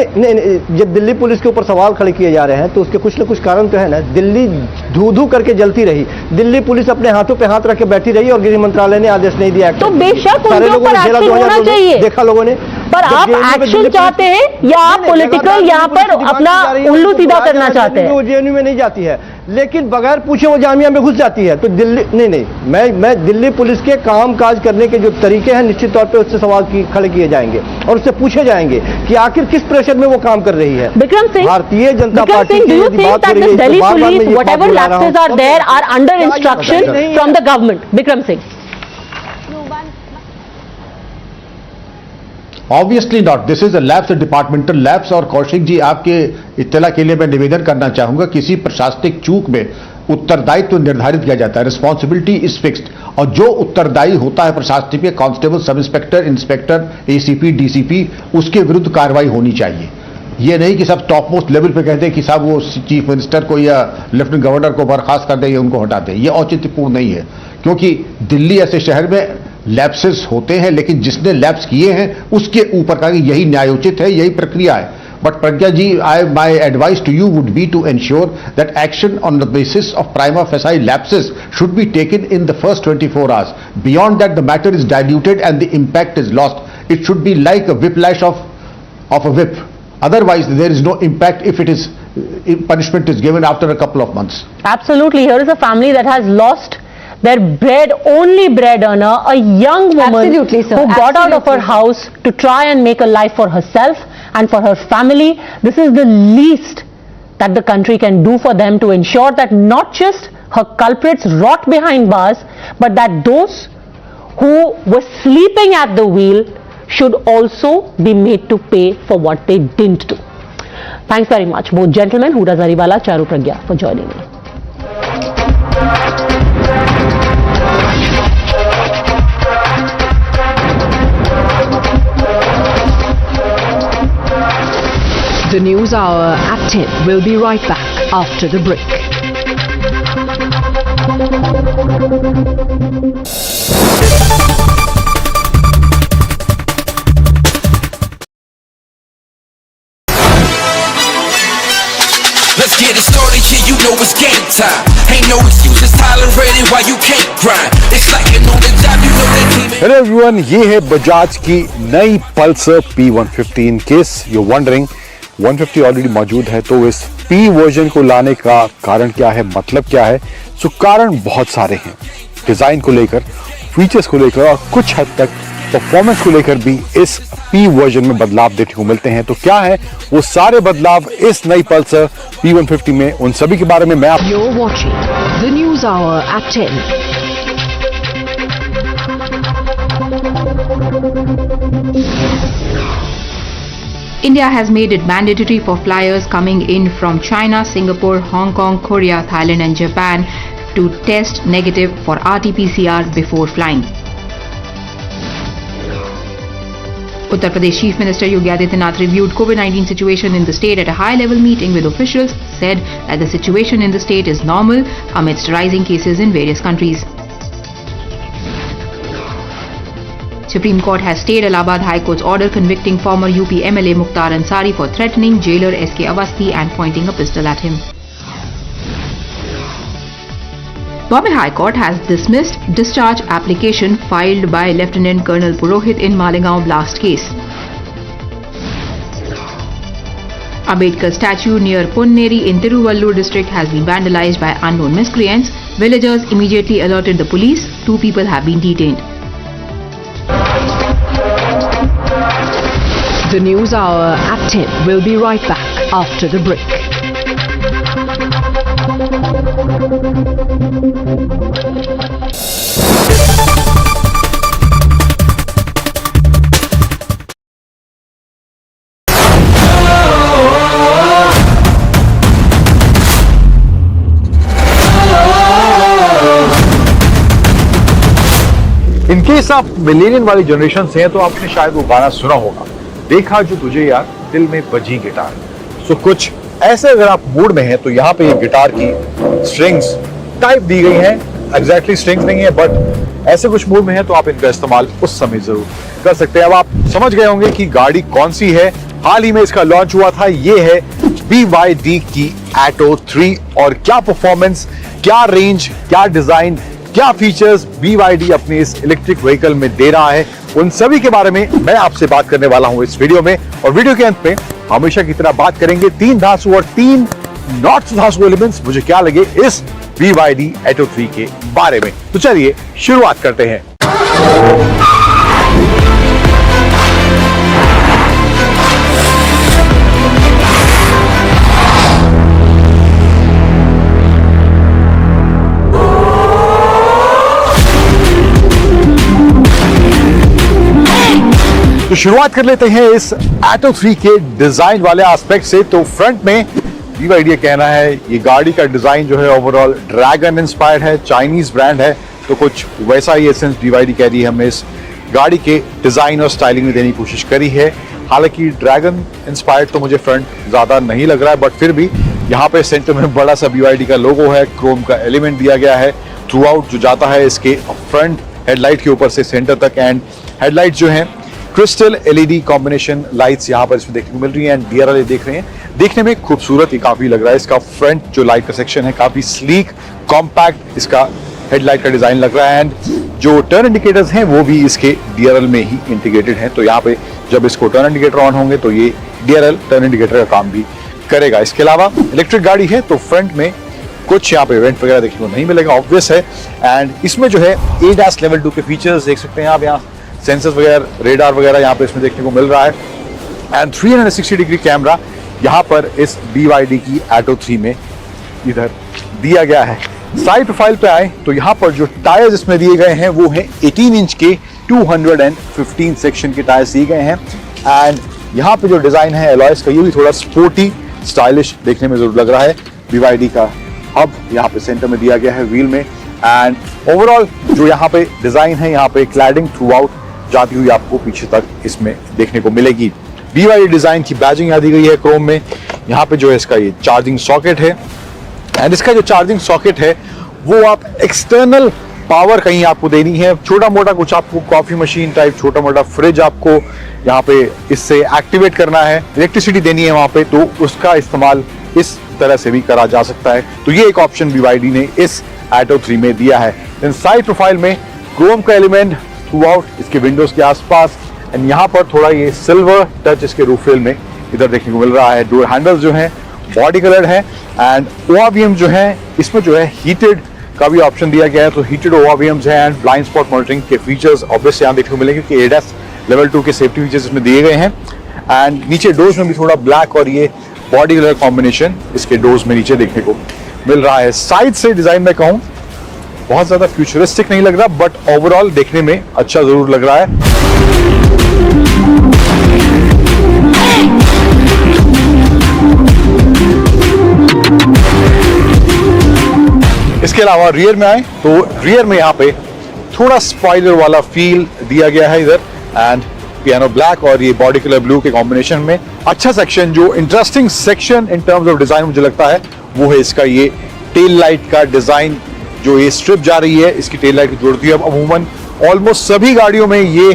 जब दिल्ली पुलिस के ऊपर सवाल खड़े किए जा रहे हैं तो उसके कुछ न कुछ कारण तो है ना। दिल्ली धू करके जलती रही, दिल्ली पुलिस अपने हाथों पे हाथ रख के बैठी रही और गृह मंत्रालय ने आदेश नहीं दिया। तो बेशक उनके ऊपर एक्शन होना चाहिए, देखा लोगों ने। पर आप एक्शन चाहते हैं या आप पॉलिटिकल यहाँ पर अपना उल्लू सीधा करना चाहते हैं? वो जेएनयू में नहीं जाती है, लेकिन बगैर पूछे वो जामिया में घुस जाती है। तो दिल्ली नहीं, मैं दिल्ली पुलिस के काम काज करने के जो तरीके हैं निश्चित तौर पे उससे सवाल खड़े किए जाएंगे और उससे पूछे जाएंगे कि आखिर किस प्रेशर में वो काम कर रही है। विक्रम सिंह, भारतीय जनता पार्टी की बात हो रही है, Delhi police whatever lapses are there are under instruction from the government. Vikram Singh, obviously not, this is a lapse, departmental lapse. और कौशिक जी, आपके इत्तला के लिए मैं निवेदन करना चाहूंगा, किसी प्रशासनिक चूक में उत्तरदायित्व निर्धारित किया जाता है, रिस्पॉन्सिबिलिटी इज फिक्स्ड, और जो उत्तरदायी होता है प्रशासनिक में, constable, sub inspector, inspector, ACP, DCP, उसके विरुद्ध कार्रवाई होनी चाहिए। ये नहीं कि सब टॉप मोस्ट लेवल पे कहते हैं कि साहब वो चीफ मिनिस्टर को या लेफ्टिनेंट गवर्नर को बर्खास्त कर दे या उनको हटा दे। ये औचित्यपूर्ण नहीं है, क्योंकि दिल्ली ऐसे शहर में लैप्सेस होते हैं, लेकिन जिसने लैप्स किए हैं उसके ऊपर का यही न्यायोचित है, यही प्रक्रिया है। But Pragya ji, my advice to you would be to ensure that action on the basis of prima facie lapses should be taken in the first 24 hours. Beyond that, the matter is diluted and the impact is lost. It should be like a whiplash of a whip. Otherwise, there is no impact if it is punishment is given after a couple of months. Absolutely. Here is a family that has lost their only bread earner, a young woman Absolutely, sir. who got out of her Absolutely. house to try and make a life for herself and for her family. This is the least that the country can do for them to ensure that not just her culprits rot behind bars, but that those who were sleeping at the wheel should also be made to pay for what they didn't do. Thanks very much, both gentlemen, Huda Zariwala, Charu Pragya, for joining me. The News Hour at 10 will be right back after the break. Let's get it started, yeah, you know it's game time. Ain't no excuses tolerated while you can't grind. It's like you're on the job, you know that team. Hello everyone, ये है बजाज की नई Pulsar P150. In case you wondering 150 already मौजूद है, तो इस P version को लाने का कारण क्या है, मतलब क्या है? सो कारण बहुत सारे हैं, डिजाइन को लेकर, फीचर्स को लेकर और कुछ हद तक परफॉर्मेंस को लेकर भी इस P वर्जन में बदलाव देखने को मिलते हैं. तो क्या है वो सारे बदलाव इस नई पल्सर P150 में, उन सभी के बारे में मैं आप You're watching the News Hour at 10. India has made it mandatory for flyers coming in from China, Singapore, Hong Kong, Korea, Thailand and Japan to test negative for RT-PCR before flying. Uttar Pradesh Chief Minister Yogi Adityanath reviewed COVID-19 situation in the state at a high-level meeting with officials, said that the situation in the state is normal amidst rising cases in various countries. Supreme Court has stayed Allahabad High Court's order convicting former UP MLA Mukhtar Ansari for threatening jailer SK Awasthi and pointing a pistol at him. Bombay High Court has dismissed discharge application filed by Lieutenant Colonel Purohit in Malegaon blast case. Ambedkar statue near Ponneri in Tiruvallur district has been vandalized by unknown miscreants. Villagers immediately alerted the police. 2 people have been detained. The News Hour at 10 will be right back after the break. In case आप मिलेनियन वाली generation से हैं तो आपने शायद वो गाना सुना होगा, देखा जो तुझे यार दिल में बजी गिटार. सो कुछ ऐसे अगर आप मूड में हैं तो यहाँ पे ये गिटार की स्ट्रिंग्स टाइप दी गई हैं. एग्जैक्टली स्ट्रिंग्स नहीं है, बट ऐसे कुछ मूड में है तो आप इनका इस्तेमाल उस समय जरूर कर सकते हैं. अब आप समझ गए होंगे कि गाड़ी कौन सी है. हाल ही में इसका लॉन्च हुआ था. ये है BYD की Atto 3 और क्या परफॉर्मेंस, क्या रेंज, क्या डिजाइन, क्या फीचर्स BYD अपने इस इलेक्ट्रिक व्हीकल में दे रहा है, उन सभी के बारे में मैं आपसे बात करने वाला हूं इस वीडियो में. और वीडियो के अंत में हमेशा की तरह बात करेंगे 3 धांसू और 3 नॉट सो धांसू एलिमेंट्स मुझे क्या लगे इस BYD Atto 3 के बारे में. तो चलिए शुरुआत करते हैं. तो शुरुआत कर लेते हैं इस Atto 3 के डिजाइन वाले एस्पेक्ट से. तो फ्रंट में BYD का कहना है ये गाड़ी का डिजाइन जो है ओवरऑल ड्रैगन इंस्पायर्ड है, चाइनीज ब्रांड है, तो कुछ वैसा ही एसेंस BYD कह रही है हमने इस गाड़ी के डिजाइन और स्टाइलिंग में देने की कोशिश करी है. हालांकि ड्रैगन इंस्पायर्ड तो मुझे फ्रंट ज्यादा नहीं लग रहा है, बट फिर भी यहाँ पे सेंटर में बड़ा सा BYD का लोगो है, क्रोम का एलिमेंट दिया गया है थ्रू आउट जो जाता है इसके फ्रंट हेडलाइट के ऊपर से सेंटर तक. एंड हेडलाइट जो है क्रिस्टल LED कॉम्बिनेशन लाइट्स यहाँ पर इसमें देखने को मिल रही है. एंड DRL देख रहे हैं, देखने में खूबसूरत ही काफी लग रहा है. इसका फ्रंट जो लाइट का सेक्शन है काफी स्लीक कॉम्पैक्ट इसका हेडलाइट का डिजाइन लग रहा है. एंड जो टर्न इंडिकेटर्स हैं वो भी इसके DRL में ही इंटीग्रेटेड हैं. तो यहाँ पे जब इसको टर्न इंडिकेटर ऑन होंगे तो ये DRL टर्न इंडिकेटर का काम भी करेगा. इसके अलावा इलेक्ट्रिक गाड़ी है तो फ्रंट में कुछ यहाँ पे इवेंट वगैरह देखने को नहीं मिलेगा, ऑब्वियस है। एंड इसमें जो है ADAS लेवल 2 के फीचर्स देख सकते हैं आप, यहाँ सेंसर्स वगैरह, रेडार वगैरह यहाँ पे इसमें देखने को मिल रहा है। एंड 360 डिग्री कैमरा यहाँ पर इस BYD की Atto 3 में इधर दिया गया है। साइड प्रोफाइल पे आए तो यहाँ पर जो टायर्स इसमें दिए गए हैं वो हैं 18 इंच के 215 सेक्शन के टायर्स दिए गए हैं। एंड यहाँ पे जो डिजाइन है एलॉयस का, ये भी थोड़ा स्पोर्टी स्टाइलिश देखने में जरूर लग रहा है। BYD का हब यहाँ पे सेंटर में दिया गया है व्हील में। एंड ओवरऑल जो यहाँ पे डिजाइन है, यहाँ पे क्लैडिंग थ्रू आउट जाती हुई आपको पीछे तक इसमें देखने को मिलेगी। BYD डिजाइन की बैजिंग यहाँ दी गई है क्रोम में। यहाँ पे जो है इसका ये चार्जिंग सॉकेट है। एंड इसका जो चार्जिंग सॉकेट है वो आप एक्सटर्नल पावर कहीं आपको देनी है, छोटा मोटा कुछ आपको कॉफी मशीन टाइप, छोटा मोटा फ्रिज आपको यहाँ पे इससे एक्टिवेट करना है, इलेक्ट्रिसिटी देनी है वहां पे, तो उसका इस्तेमाल इस तरह से भी करा जा सकता है। तो ये एक ऑप्शन BYD ने इस Atto 3 में दिया है। इन साइड प्रोफाइल में क्रोम का एलिमेंट थ्रू आउट इसके विंडोज के आसपास। एंड यहाँ पर थोड़ा ये सिल्वर टच इसके रूफ रेल में इधर देखने को मिल रहा है। डोर हैंडल्स जो हैं बॉडी कलर्ड है। एंड ORVM जो है इसमें जो है हीटेड का भी ऑप्शन दिया गया है, तो हीटेड ORVMs है। एंड ब्लाइंड स्पॉट मॉनिटरिंग के फीचर्स ऑब्वियसली यहाँ देखने को मिलेंगे क्योंकि ADAS लेवल 2 के सेफ्टी फीचर्स इसमें दिए गए हैं। एंड नीचे डोर्स में भी थोड़ा ब्लैक और ये बॉडी कलर कॉम्बिनेशन इसके डोर्स में नीचे देखने को मिल रहा है। साइड से डिजाइन में कहूँ बहुत ज्यादा फ्यूचरिस्टिक नहीं लग रहा, बट ओवरऑल देखने में अच्छा जरूर लग रहा है। इसके अलावा रियर में आए तो रियर में यहाँ पे थोड़ा स्पॉइलर वाला फील दिया गया है इधर। एंड पियानो ब्लैक और ये बॉडी कलर ब्लू के कॉम्बिनेशन में अच्छा सेक्शन, जो interesting section in terms of design मुझे लगता है वो है इसका ये टेल लाइट का डिजाइन। जो ये स्ट्रिप जा रही है इसकी टेल लाइट की जोड़ती है। अब अमूमन ऑलमोस्ट सभी गाड़ियों में ये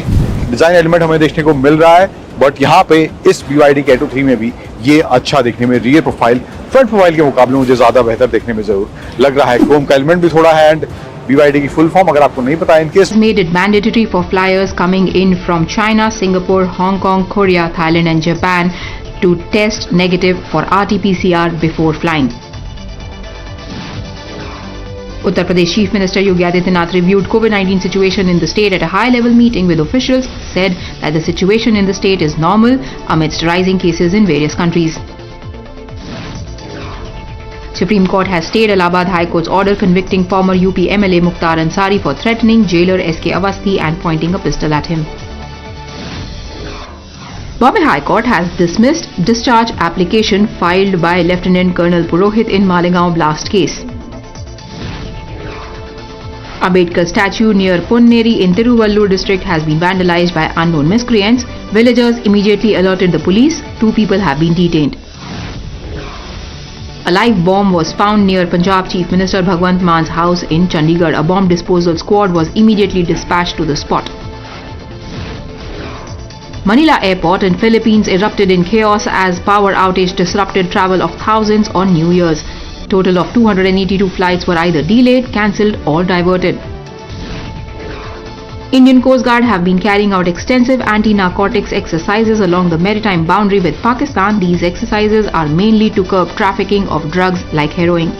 डिजाइन एलिमेंट हमें देखने को मिल रहा है, बट यहाँ पे इस BYD के Atto 3 में भी ये अच्छा देखने में रियर प्रोफाइल फ्रंट प्रोफाइल के मुकाबले मुझे ज्यादा बेहतर देखने में जरूर लग रहा है। क्रोम का एलिमेंट भी थोड़ा है। एंड BYD की फुल फॉर्म अगर आपको नहीं पता है, in case made it mandatory for flyers coming in from China, Singapore, Hong Kong, Korea, Thailand and Japan to test negative for RT-PCR before flying. Uttar Pradesh Chief Minister Yogi Adityanath reviewed COVID-19 situation in the state at a high-level meeting with officials, said that the situation in the state is normal amidst rising cases in various countries. Supreme Court has stayed Allahabad High Court's order convicting former UP MLA Mukhtar Ansari for threatening jailer SK Awasthi and pointing a pistol at him. Bombay High Court has dismissed discharge application filed by Lieutenant Colonel Purohit in Malegaon blast case. Ambedkar statue near Ponneri in Tiruvallur district has been vandalized by unknown miscreants. Villagers immediately alerted the police. 2 people have been detained. A live bomb was found near Punjab Chief Minister Bhagwant Man's house in Chandigarh. A bomb disposal squad was immediately dispatched to the spot. Manila Airport in Philippines erupted in chaos as power outage disrupted travel of thousands on New Year's. Total of 282 flights were either delayed, cancelled or diverted. Indian Coast Guard have been carrying out extensive anti-narcotics exercises along the maritime boundary with Pakistan. These exercises are mainly to curb trafficking of drugs like heroin.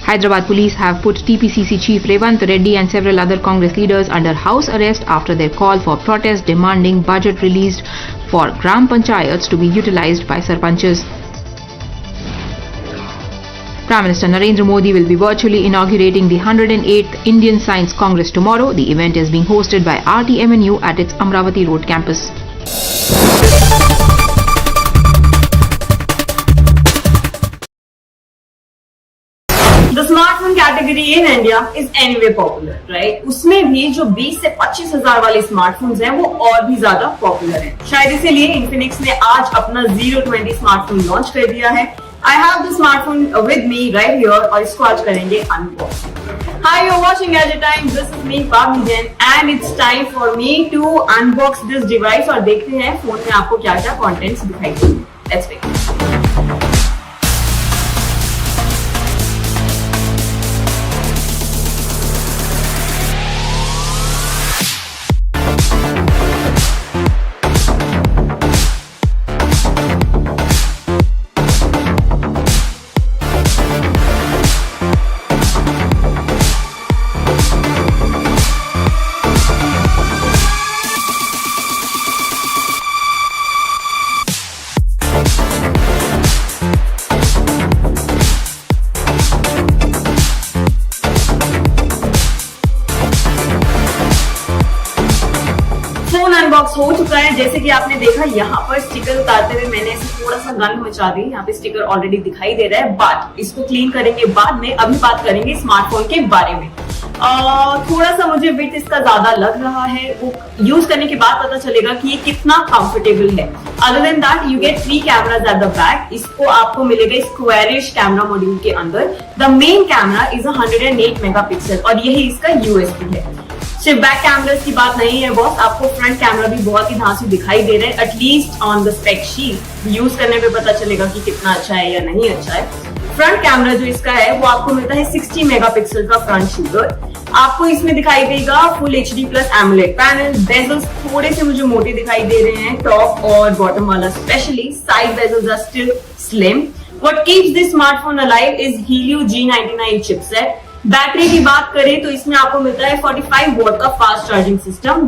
Hyderabad police have put TPCC chief Revant Reddy and several other Congress leaders under house arrest after their call for protest demanding budget released for Gram Panchayats to be utilized by Sarpanchs. Prime Minister Narendra Modi will be virtually inaugurating the 108th Indian Science Congress tomorrow. The event is being hosted by RTMNU at its Amravati Road campus. The smartphone category in India is anyway popular, right? उसमें भी जो 20 से 25 हजार वाले smartphones हैं वो और भी ज्यादा पॉपुलर हैं। शायद इसीलिए इन्फिनिक्स ने आज अपना 020 स्मार्टफोन लॉन्च कर दिया है। I have the smartphone with me right here और इसको आज करेंगे unbox. Hi, you're watching Gadget Time. This is me, Padmaja, and it's time for me to unbox this device और देखते हैं फोन में आपको क्या-क्या contents दिखाई देंगे। Let's begin. जैसे कि आपने देखा यहाँ पर स्टिकर उतारते हुए मैंने ऐसे थोड़ा सा गंद मचा दी। यहाँ पे स्टिकर ऑलरेडी दिखाई दे रहा है, बट इसको क्लीन करेंगे बाद में। अभी बात करेंगे स्मार्टफोन के बारे में। थोड़ा सा मुझे विड्थ इसका ज्यादा लग रहा है, वो यूज करने के बाद पता चलेगा कि ये कितना कंफर्टेबल है। Other than that you get 3 cameras at the back. इसको आपको मिलेगा स्क्वायरिश कैमरा मॉड्यूल के अंदर। The main camera is 108 megapixel और यही इसका यूएसपी है। सिर्फ बैक कैमरास की बात नहीं है बॉस, आपको फ्रंट कैमरा भी बहुत ही धांसू दिखाई दे रहा है। At least on the spec sheet use करने पे पता चलेगा कि कितना अच्छा है या नहीं अच्छा है। फ्रंट कैमरा जो इसका है वो आपको मिलता है 60 मेगापिक्सल का फ्रंट शूटर। आपको इसमें दिखाई देगा full HD plus AMOLED panel. Bezels थोड़े से मुझे मोटे दिखाई दे रहे हैं, टॉप और बॉटम वाला specially. Side bezels are still slim. What keeps this smartphone alive is Helio G99 chipset. Battery की बात करें तो इसमें आपको मिलता है 45 वॉट का फास्ट चार्जिंग सिस्टम।